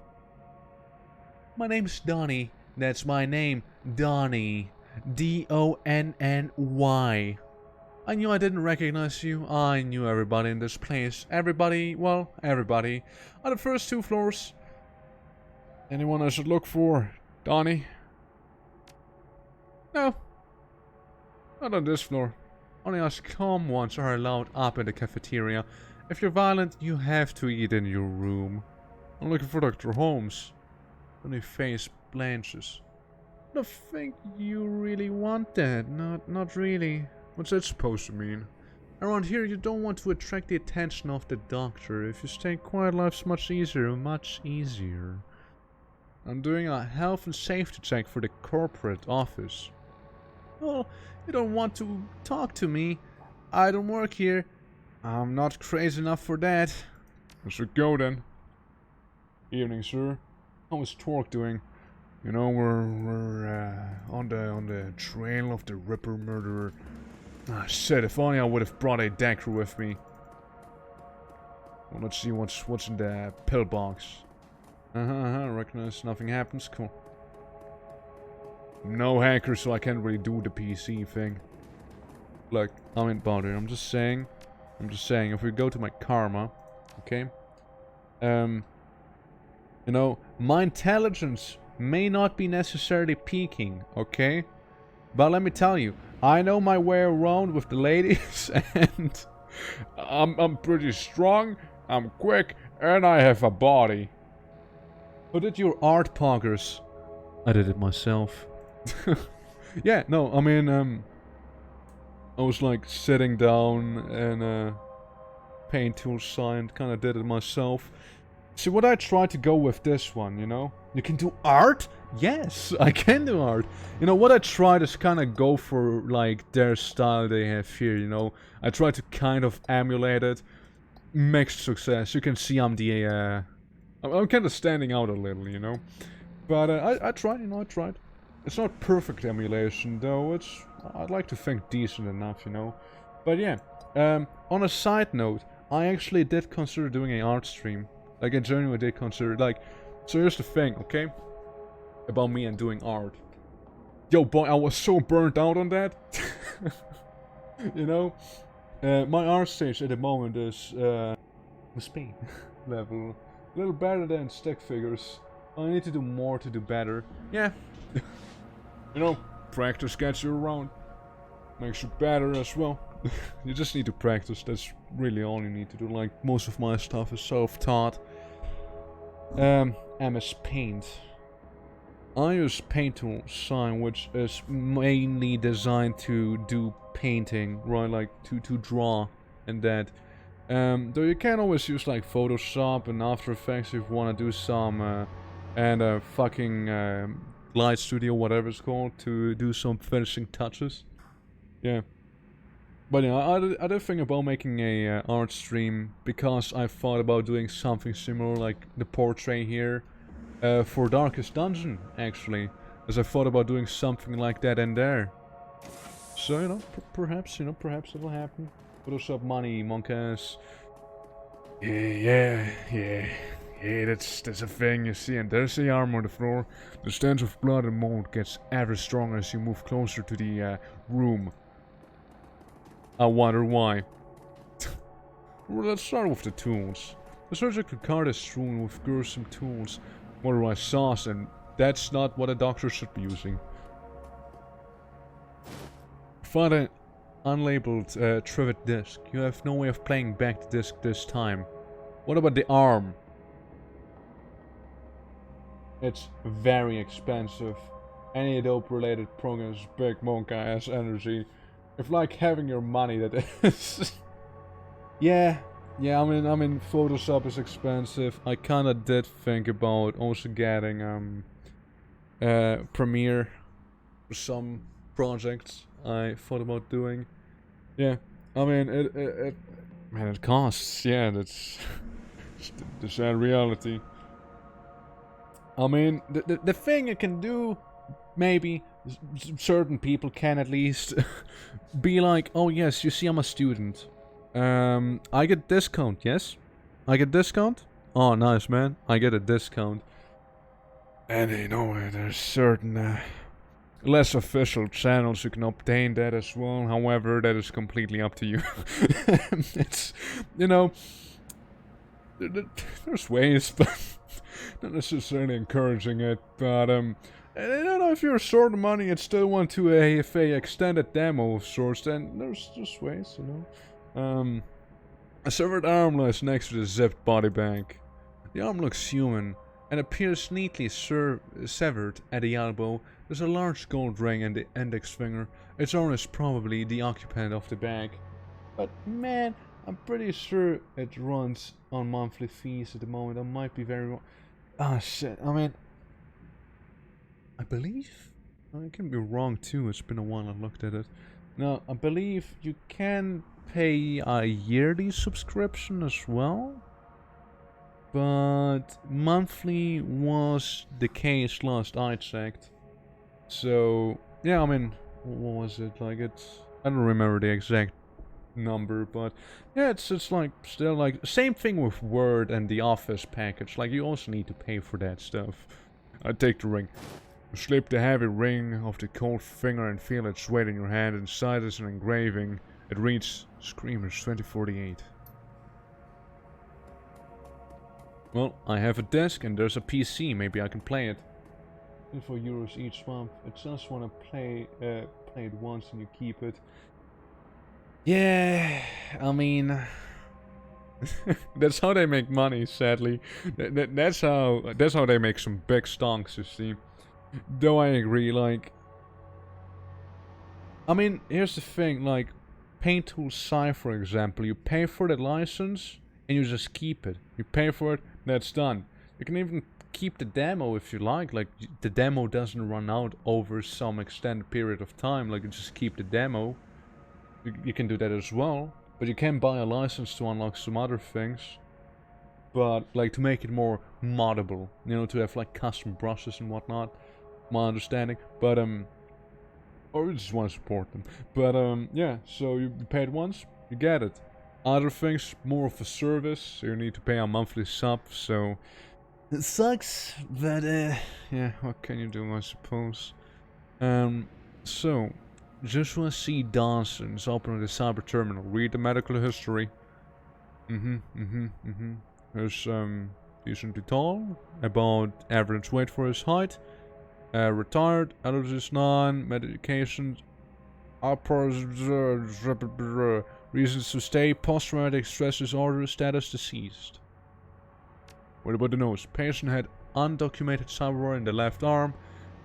My name's Donnie. That's my name. Donnie. D-O-N-N-Y. I knew I didn't recognize you. I knew everybody in this place. Everybody, well, everybody. On the first 2 floors. Anyone I should look for? Donnie? No. Not on this floor. Only us calm ones are allowed up in the cafeteria. If you're violent, you have to eat in your room. I'm looking for Dr. Holmes. Donnie face blanches. I don't think you really want that. Not really. What's that supposed to mean? Around here, you don't want to attract the attention of the doctor. If you stay quiet, life's much easier, much easier. I'm doing a health and safety check for the corporate office. Well, you don't want to talk to me. I don't work here. I'm not crazy enough for that. Let's go then. Evening, sir. How is Twork doing? You know, we're on the trail of the Ripper murderer. Ah, shit, if only I would have brought a dagger with me. Well, let's see what's in the pillbox. Recognize nothing happens. Cool. No hacker, so I can't really do the PC thing. Look, I mean, bother. I'm just saying, if we go to my karma, okay? You know, my intelligence may not be necessarily peaking, okay? But let me tell you, I know my way around with the ladies, and I'm pretty strong, I'm quick, and I have a body. Who did your art, poggers? I did it myself. Yeah, no, I mean, I was like sitting down and paint tool signed, kinda did it myself. See, what I tried to go with this one, you know? You can do art? Yes, I can do art. You know, what I tried is kind of go for, like, their style they have here, you know? I tried to kind of emulate it. Mixed success. You can see I'm the, I'm kind of standing out a little, you know? But, I tried, you know, I tried. It's not perfect emulation, though. I'd like to think decent enough, you know? But yeah, on a side note, I actually did consider doing an art stream. Like, I genuinely did consider, like, so here's the thing, okay? About me and doing art. Yo, boy, I was so burnt out on that. You know? My art stage at the moment is Spain level. A little better than stick figures. I need to do more to do better. Yeah. You know, practice gets you around. Makes you better as well. You just need to practice, that's really all you need to do. Like, most of my stuff is self-taught. MS Paint. I use Paint Tool Sign, which is mainly designed to do painting, right? Like, to draw and that. Though you can always use like Photoshop and After Effects if you want to do some, and fucking Light Studio, whatever it's called, to do some finishing touches. Yeah. But yeah, I did think about making a art stream because I thought about doing something similar like the portrait here for Darkest Dungeon, actually. As I thought about doing something like that in there. So, you know, perhaps it'll happen. Photoshop money, monkas. Yeah, that's a thing, you see, and there's the arm on the floor. The stench of blood and mold gets ever stronger as you move closer to the room. I wonder why. Well, let's start with the tools. The surgical cart is strewn with gruesome tools. Motorized saws, and that's not what a doctor should be using. Find an unlabeled trivet disc. You have no way of playing back the disc this time. What about the arm? It's very expensive. Any dope related program is big monka ass energy. If like having your money, that is. Yeah, I mean Photoshop is expensive. I kinda did think about also getting Premiere for some projects I thought about doing. Yeah, I mean it costs. Yeah, that's the sad reality. I mean, the thing you can do, maybe certain people can at least be like, oh yes, you see, I'm a student. I get discount. Yes, I get discount. Oh, nice, man. I get a discount. And you know, there's certain less official channels you can obtain that as well. However, that is completely up to you. It's, you know, there's ways, but not necessarily encouraging it. But I don't know, if you're short of money and still want to if a extended demo of sorts, then there's just ways, you know. A severed arm lies next to the zipped body bag. The arm looks human and appears neatly severed at the elbow. There's a large gold ring in the index finger. Its owner is probably the occupant of the bag. But man, I'm pretty sure it runs on monthly fees at the moment. I might be very wrong. Ah, shit. I mean, I believe, I can be wrong too. It's been a while I looked at it. Now, I believe you can pay a yearly subscription as well. But monthly was the case last I checked. So, yeah, I mean, what was it? Like, I don't remember the exact number, but yeah, it's like still like same thing with Word and the Office package. Like, you also need to pay for that stuff. I take the ring. You slip the heavy ring off the cold finger and feel its weight in your hand. Inside is an engraving. It reads Screamers 2048. Well, I have a desk and there's a PC. Maybe I can play it. €4 each month. It just want to play it once and you keep it. Yeah, I mean, that's how they make money. Sadly, that's how they make some big stonks. You see, though I agree. Like, I mean, here's the thing. Like, Paint Tool Sign, for example, you pay for the license and you just keep it. You pay for it, that's done. You can even keep the demo if you like. Like, the demo doesn't run out over some extended period of time. Like, you just keep the demo. You can do that as well, but you can buy a license to unlock some other things. But, like, to make it more moddable, you know, to have, like, custom brushes and whatnot, my understanding. But, or you just want to support them. But, yeah, so you pay it once, you get it. Other things, more of a service, so you need to pay a monthly sub, so it sucks, but, yeah, what can you do, I suppose. So, Joshua C. Dawson is opening the cyber terminal. Read the medical history. He's decently tall, about average weight for his height. Retired, allergies none, medications, reasons to stay, post-traumatic stress disorder, status deceased. What about the nose? Patient had undocumented cyberware in the left arm,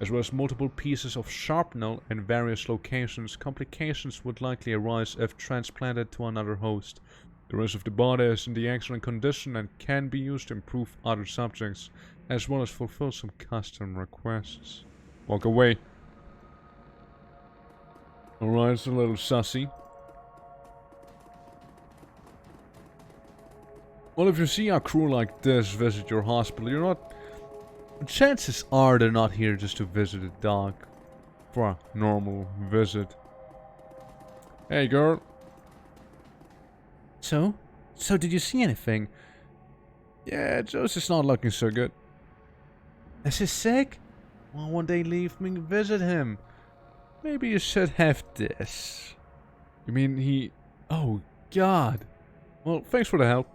as well as multiple pieces of shrapnel in various locations. Complications would likely arise if transplanted to another host. The rest of the body is in the excellent condition and can be used to improve other subjects, as well as fulfill some custom requests. Walk away. Alright, it's a little sussy. Well, if you see a crew like this visit your hospital, you're not... Chances are they're not here just to visit a dog. For a normal visit. Hey, girl. So? So did you see anything? Yeah, Joseph's not looking so good. Is he sick? Well, one day leave me visit him. Maybe you should have this. You mean he... Oh, God. Well, thanks for the help.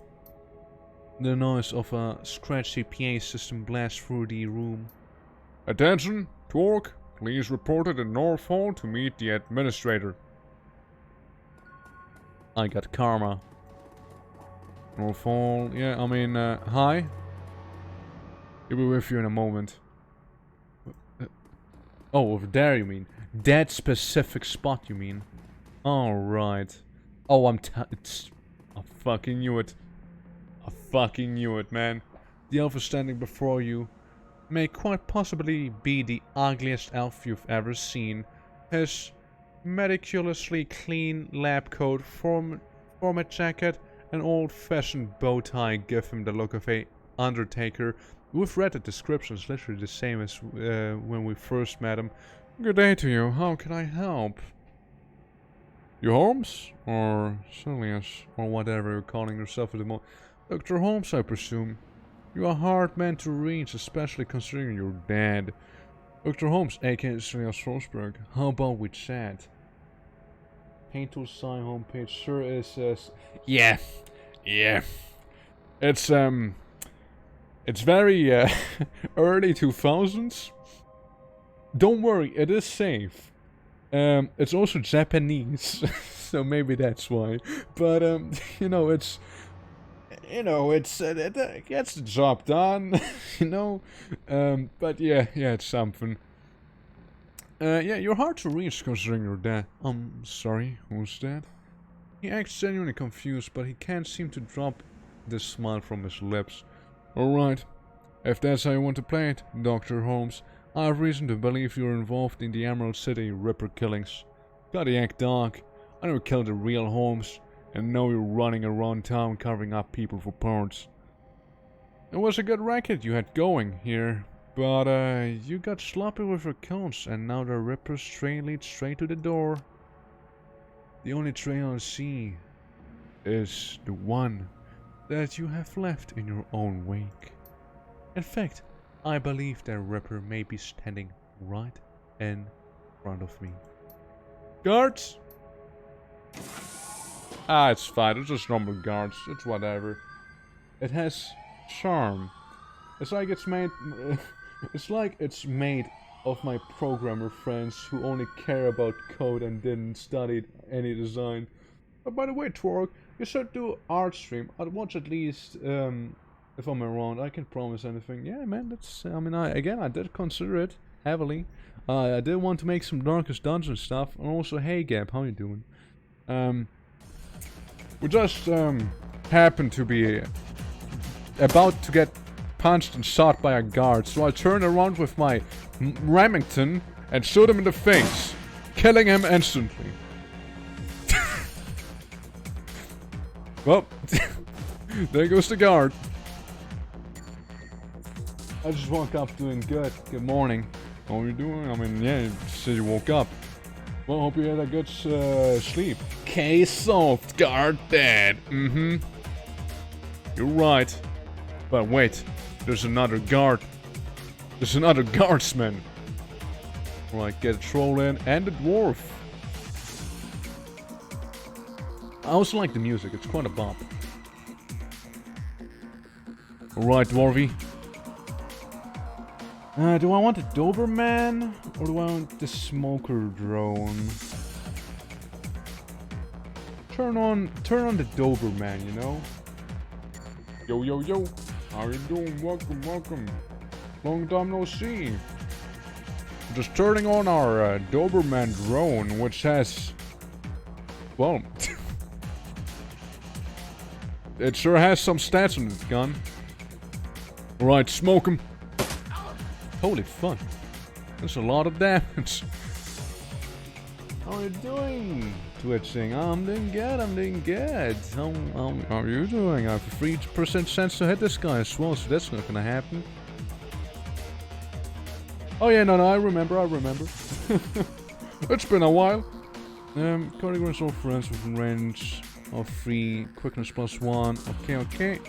The noise of a scratchy PA system blasts through the room. Attention, Twork. Please report at the North Hall to meet the administrator. I got karma. North Hall, yeah, I mean, hi. He'll be with you in a moment. Oh, over there you mean? That specific spot you mean? Alright. Oh, I fucking knew it. I fucking knew it, man. The elf is standing before you may quite possibly be the ugliest elf you've ever seen. His meticulously clean lab coat, format jacket, and old-fashioned bow tie give him the look of a undertaker. We've read the descriptions, literally the same as when we first met him. Good day to you. How can I help? You Holmes? Or Silius? Or whatever you're calling yourself at the moment. Dr. Holmes, I presume. You're a hard man to reach, especially considering you're dead. Dr. Holmes, aka Silius Forsberg. How about we chat? Paint to sign homepage sure is Yeah. It's very early 2000s. Don't worry, it is safe. It's also Japanese, so maybe that's why. But it gets the job done, But yeah, it's something. Yeah, you're hard to reach considering you're dead. I'm sorry, who's that? He acts genuinely confused, but he can't seem to drop the smile from his lips. Alright, if that's how you want to play it, Dr. Holmes, I have reason to believe you're involved in the Emerald City Ripper killings. Gotta act dark. I never killed the real Holmes, and know you're running around town covering up people for parts. It was a good racket you had going here, but you got sloppy with your kills, and now the Ripper's train leads straight to the door. The only trail I see is the one that you have left in your own wake. In fact, I believe the Ripper may be standing right in front of me. Guards! It's fine, it's just normal guards, it's whatever. It has charm. It's like it's made of my programmer friends who only care about code and didn't study any design. But by the way, Twork, you should do art stream. I'd watch at least, if I'm around. I can't promise anything. Yeah, man, I did consider it heavily. I did want to make some Darkest Dungeon stuff. And also, hey Gab, how you doing? We just, happened to be about to get punched and shot by a guard, so I turned around with my Remington and shot him in the face, killing him instantly. Well, there goes the guard. I just woke up doing good. Good morning. How are you doing? I mean, yeah, you said you woke up. Well, hope you had a good sleep. Case solved, guard dead. You're right. But wait, there's another guard. There's another guardsman. Alright, get a troll in and a dwarf. I also like the music, it's quite a bop. Alright, Dwarvy. Do I want the Doberman? Or do I want the Smoker Drone? Turn on the Doberman, you know? Yo, yo, yo. How you doing? Welcome, welcome. Long time no see. Just turning on our Doberman drone, which has... Well... it sure has some stats on its gun. Alright, smoke him. Holy fuck. That's a lot of damage. How are you doing? Twitching. I'm doing good, I'm doing good. How are you doing? I have a 3% chance to hit this guy as well, so that's not gonna happen. Oh yeah, no, I remember. It's been a while. Categories all friends within range of 3, quickness +1. Okay.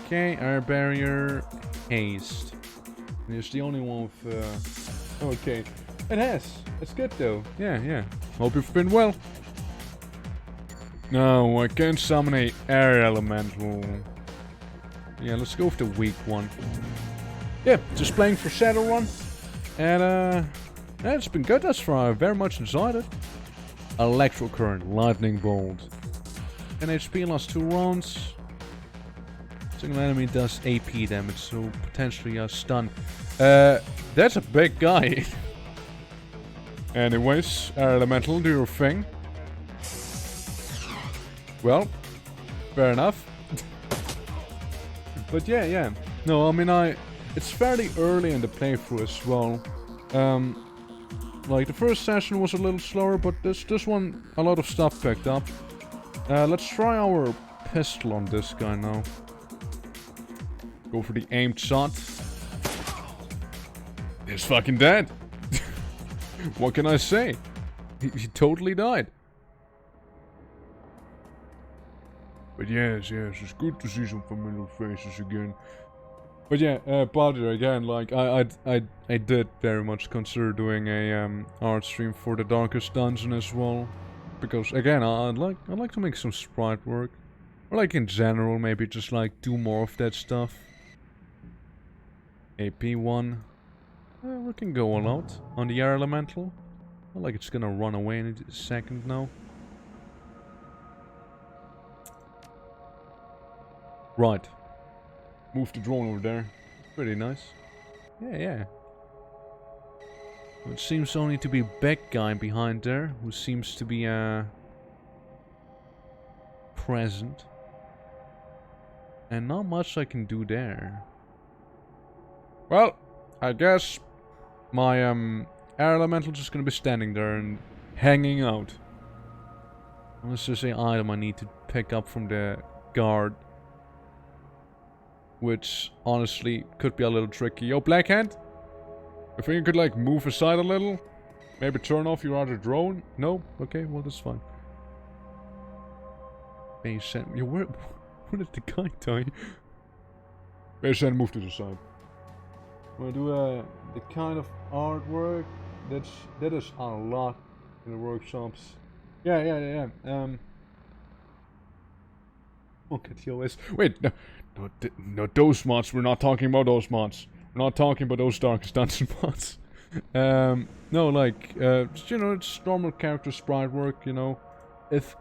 Okay, air barrier, haste. And it's the only one with, okay. It has. It's good though. Yeah. Hope you've been well. No, I can't summon a air elemental. Yeah, let's go with the weak one. Yeah, just playing for Shadowrun. And, yeah, it's been good thus far. I very much enjoyed it. Electro current, lightning bolt. 10 HP, last 2 rounds. Single enemy does AP damage, so potentially a stun. That's a big guy. Anyways, air elemental, do your thing. Well, fair enough. But yeah. No, I mean, it's fairly early in the playthrough as well. Like the first session was a little slower, but this one a lot of stuff picked up. Let's try our pistol on this guy now. Go for the aimed shot. He's fucking dead. What can I say? He totally died. But yes, it's good to see some familiar faces again. But yeah, Badger again, like I did very much consider doing a art stream for the Darkest Dungeon as well, because again I'd like to make some sprite work, or like in general maybe just like do more of that stuff. AP1, we can go all out on the air elemental. Not like it's gonna run away in a second now. Right. Move the drone over there. Pretty nice. Yeah. It seems only to be big guy behind there, who seems to be present. And not much I can do there. Well, I guess my air elemental just gonna be standing there and hanging out. Unless there's an item I need to pick up from the guard. Which, honestly, could be a little tricky. Yo, Blackhand? I think you could, like, move aside a little? Maybe turn off your other drone? No? Okay, well, that's fine. Base Yo, where did the guy die? Base move to the side. When I do, the kind of artwork that is a lot in the workshops. Yeah. Look at the OS. Wait, no, those mods. We're not talking about those mods. We're not talking about those Darkest Dungeon mods. No, like, you know, it's normal character sprite work, you know. If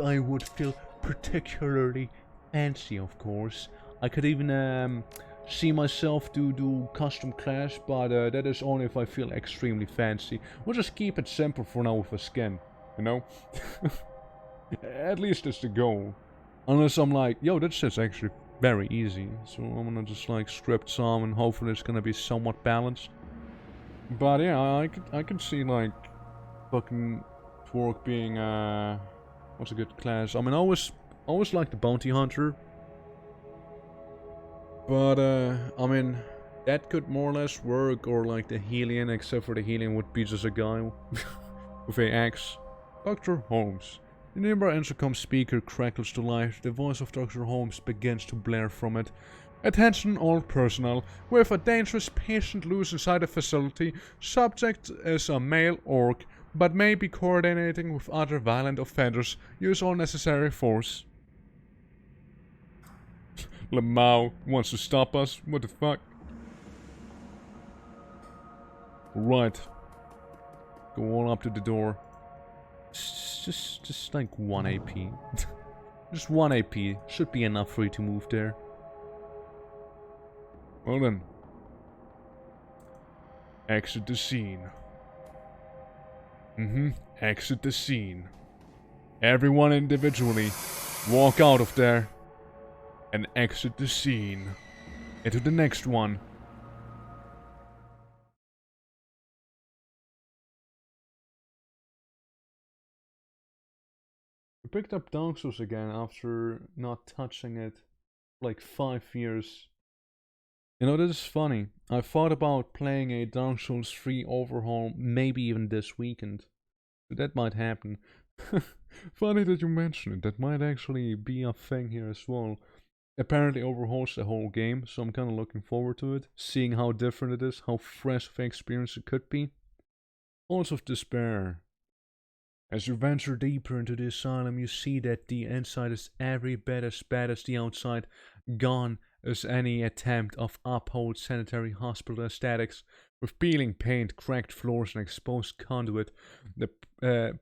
I would feel particularly fancy, of course, I could even, see myself do custom class, but, that is only if I feel extremely fancy. We'll just keep it simple for now with a skin, you know? At least it's the goal. Unless I'm like, yo, that shit's actually very easy. So I'm gonna just like script some and hopefully it's gonna be somewhat balanced. But yeah, I can see like fucking Twork being what's a good class. I mean, I always like the bounty hunter. But I mean, that could more or less work, or like the Hellion, except for the Hellion would be just a guy with an axe. Dr. Holmes. The nearby intercom speaker crackles to life. The voice of Dr. Holmes begins to blare from it. Attention all personnel. We have a dangerous patient loose inside the facility. Subject is a male orc but maybe coordinating with other violent offenders, use all necessary force. Lamau wants to stop us? What the fuck? Right. Go on up to the door. Just like 1 AP. Just 1 AP. Should be enough for you to move there. Well then. Exit the scene. Exit the scene. Everyone individually, walk out of there. And exit the scene. Into the next one. I picked up Dark Souls again after not touching it for like 5 years. You know, this is funny. I thought about playing a Dark Souls 3 overhaul maybe even this weekend. That might happen. Funny that you mention it. That might actually be a thing here as well. Apparently overhauls the whole game, so I'm kind of looking forward to it. Seeing how different it is, how fresh of an experience it could be. Also of despair. As you venture deeper into the asylum, you see that the inside is every bit as bad as the outside. Gone is any attempt of uphold sanitary hospital aesthetics. With peeling paint, cracked floors and exposed conduit, the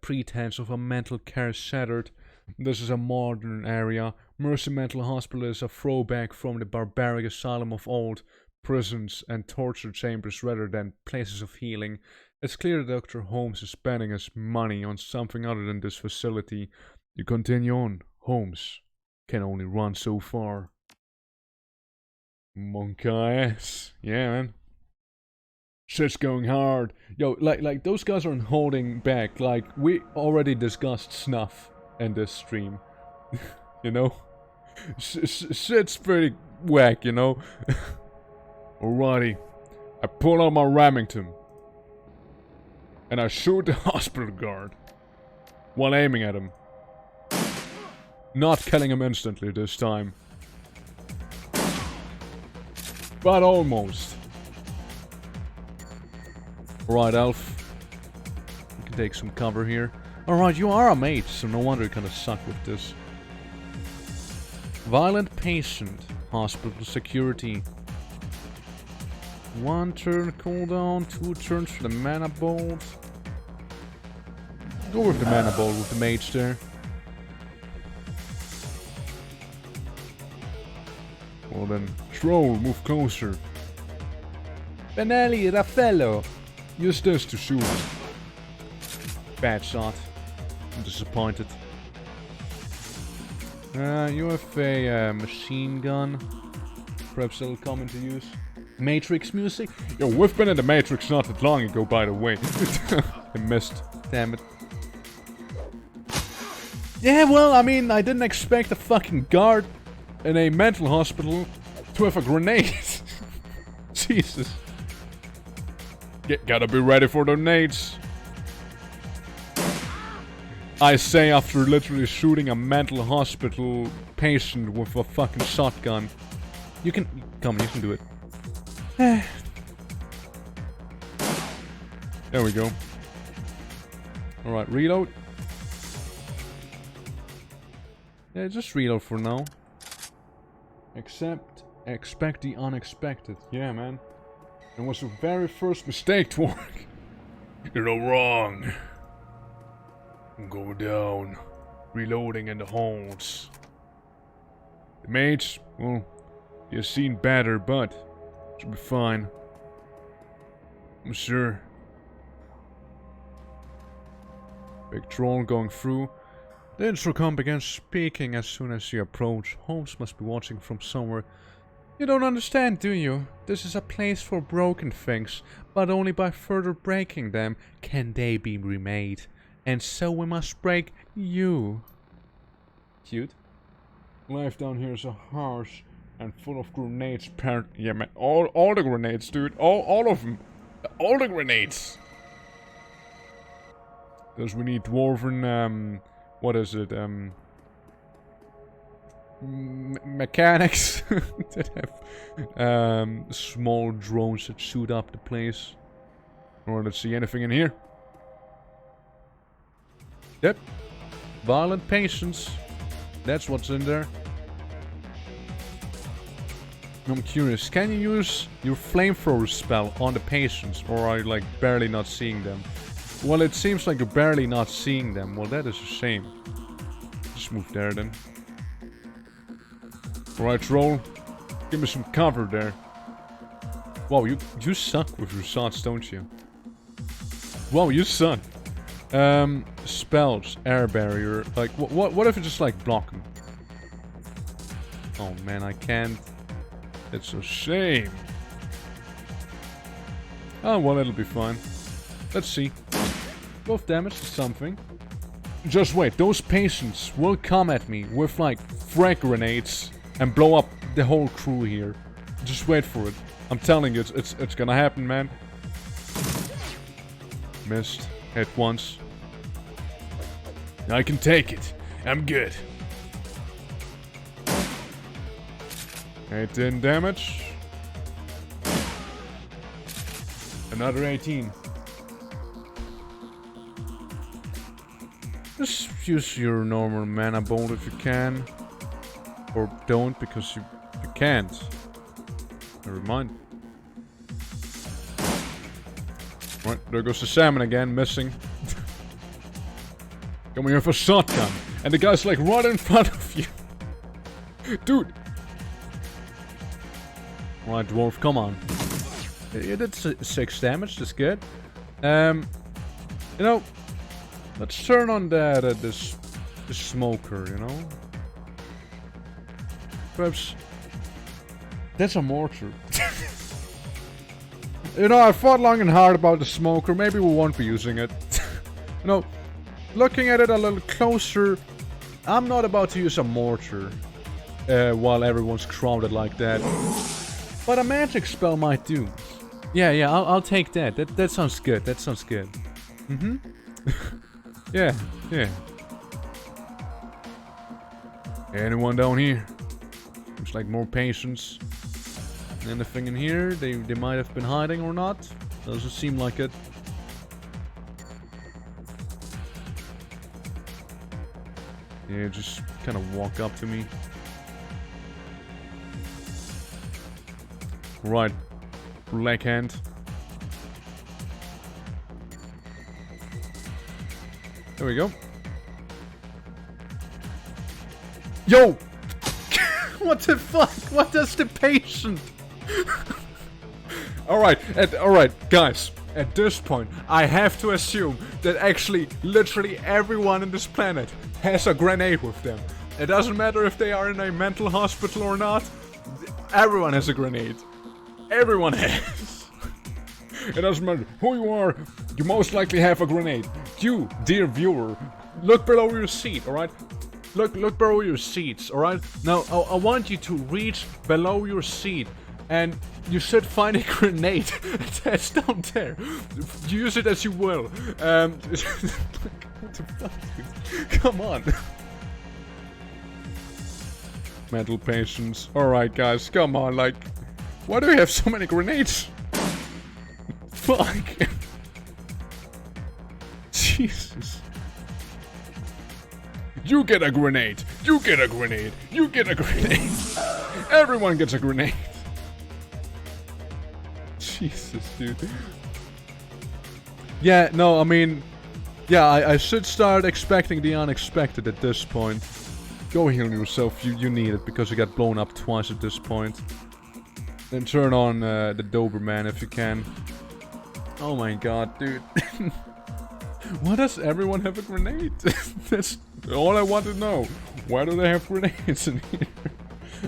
pretense of a mental care shattered. This is a modern area. Mercy Mental Hospital is a throwback from the barbaric asylum of old. Prisons and torture chambers rather than places of healing. It's clear that Dr. Holmes is spending his money on something other than this facility. You continue on. Holmes can only run so far. Monkey ass. Yeah, man. Shit's going hard. Yo, like those guys aren't holding back. Like, we already discussed snuff in this stream. You know? Shit's pretty whack, you know? Alrighty. I pull out my Remington. And I shoot the hospital guard. While aiming at him. Not killing him instantly this time. But almost. Alright, Elf. You can take some cover here. Alright, you are a mate, so no wonder you kinda suck with this. Violent patient. Hospital security. 1 turn cooldown, 2 turns for the mana bolt. Go with the mana bolt with the mage there. Well then, Troll, move closer. Benelli, Raffaello. Use this to shoot. Bad shot. I'm disappointed. You have a machine gun. Perhaps it'll come into use. Matrix music? Yo, we've been in the Matrix not that long ago, by the way. I missed. Damn it. Yeah, well, I mean, I didn't expect a fucking guard in a mental hospital to have a grenade. Jesus. Gotta be ready for the nades. I say after literally shooting a mental hospital patient with a fucking shotgun. You can... Come on, you can do it. There we go. Alright, reload. Yeah, just reload for now. Expect the unexpected. Yeah, man. It was your very first mistake, Twork. You're no wrong. Go down. Reloading in the holes. The mates, well, you've seen better, but should be fine. I'm sure. Big troll going through. The intercom begins speaking as soon as you approach. Holmes must be watching from somewhere. You don't understand, do you? This is a place for broken things, but only by further breaking them can they be remade. And so we must break you. Cute. Life down here is so harsh and full of grenades. Yeah, man, all the grenades, dude. All of them. All the grenades. Because we need dwarven, what is it, mechanics that have small drones that shoot up the place. Or let's see anything in here. Yep. Violent patience. That's what's in there. I'm curious, can you use your flamethrower spell on the patients, or are you like barely not seeing them? Well, it seems like you're barely not seeing them. Well, that is a shame. Just move there then. Alright, roll. Give me some cover there. Wow, you suck with your shots, don't you? Wow, you suck. Spells, air barrier. Like, what if it's just like blocking? Oh man, I can't. It's a shame. Oh, well, it'll be fine. Let's see. Both damage to something. Just wait, those patients will come at me with like frag grenades and blow up the whole crew here. Just wait for it. I'm telling you, it's gonna happen, man. Missed. Hit once. I can take it. I'm good. 18 damage. Another 18. Just use your normal mana bolt if you can. Or don't, because you can't. Never mind. Right, there goes the salmon again, missing. Coming here for shotgun. And the guy's like right in front of you. Dude. Right, dwarf, come on. You did 6 damage, that's good. You know, let's turn on that this smoker, you know? Perhaps that's a mortar. You know, I thought long and hard about the smoker. Maybe we won't be using it. You know, looking at it a little closer, I'm not about to use a mortar while everyone's crowded like that. But a magic spell might do. Yeah, I'll take that. That sounds good. That sounds good. Mm-hmm. Yeah. Anyone down here? Looks like more patients. Anything in here? They might have been hiding or not? Doesn't seem like it. Yeah, just kind of walk up to me. Right. Black hand. There we go. Yo! What the fuck? What does the patient? Alright, guys. At this point, I have to assume that actually, literally everyone on this planet has a grenade with them. It doesn't matter if they are in a mental hospital or not. Everyone has a grenade. Everyone has. It doesn't matter who you are, you most likely have a grenade. You, dear viewer, look below your seat, alright? Look below your seats, alright? Now, I want you to reach below your seat, and you should find a grenade attached down there. Use it as you will. What the fuck, dude? Come on. Mental patience. Alright, guys, come on, like... Why do we have so many grenades? Fuck. Jesus. You get a grenade. You get a grenade. You get a grenade. Everyone gets a grenade. Jesus, dude. Yeah, no, I mean... Yeah, I should start expecting the unexpected at this point. Go heal yourself. You need it because you got blown up twice at this point. Then turn on the Doberman if you can. Oh my god, dude. Why does everyone have a grenade? That's all I want to know. Why do they have grenades in here?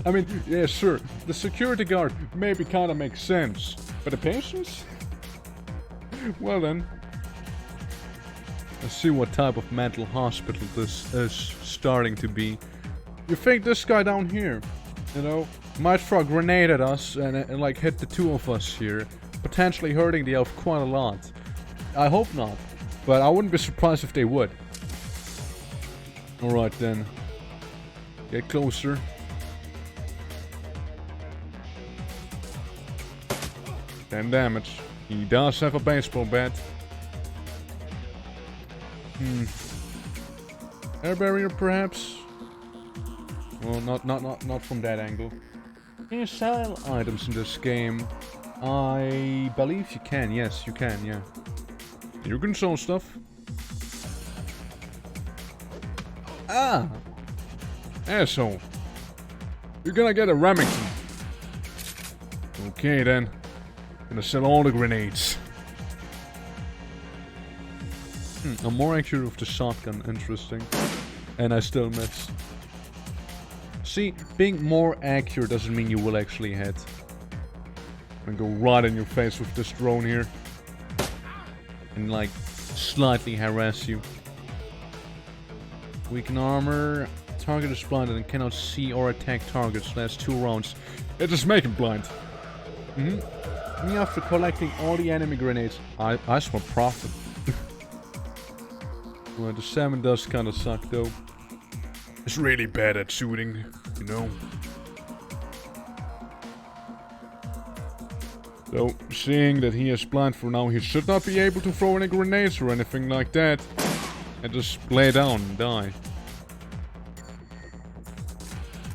I mean, yeah, sure. The security guard maybe kinda makes sense. But the patients? Well then. Let's see what type of mental hospital this is starting to be. You think this guy down here, you know, might throw a grenade at us and like hit the two of us here, potentially hurting the elf quite a lot. I hope not, but I wouldn't be surprised if they would. Alright then. Get closer. Ten damage. He does have a baseball bat. Air barrier, perhaps? Well, not from that angle. Can you sell items in this game? I believe you can. Yes, you can. Yeah. You can sell stuff. Ah! Asshole. You're gonna get a Remington. Okay then. Gonna sell all the grenades. I'm more accurate with the shotgun, interesting. And I still miss. See, being more accurate doesn't mean you will actually hit. And go right in your face with this drone here. And like, slightly harass you. Weaken armor. Target is blinded and cannot see or attack targets. Lasts 2 rounds. Yeah, just make him blind. Me after collecting all the enemy grenades. I smell profit. Well, the salmon does kinda suck though. It's really bad at shooting, you know. So, seeing that he is blind for now, he should not be able to throw any grenades or anything like that. And just lay down and die.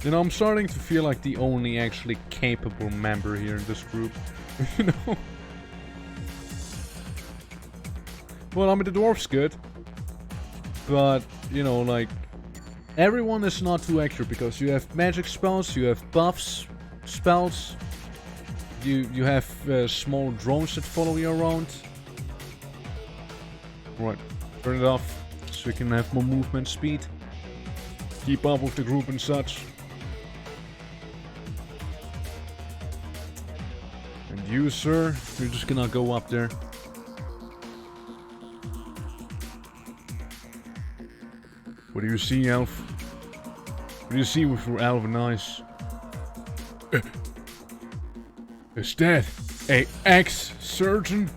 You know, I'm starting to feel like the only actually capable member here in this group. You know? Well, I mean, the dwarf's good. But, you know, like... everyone is not too accurate because you have magic spells, you have buffs, spells. You have small drones that follow you around. Right, turn it off so you can have more movement speed. Keep up with the group and such. And you, sir, you're just gonna go up there. What do you see, Elf? What do you see with your elven eyes? Is that a ex-surgeon?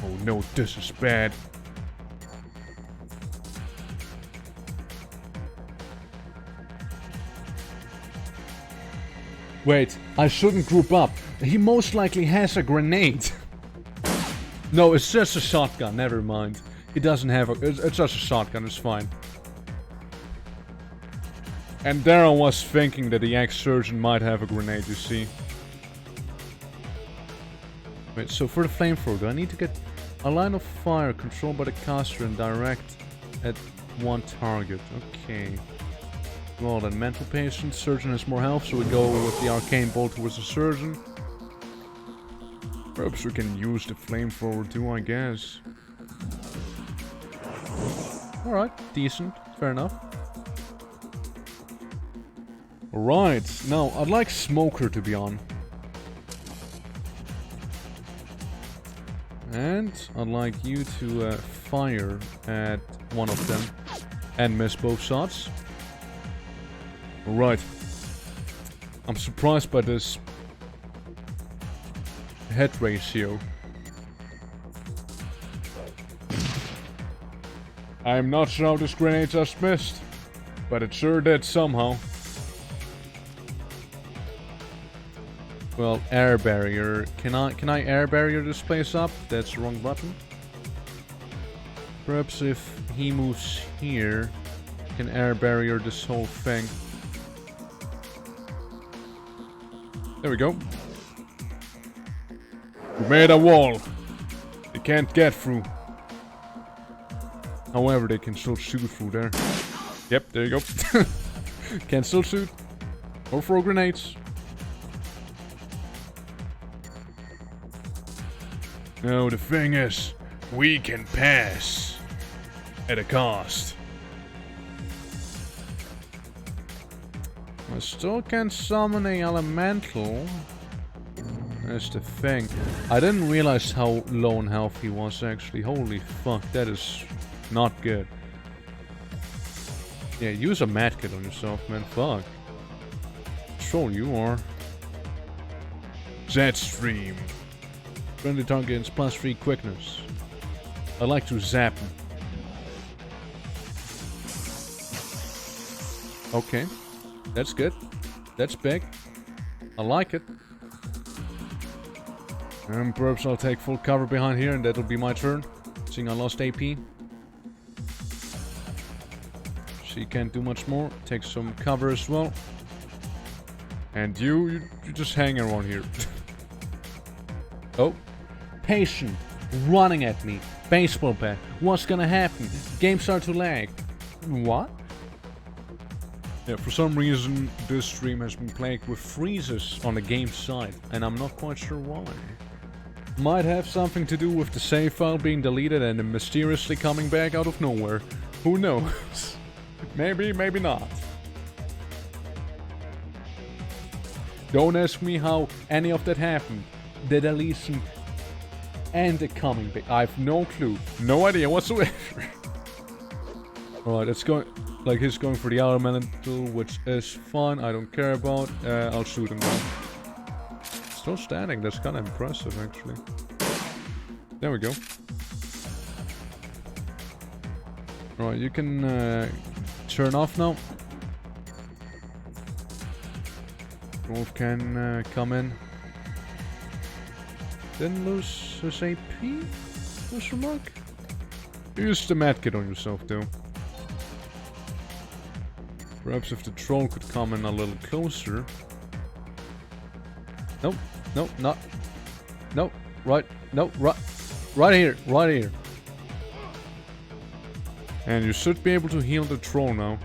Oh no, this is bad. Wait, I shouldn't group up. He most likely has a grenade. No, it's just a shotgun, never mind. He doesn't have a... it's just a shotgun, it's fine. And there I was thinking that the ex-surgeon might have a grenade, you see. Wait, so for the flamethrower, do I need to get a line of fire controlled by the caster and direct at one target? Okay. Well then, mental patient, surgeon has more health, so we go with the arcane bolt towards the surgeon. Perhaps we can use the flamethrower too, I guess. Alright, decent, fair enough. Alright, now I'd like Smoker to be on. And I'd like you to fire at one of them and miss both shots. Alright. I'm surprised by this head ratio. I'm not sure how this grenade just missed, but it sure did somehow. Well, air barrier. Can I air barrier this place up? That's the wrong button. Perhaps if he moves here, I can air barrier this whole thing. There we go. We made a wall. They can't get through. However, they can still shoot through there. Yep, there you go. Can still shoot. Or throw grenades. No, the thing is, we can pass. At a cost. I still can summon a elemental. That's the thing. I didn't realize how low in health he was actually. Holy fuck, that is not good. Yeah, use a medkit on yourself, man. Fuck. Sure you are. Jetstream. Friendly target gains +3 quickness. I like to zap him. Okay. That's good. That's big. I like it. And perhaps I'll take full cover behind here and that'll be my turn. Seeing I lost AP. so you can't do much more. Take some cover as well. And you just hang around here. Oh. Patient. Running at me. Baseball bat. What's gonna happen? Game start to lag. What? Yeah, for some reason this stream has been plagued with freezes on the game side, and I'm not quite sure why. Might have something to do with the save file being deleted and then mysteriously coming back out of nowhere. Who knows? Maybe, maybe not. Don't ask me how any of that happened. The deletion and the coming back. I have no clue. No idea whatsoever. Alright, let's go. Like, he's going for the elemental, which is fine. I don't care about. I'll shoot him down. Still standing. That's kind of impressive, actually. There we go. Alright, you can turn off now. Wolf can come in. Then lose his AP? Question mark? Use the medkit on yourself, though. Perhaps if the troll could come in a little closer. Nope, nope, not. Nope, right, nope, right here, right here. And you should be able to heal the troll now.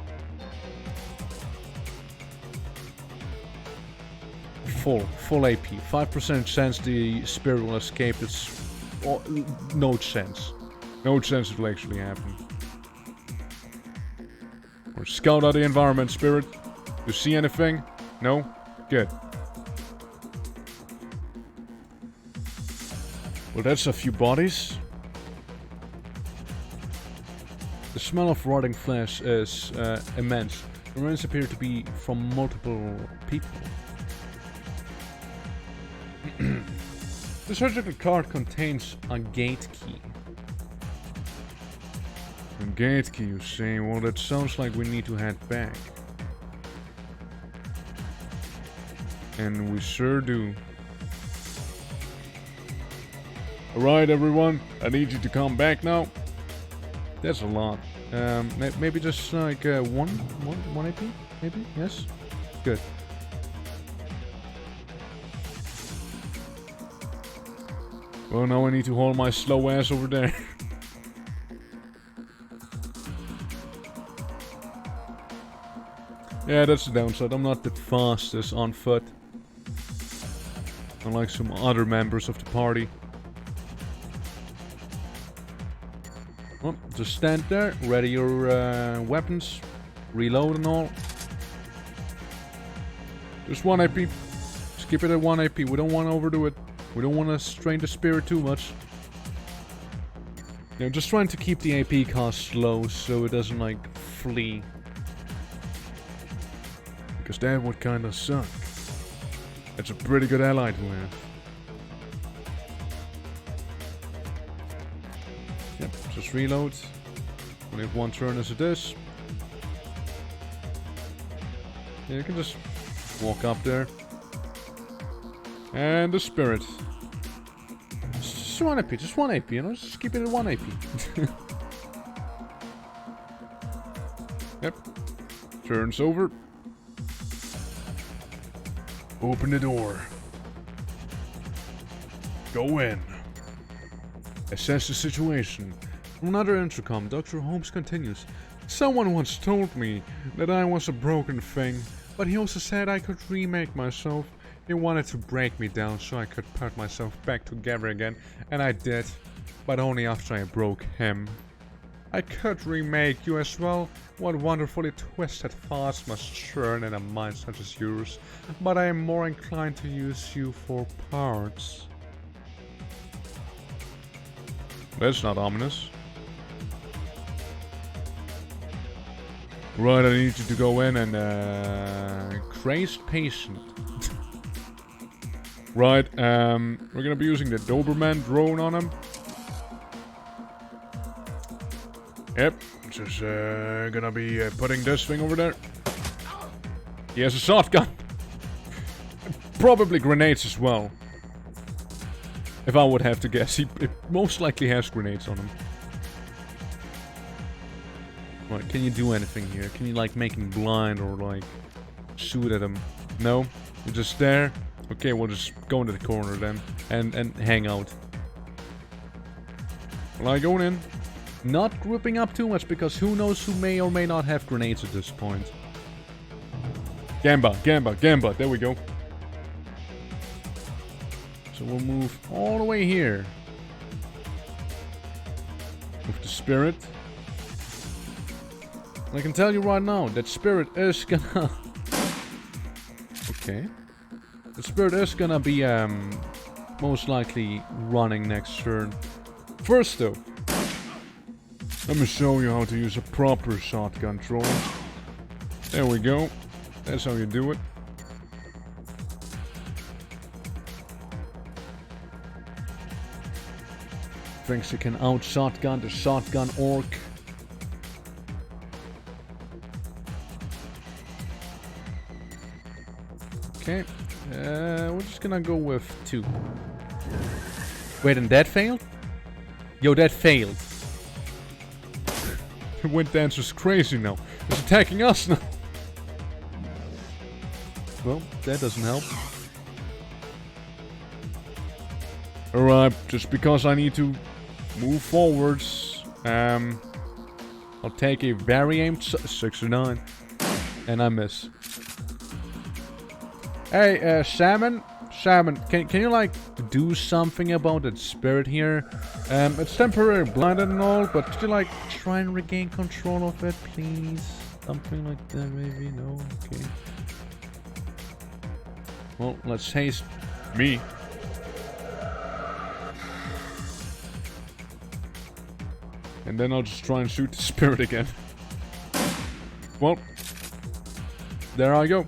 Full AP. 5% chance the spirit will escape. It's no chance. No chance it will actually happen. Or scout out the environment, spirit. You see anything? No? Good. Well, that's a few bodies. The smell of rotting flesh is immense. The remains appear to be from multiple people. The surgical card contains a gate key. A gate key, you say? Well, that sounds like we need to head back. And we sure do. Alright, everyone. I need you to come back now. That's a lot. Maybe just like one AP? Maybe? Yes? Good. Well, now I need to hold my slow ass over there. Yeah, that's the downside. I'm not the fastest on foot. Unlike some other members of the party. Well, just stand there, ready your weapons, reload and all. Just 1 AP. Just keep it at 1 AP. We don't want to overdo it. We don't want to strain the spirit too much. You know, just trying to keep the AP cost low so it doesn't, like, flee. Because that would kind of suck. That's a pretty good ally to have. Yep, just reload. Only have 1 turn as it is. Yeah, you can just walk up there. And the spirit. Just 1 AP, just 1 AP, you know? Just keep it at 1 AP. Yep. Turns over. Open the door. Go in. Assess the situation. From another intercom, Dr. Holmes continues. Someone once told me that I was a broken thing, but he also said I could remake myself. He wanted to break me down so I could put myself back together again, and I did, but only after I broke him. I could remake you as well. What wonderfully twisted thoughts must churn in a mind such as yours, but I am more inclined to use you for parts. That's not ominous. Right, I need you to go in and crazed patient. Right, we're gonna be using the Doberman drone on him. Yep, just gonna be putting this thing over there. He has a shotgun. Probably grenades as well. If I would have to guess, he most likely has grenades on him. Right, can you do anything here? Can you, like, make him blind or, like, shoot at him? No? You're just there? Okay, we'll just go into the corner then. And hang out. Well, I going in. Not grouping up too much, because who knows who may or may not have grenades at this point. Gamba, Gamba, Gamba. There we go. So we'll move all the way here. With the spirit. I can tell you right now, that spirit is gonna... Okay. The spirit is gonna be, most likely running next turn. First though, let me show you how to use a proper shotgun troll. There we go. That's how you do it. Thinks you can out-shotgun the shotgun orc. Okay, we're just gonna go with 2. Wait, and that failed? Yo, that failed. The wind dancer's crazy now. It's attacking us now. Well, that doesn't help. Alright, just because I need to move forwards, I'll take a very aimed 69. And I miss. Hey, Salmon, can you like do something about that spirit here? It's temporarily blinded and all, but could you like try and regain control of it, please? Something like that, maybe? No? Okay. Well, let's haste me. And then I'll just try and shoot the spirit again. Well, there I go.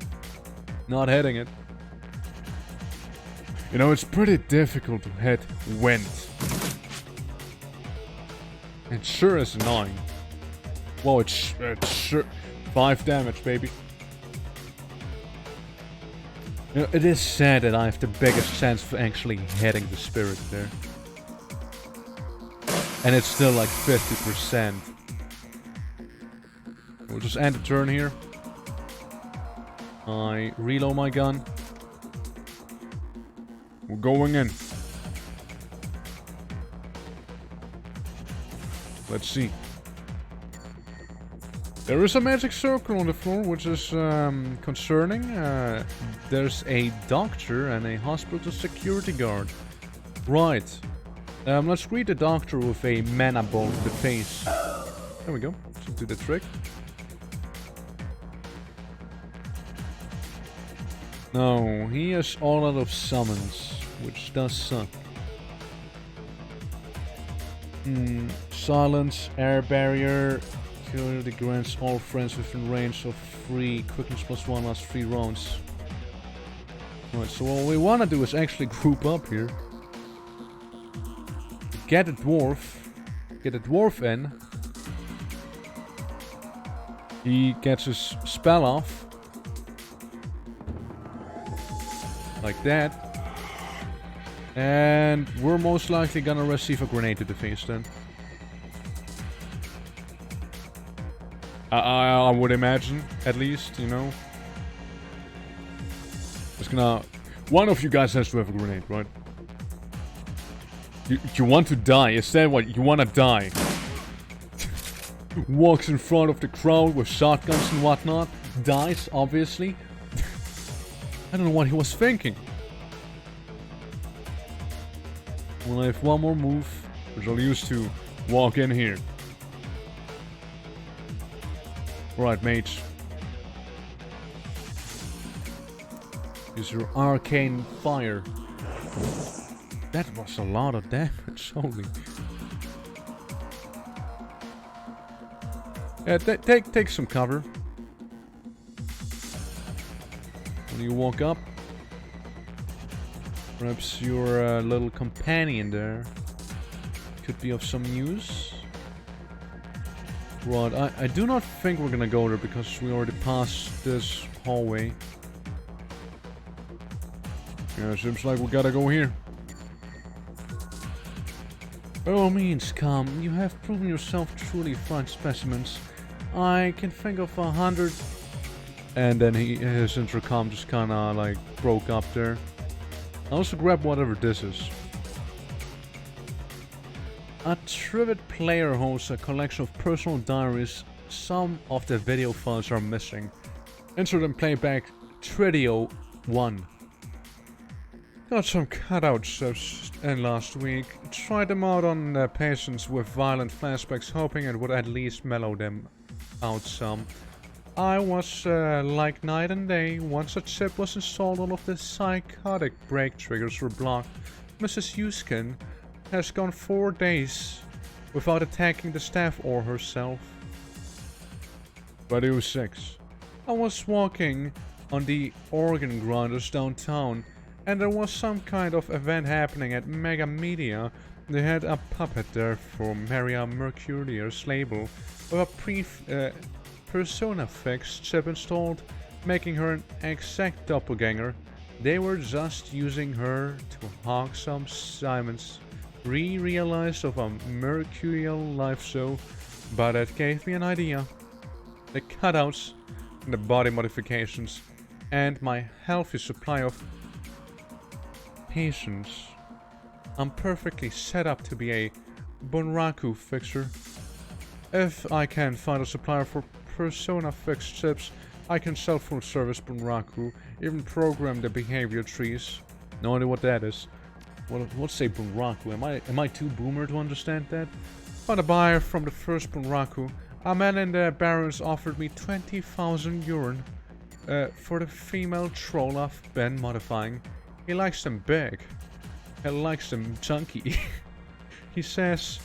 Not hitting it. You know, it's pretty difficult to hit wind. It sure is annoying. Whoa, it's sure... 5 damage, baby. You know, it is sad that I have the biggest chance for actually hitting the spirit there. And it's still like 50%. We'll just end the turn here. I reload my gun. We're going in. Let's see. There is a magic circle on the floor, which is concerning. There's a doctor and a hospital security guard. Right. Let's greet the doctor with a mana ball to the face. There we go. Should do the trick. No, he is all out of summons, which does suck. Silence, air barrier, security grants all friends within range of 3 quickness +1 last 3 rounds. Right, so what we want to do is actually group up here. Get a dwarf in. He gets his spell off. Like that. And we're most likely gonna receive a grenade to the face then. I would imagine, at least, you know. It's gonna... One of you guys has to have a grenade, right? You want to die? Is that what? You want to die? Walks in front of the crowd with shotguns and whatnot. Dies, obviously. I don't know what he was thinking. Well, I have one more move, which I'll use to walk in here. Alright, mates. Use your arcane fire. That was a lot of damage, holy. Yeah, take some cover. When you walk up, perhaps your little companion there could be of some use. Right, I do not think we're gonna go there because we already passed this hallway. Yeah, seems like we gotta go here. By all means, come. You have proven yourself truly fine specimens. I can think of 100. And then his intercom just kinda like broke up there. I also grabbed whatever this is. A Trivet player hosts a collection of personal diaries. Some of the video files are missing. Insert and playback Tridio 1. Got some cutout stuff in last week. Tried them out on patients with violent flashbacks, hoping it would at least mellow them out some. I was like night and day. Once a chip was installed, all of the psychotic brake triggers were blocked. Mrs. Huskin has gone 4 days without attacking the staff or herself. But it was 6. I was walking on the organ grinders downtown, and there was some kind of event happening at Mega Media. They had a puppet there for Maria Mercurier's label with a Persona Fix chip installed, making her an exact doppelganger. They were just using her to hog some Simons re-realized of a Mercurial life show, but it gave me an idea. The cutouts, the body modifications, and my healthy supply of patience. I'm perfectly set up to be a Bunraku fixer. If I can find a supplier for Persona Fix chips, I can sell full service Bunraku, even program the behavior trees. No idea what that is. What's a Bunraku? Am I too boomer to understand that? Found a buyer from the first Bunraku. A man in the Barrens offered me 20,000 yuan for the female troll I've been modifying. He likes them big. He likes them chunky. He says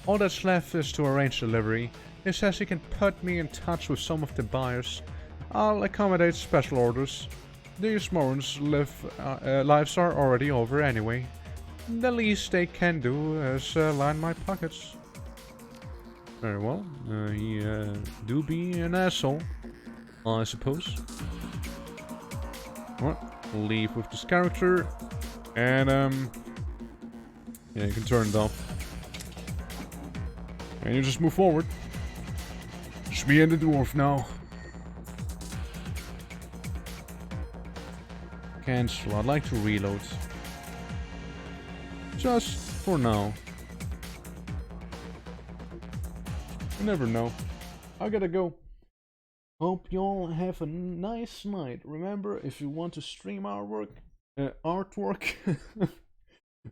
all that's left is to arrange delivery. He says he can put me in touch with some of the buyers. I'll accommodate special orders. These morons' lives are already over anyway. The least they can do is line my pockets. Very well. He do be an asshole, I suppose. Alright, leave with this character. And, yeah, you can turn it off. And you just move forward. Just me and the dwarf now. Cancel. I'd like to reload. Just for now. You never know. I gotta go. Hope y'all have a nice night. Remember, if you want to stream our artwork,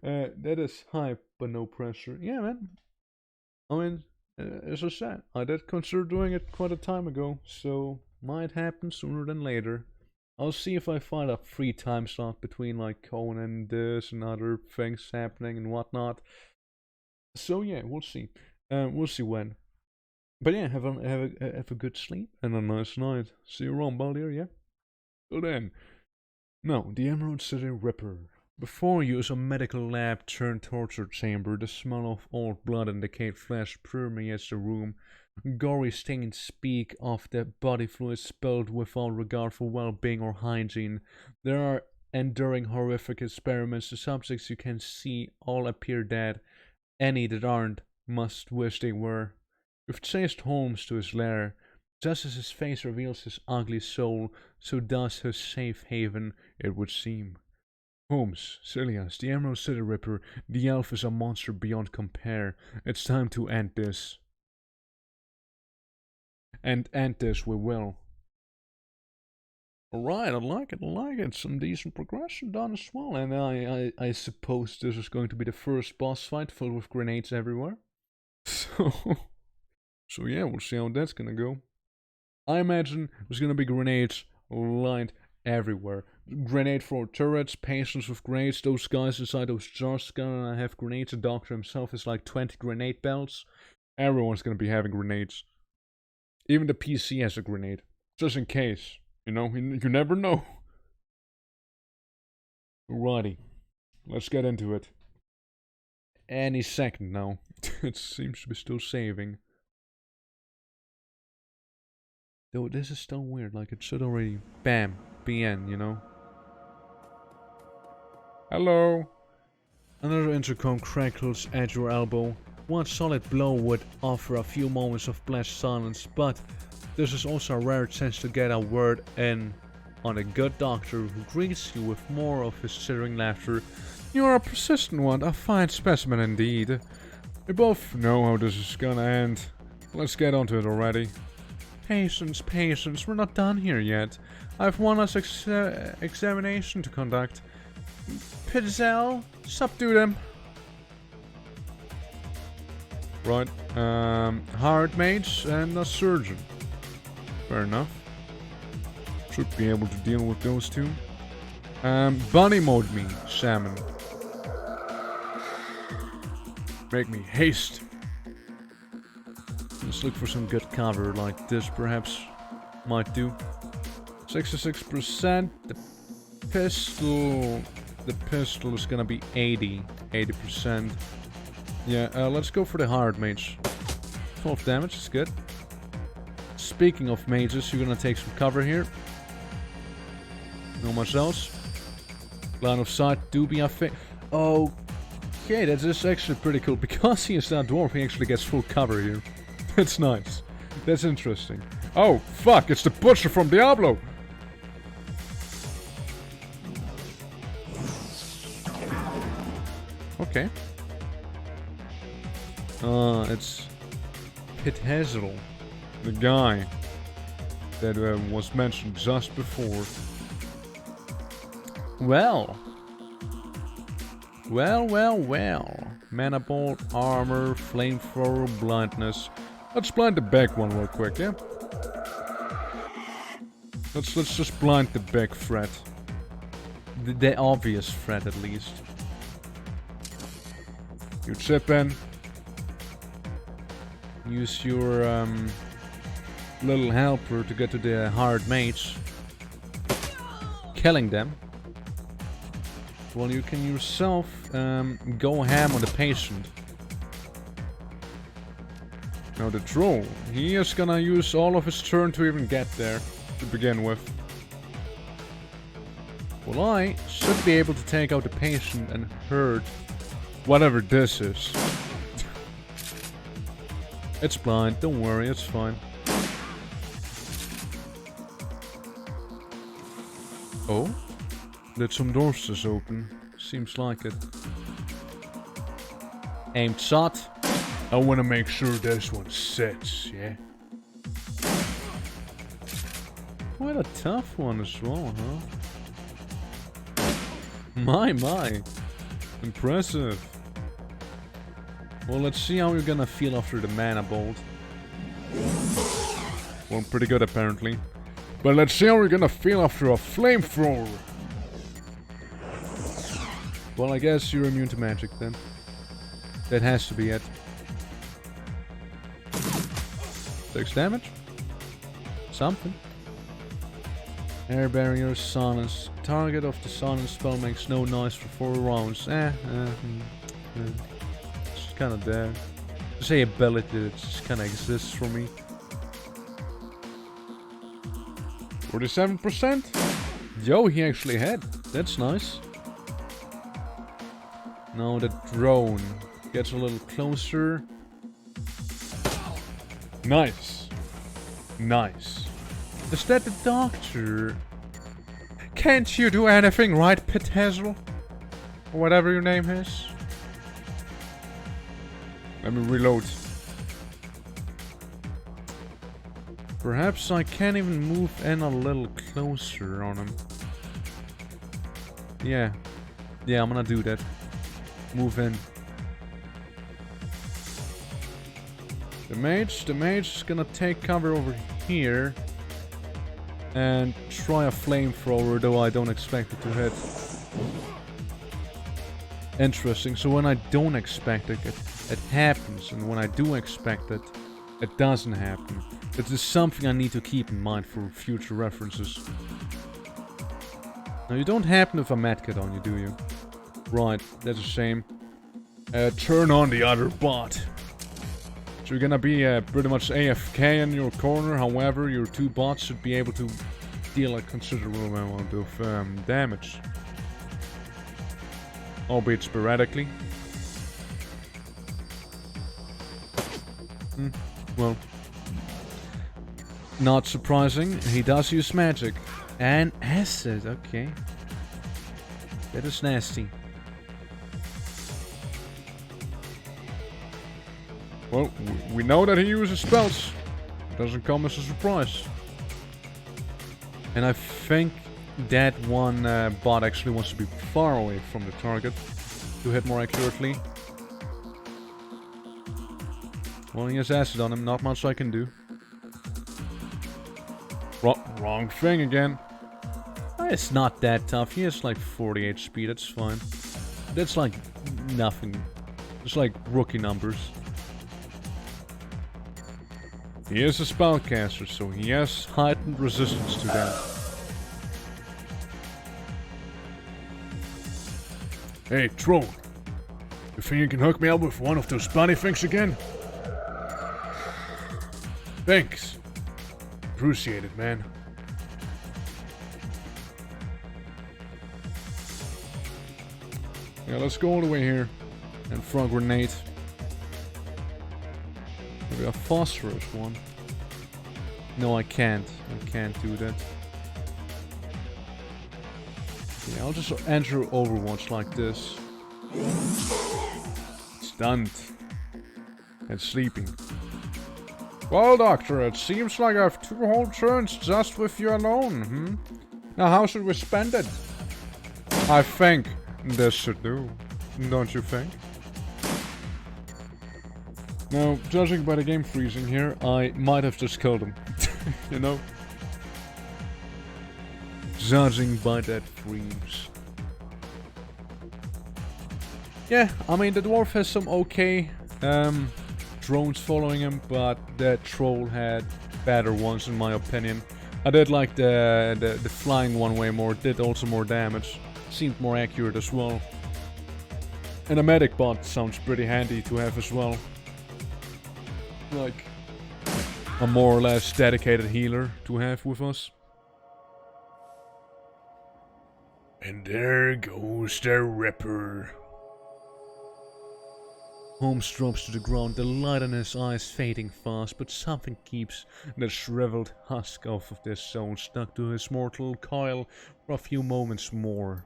that is hype, but no pressure. Yeah, man. I mean, as I said, I did consider doing it quite a time ago, so might happen sooner than later. I'll see if I find a free time slot between like Conan and this and other things happening and whatnot. So yeah, we'll see. We'll see when. But yeah, have a good sleep and a nice night. See you around, Baldir, yeah? So then, now the Emerald City Ripper. Before you is a medical lab turned torture chamber. The smell of old blood and decayed flesh permeates the room. Gory stains speak of the body fluids spilled without regard for well-being or hygiene. There are enduring horrific experiments. The subjects you can see all appear dead. Any that aren't must wish they were. You've chased Holmes to his lair. Just as his face reveals his ugly soul, so does his safe haven, it would seem. Holmes, Silius, the Emerald City Ripper, the elf is a monster beyond compare. It's time to end this. And end this we will. Alright, I like it. Some decent progression done as well. And I suppose this is going to be the first boss fight filled with grenades everywhere. So yeah, we'll see how that's gonna go. I imagine there's gonna be grenades lined everywhere. Grenade for turrets, patients with grenades, those guys inside those jars gonna have grenades. The doctor himself is like 20 grenade belts. Everyone's gonna be having grenades. Even the PC has a grenade. Just in case. You know, you never know. Alrighty. Let's get into it. Any second now. It seems to be still saving. Though this is still weird, like it should already bam, BN, you know? Hello! Another intercom crackles at your elbow. One solid blow would offer a few moments of blessed silence, but this is also a rare chance to get a word in on a good doctor who greets you with more of his chittering laughter. You are a persistent one, a fine specimen indeed. We both know how this is gonna end. Let's get onto it already. Patience, patience, we're not done here yet. I have one last examination to conduct. Pidzel, subdue them. Right, hard mage and a surgeon. Fair enough. Should be able to deal with those two. Bunny mode me, salmon. Make me haste. Let's look for some good cover like this, perhaps. Might do. 66%. The pistol is gonna be 80%. Yeah, let's go for the hard mage. 12 damage is good. Speaking of mages, you're gonna take some cover here. Not much else. Line of sight do be a thing. Okay, that is actually pretty cool. Because he is that dwarf, he actually gets full cover here. That's nice. That's interesting. Oh, fuck, it's the butcher from Diablo! Okay. It's Pit Hazel, the guy that was mentioned just before. Well. Mana bolt, armor, flamethrower, blindness. Let's blind the back one real quick, yeah? Let's just blind the back threat. The obvious threat, at least. You chip in. Use your little helper to get to the hard mates. Killing them. Well, you can yourself go ham on the patient. Now the troll, he is gonna use all of his turn to even get there, to begin with. Well, I should be able to take out the patient and hurt whatever this is. It's blind, don't worry, it's fine. Oh? Did some doors just open? Seems like it. Aimed shot. I wanna make sure this one sits, yeah? Quite a tough one as well, huh? My. Impressive. Well, let's see how you're gonna feel after the mana bolt. Well, pretty good apparently. But let's see how you're gonna feel after a flamethrower. Well, I guess you're immune to magic then. That has to be it. 6 damage. Something. Air barrier, silence. Target of the silence spell makes no noise for 4 rounds. It's kind of there. Just a ability that just kind of exists for me. 47%? Yo, he actually had. That's nice. Now the drone gets a little closer. Nice. Is that the doctor? Can't you do anything right, Pit Hazel? Or whatever your name is. Let me reload. Perhaps I can even move in a little closer on him. Yeah, I'm gonna do that. Move in. The mage is gonna take cover over here. And try a flamethrower, though I don't expect it to hit. Interesting, so when I don't expect it, it happens. And when I do expect it, it doesn't happen. It is something I need to keep in mind for future references. Now you don't happen with a medkit on you, do you? Right, that's a shame. Turn on the other bot. So you're gonna be pretty much AFK in your corner, however your 2 bots should be able to deal a considerable amount of damage. Albeit sporadically. Well, not surprising. He does use magic. And acid, okay. That is nasty. Well, we know that he uses spells. Doesn't come as a surprise. And I think that one bot actually wants to be far away from the target to hit more accurately. Well, he has acid on him, not much I can do. Wrong thing again. It's not that tough. He has like 48 speed, that's fine. That's like nothing. It's like rookie numbers. He is a spellcaster, so he has heightened resistance to that. Hey, Troll. You think you can hook me up with one of those bunny things again? Thanks. Appreciate it, man. Yeah, let's go all the way here and throw a grenade. Maybe a phosphorus one. No, I can't. I can't do that. Yeah, I'll just enter Overwatch like this. Stunned. And sleeping. Well, Doctor, it seems like I have 2 whole turns just with you alone, Now how should we spend it? I think this should do, don't you think? Now, judging by the game freezing here, I might have just killed him. You know? Judging by that freeze. Yeah, I mean, the dwarf has some okay drones following him, but that troll had better ones in my opinion. I did like the flying one way more, did also more damage. Seemed more accurate as well. And a medic bot sounds pretty handy to have as well. Like a more or less dedicated healer to have with us. And there goes the Ripper. Holmes drops to the ground, the light in his eyes fading fast, but something keeps the shriveled husk off of this soul stuck to his mortal coil for a few moments more.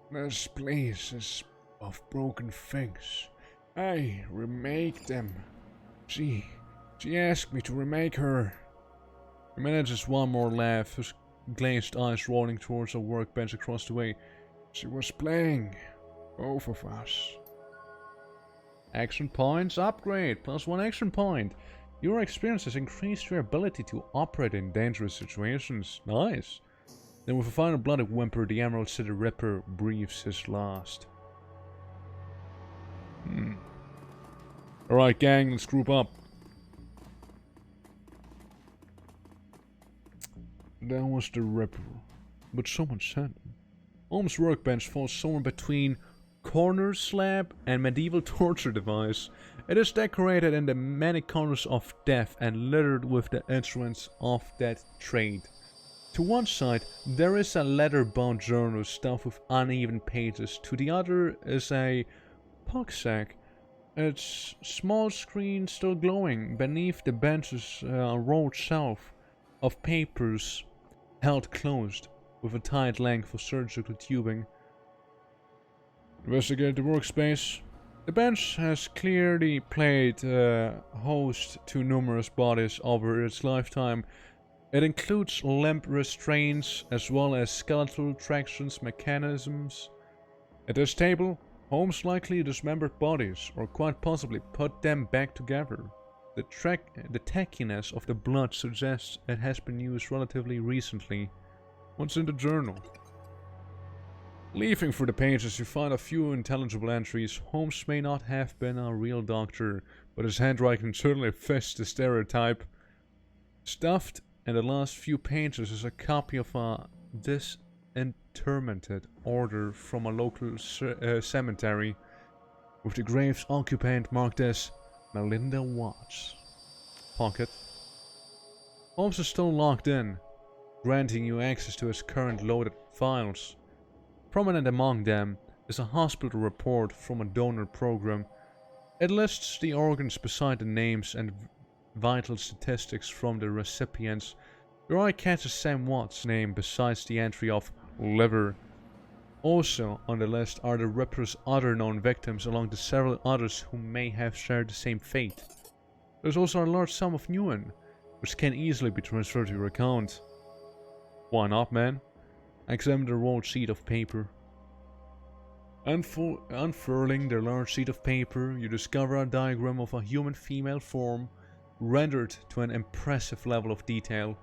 This place is of broken things. I remake them. She asked me to remake her. He manages one more laugh, his glazed eyes rolling towards a workbench across the way. She was playing. Both of us. Action points upgrade, +1 action point. Your experience has increased your ability to operate in dangerous situations. Nice. Then with a final bloody whimper, the Emerald City Ripper breathes his last. Alright gang, let's group up. That was the Ripper. But someone said Holmes' workbench falls somewhere between corner slab and medieval torture device. It is decorated in the many corners of death and littered with the instruments of that trade. To one side there is a leather-bound journal stuffed with uneven pages. To the other is a pucksack, its small screen still glowing. Beneath the bench is a rolled shelf of papers held closed with a tight length of surgical tubing. Investigate the workspace. The bench has clearly played host to numerous bodies over its lifetime. It includes limb restraints as well as skeletal traction mechanisms. At this table, Holmes likely dismembered bodies, or quite possibly put them back together. The tackiness of the blood suggests it has been used relatively recently. What's in the journal? Leafing through the pages, you find a few intelligible entries. Holmes may not have been a real doctor, but his handwriting certainly fits the stereotype. Stuffed in the last few pages is a copy of a disintermented order from a local cemetery, with the grave's occupant marked as Melinda Watts. Pocket. Holmes is still logged in, granting you access to his current loaded files. Prominent among them is a hospital report from a donor program. It lists the organs beside the names and vital statistics from the recipients. Your eye catches Sam Watt's name besides the entry of liver. Also on the list are the Ripper's other known victims along with several others who may have shared the same fate. There's also a large sum of Nguyen, which can easily be transferred to your account. Why not, man? Examine the rolled sheet of paper. Unfurling the large sheet of paper, you discover a diagram of a human female form, rendered to an impressive level of detail.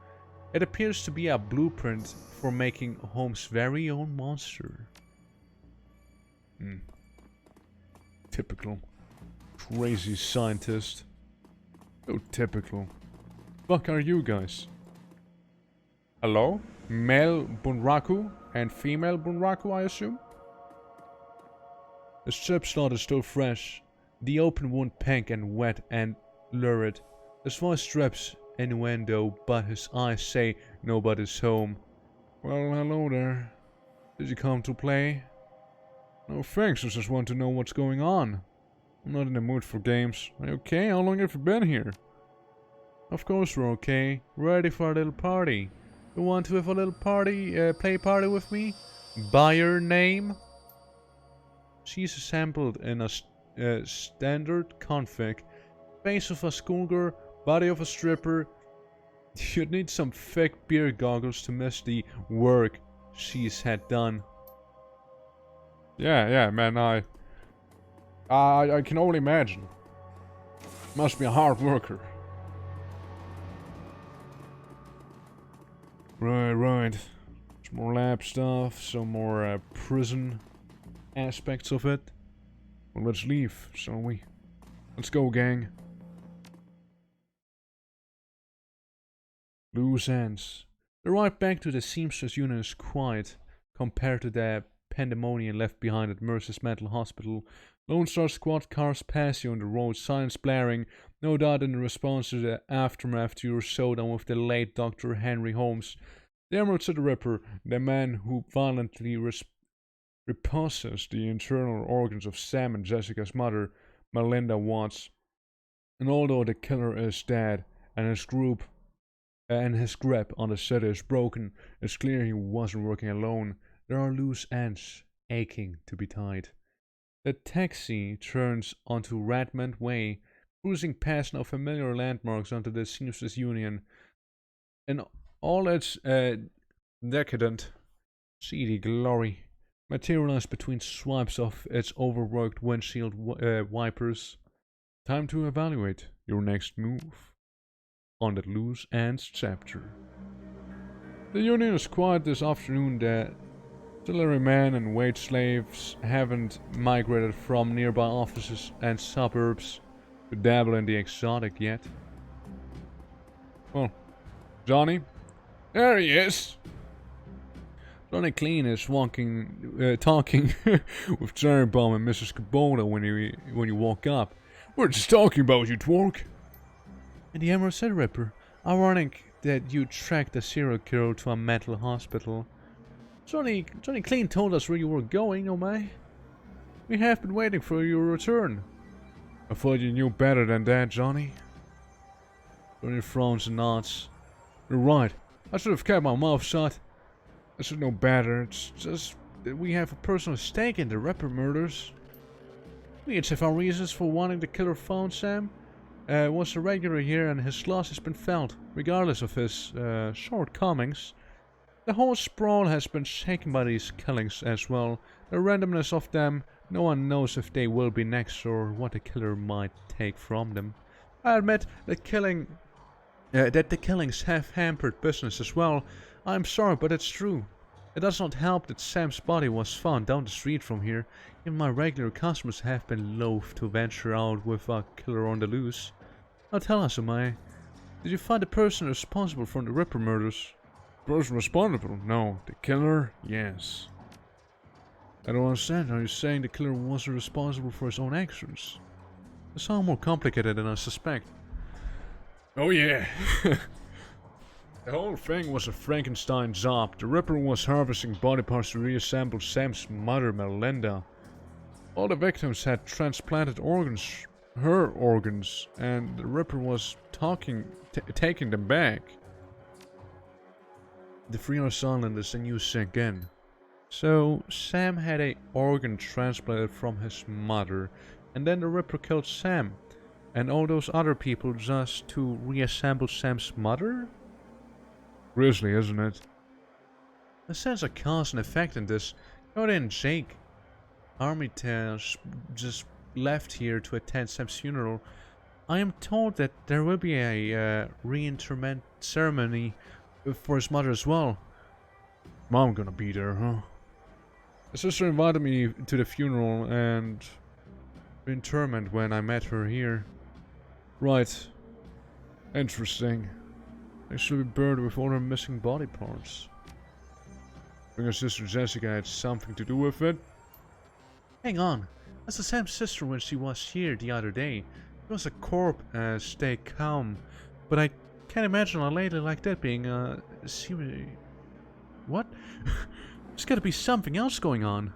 It appears to be a blueprint for making Holmes' very own monster. Typical. Crazy scientist. So typical. Fuck are you guys? Hello? Male Bunraku and female Bunraku, I assume? The strip slot is still fresh, the open wound pink and wet and lurid. His voice drips innuendo, but his eyes say nobody's home. Well, hello there. Did you come to play? No thanks, I just want to know what's going on. I'm not in the mood for games. Are you okay? How long have you been here? Of course we're okay. Ready for a little party. You want to have a little party, play party with me? By your name? She's assembled in a standard config. Face of a schoolgirl, body of a stripper. You'd need some thick beer goggles to miss the work she's had done. Yeah, man, I can only imagine. Must be a hard worker. Right. Some more lab stuff, some more prison aspects of it. Well, let's leave, shall we? Let's go, gang. Loose ends. The ride back to the Seamstress unit is quiet compared to the pandemonium left behind at Mercer's Mental Hospital. Lone Star Squad cars pass you on the road, sirens blaring, no doubt in response to the aftermath to your showdown with the late Dr. Henry Holmes. The Emerald City Ripper, the man who violently repossessed the internal organs of Sam and Jessica's mother, Melinda Watts. And although the killer is dead and his grip on the city is broken, it's clear he wasn't working alone. There are loose ends aching to be tied. The taxi turns onto Redmond Way, cruising past now familiar landmarks onto the Seamstress Union. In all its decadent, seedy glory, materialized between swipes of its overworked windshield wipers. Time to evaluate your next move on the Loose Ends chapter. The Union is quiet this afternoon. The salarymen and wage slaves haven't migrated from nearby offices and suburbs to dabble in the exotic yet. Well, Johnny? There he is! Johnny Clean is talking with Jerry Bomb and Mrs. Kubota when you walk up. We're just talking about you, Twork. And the Emerald City Ripper. Ironic that you tracked a serial killer to a mental hospital. Johnny Clean told us where you were going, oh my. We have been waiting for your return. I thought you knew better than that, Johnny. Johnny frowns and nods. You're right. I should have kept my mouth shut. I should know better. It's just that we have a personal stake in the Ripper murders. We each have our reasons for wanting the killer found, Sam. Was a regular here and his loss has been felt, regardless of his shortcomings. The whole sprawl has been shaken by these killings as well. The randomness of them, no one knows if they will be next or what the killer might take from them. I admit that the killings have hampered business as well. I'm sorry, but it's true. It does not help that Sam's body was found down the street from here. Even my regular customers have been loath to venture out with a killer on the loose. Now tell us, Amaya, did you find the person responsible for the Ripper murders? Person responsible? No. The killer? Yes. I don't understand. Are you saying the killer wasn't responsible for his own actions? It sounds more complicated than I suspect. Oh yeah. The whole thing was a Frankenstein job. The Ripper was harvesting body parts to reassemble Sam's mother, Melinda. All the victims had transplanted organs her organs, and the Ripper was taking them back. The 3 are silent as the news sank in. So, Sam had a organ transplanted from his mother, and then the Ripper killed Sam, and all those other people just to reassemble Sam's mother? Grisly, isn't it? The sense of cause and effect in this. Go in, Jake. Armitage just left here to attend Sam's funeral. I am told that there will be a reinterment ceremony for his mother as well. Mom gonna be there, huh? My sister invited me to the funeral and interment when I met her here. Right. Interesting. They should be buried with all her missing body parts. Think her sister Jessica had something to do with it? Hang on. That's the Sam's sister when she was here the other day. It was a corpse, stay calm. But I can't imagine a lady like that being, seriously... What? There's gotta be something else going on.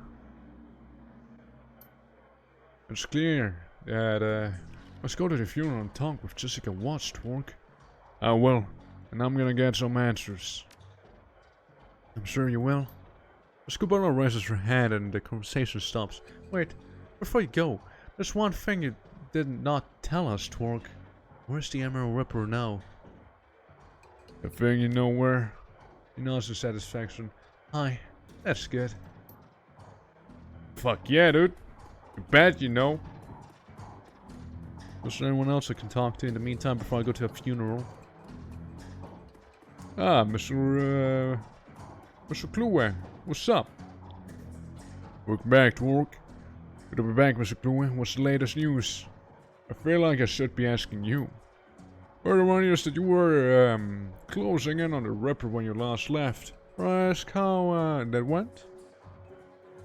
It's clear that, let's go to the funeral and talk with Jessica Watts, Twork. I will, and I'm gonna get some answers. I'm sure you will. Scubala raises her hand and the conversation stops. Wait, before you go, there's one thing you did not tell us, Twork. Where's the Emerald Ripper now? The thing you know where? He nods with satisfaction. Hi, that's good. Fuck yeah, dude. You bet you know. Is there anyone else I can talk to in the meantime before I go to a funeral? Ah, Mr. Kluwe. What's up? Welcome back, Twork. Good to be back, Mr. Kluwe. What's the latest news? I feel like I should be asking you. Heard around here that you were, closing in on the Ripper when you last left. Ask how, that went?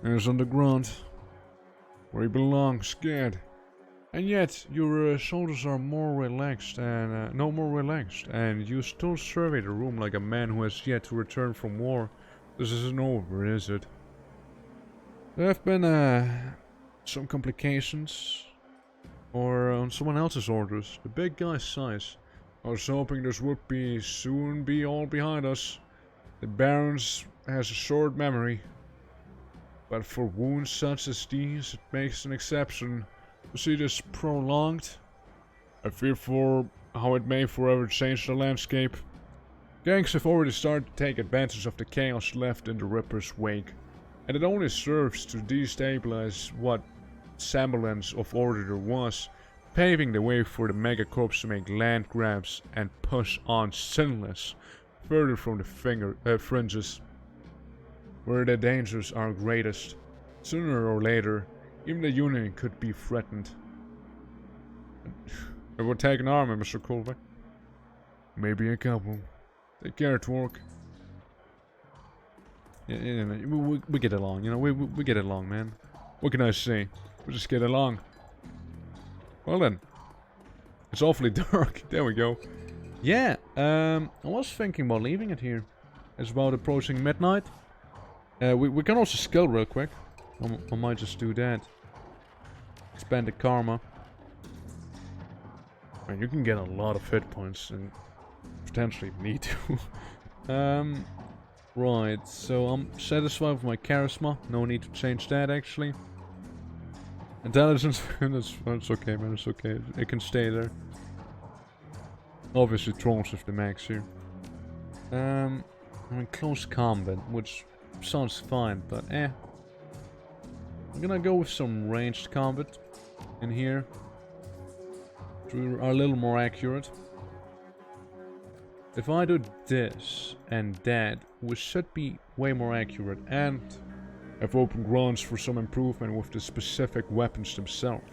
He's on the ground. Where he belongs, scared. And yet, your shoulders are more relaxed and, no more relaxed. And you still survey the room like a man who has yet to return from war. This isn't over, is it? There have been, some complications. Or on someone else's orders. The big guy's size. I was hoping this would soon be all behind us. The Baron's has a short memory. But for wounds such as these, it makes an exception. To see this prolonged, I fear for how it may forever change the landscape. Gangs have already started to take advantage of the chaos left in the Ripper's wake, and it only serves to destabilize what semblance of order there was, paving the way for the megacorps to make land grabs and push on sinless further from the fringes, where the dangers are greatest. Sooner or later, even the Union could be threatened. It would take an army, Mr. Colbeck. Maybe a couple. Take care, Twork. Yeah, we get along, you know, we get along, man. What can I say? We just get along. Well then. It's awfully dark. There we go. Yeah, I was thinking about leaving it here. It's about approaching midnight. We can also skill real quick. I might just do that. Spend the karma. Man, you can get a lot of hit points and potentially need to. Right, so I'm satisfied with my charisma. No need to change that actually. Intelligence, that's okay, man. It's okay. It can stay there. Obviously, trolls with the max here. I'm in close combat, which sounds fine, but I'm gonna go with some ranged combat in here. We are a little more accurate. If I do this and that, we should be way more accurate, and have open grounds for some improvement with the specific weapons themselves.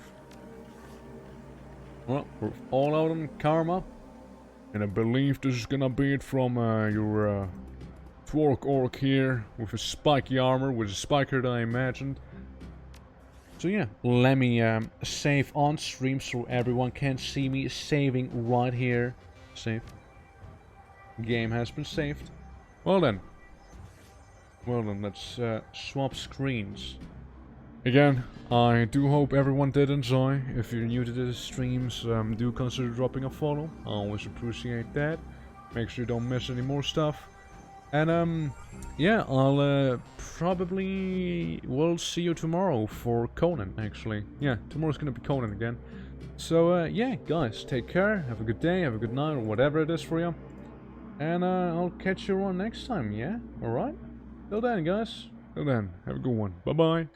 Well, we're all out on karma, and I believe this is gonna be it from your Twork orc here with his spiky armor, with a spiker that I imagined. So yeah, let me save on stream so everyone can see me saving right here. Save. Game has been saved. Well then, let's swap screens. Again, I do hope everyone did enjoy. If you're new to the streams, do consider dropping a follow. I always appreciate that. Make sure you don't miss any more stuff. And yeah, I'll probably will see you tomorrow for Conan, actually. Yeah, tomorrow's gonna be Conan again. So yeah, guys, take care, have a good day, have a good night, or whatever it is for you. And I'll catch you on next time, yeah? Alright? Till then, guys. Till then, have a good one. Bye-bye.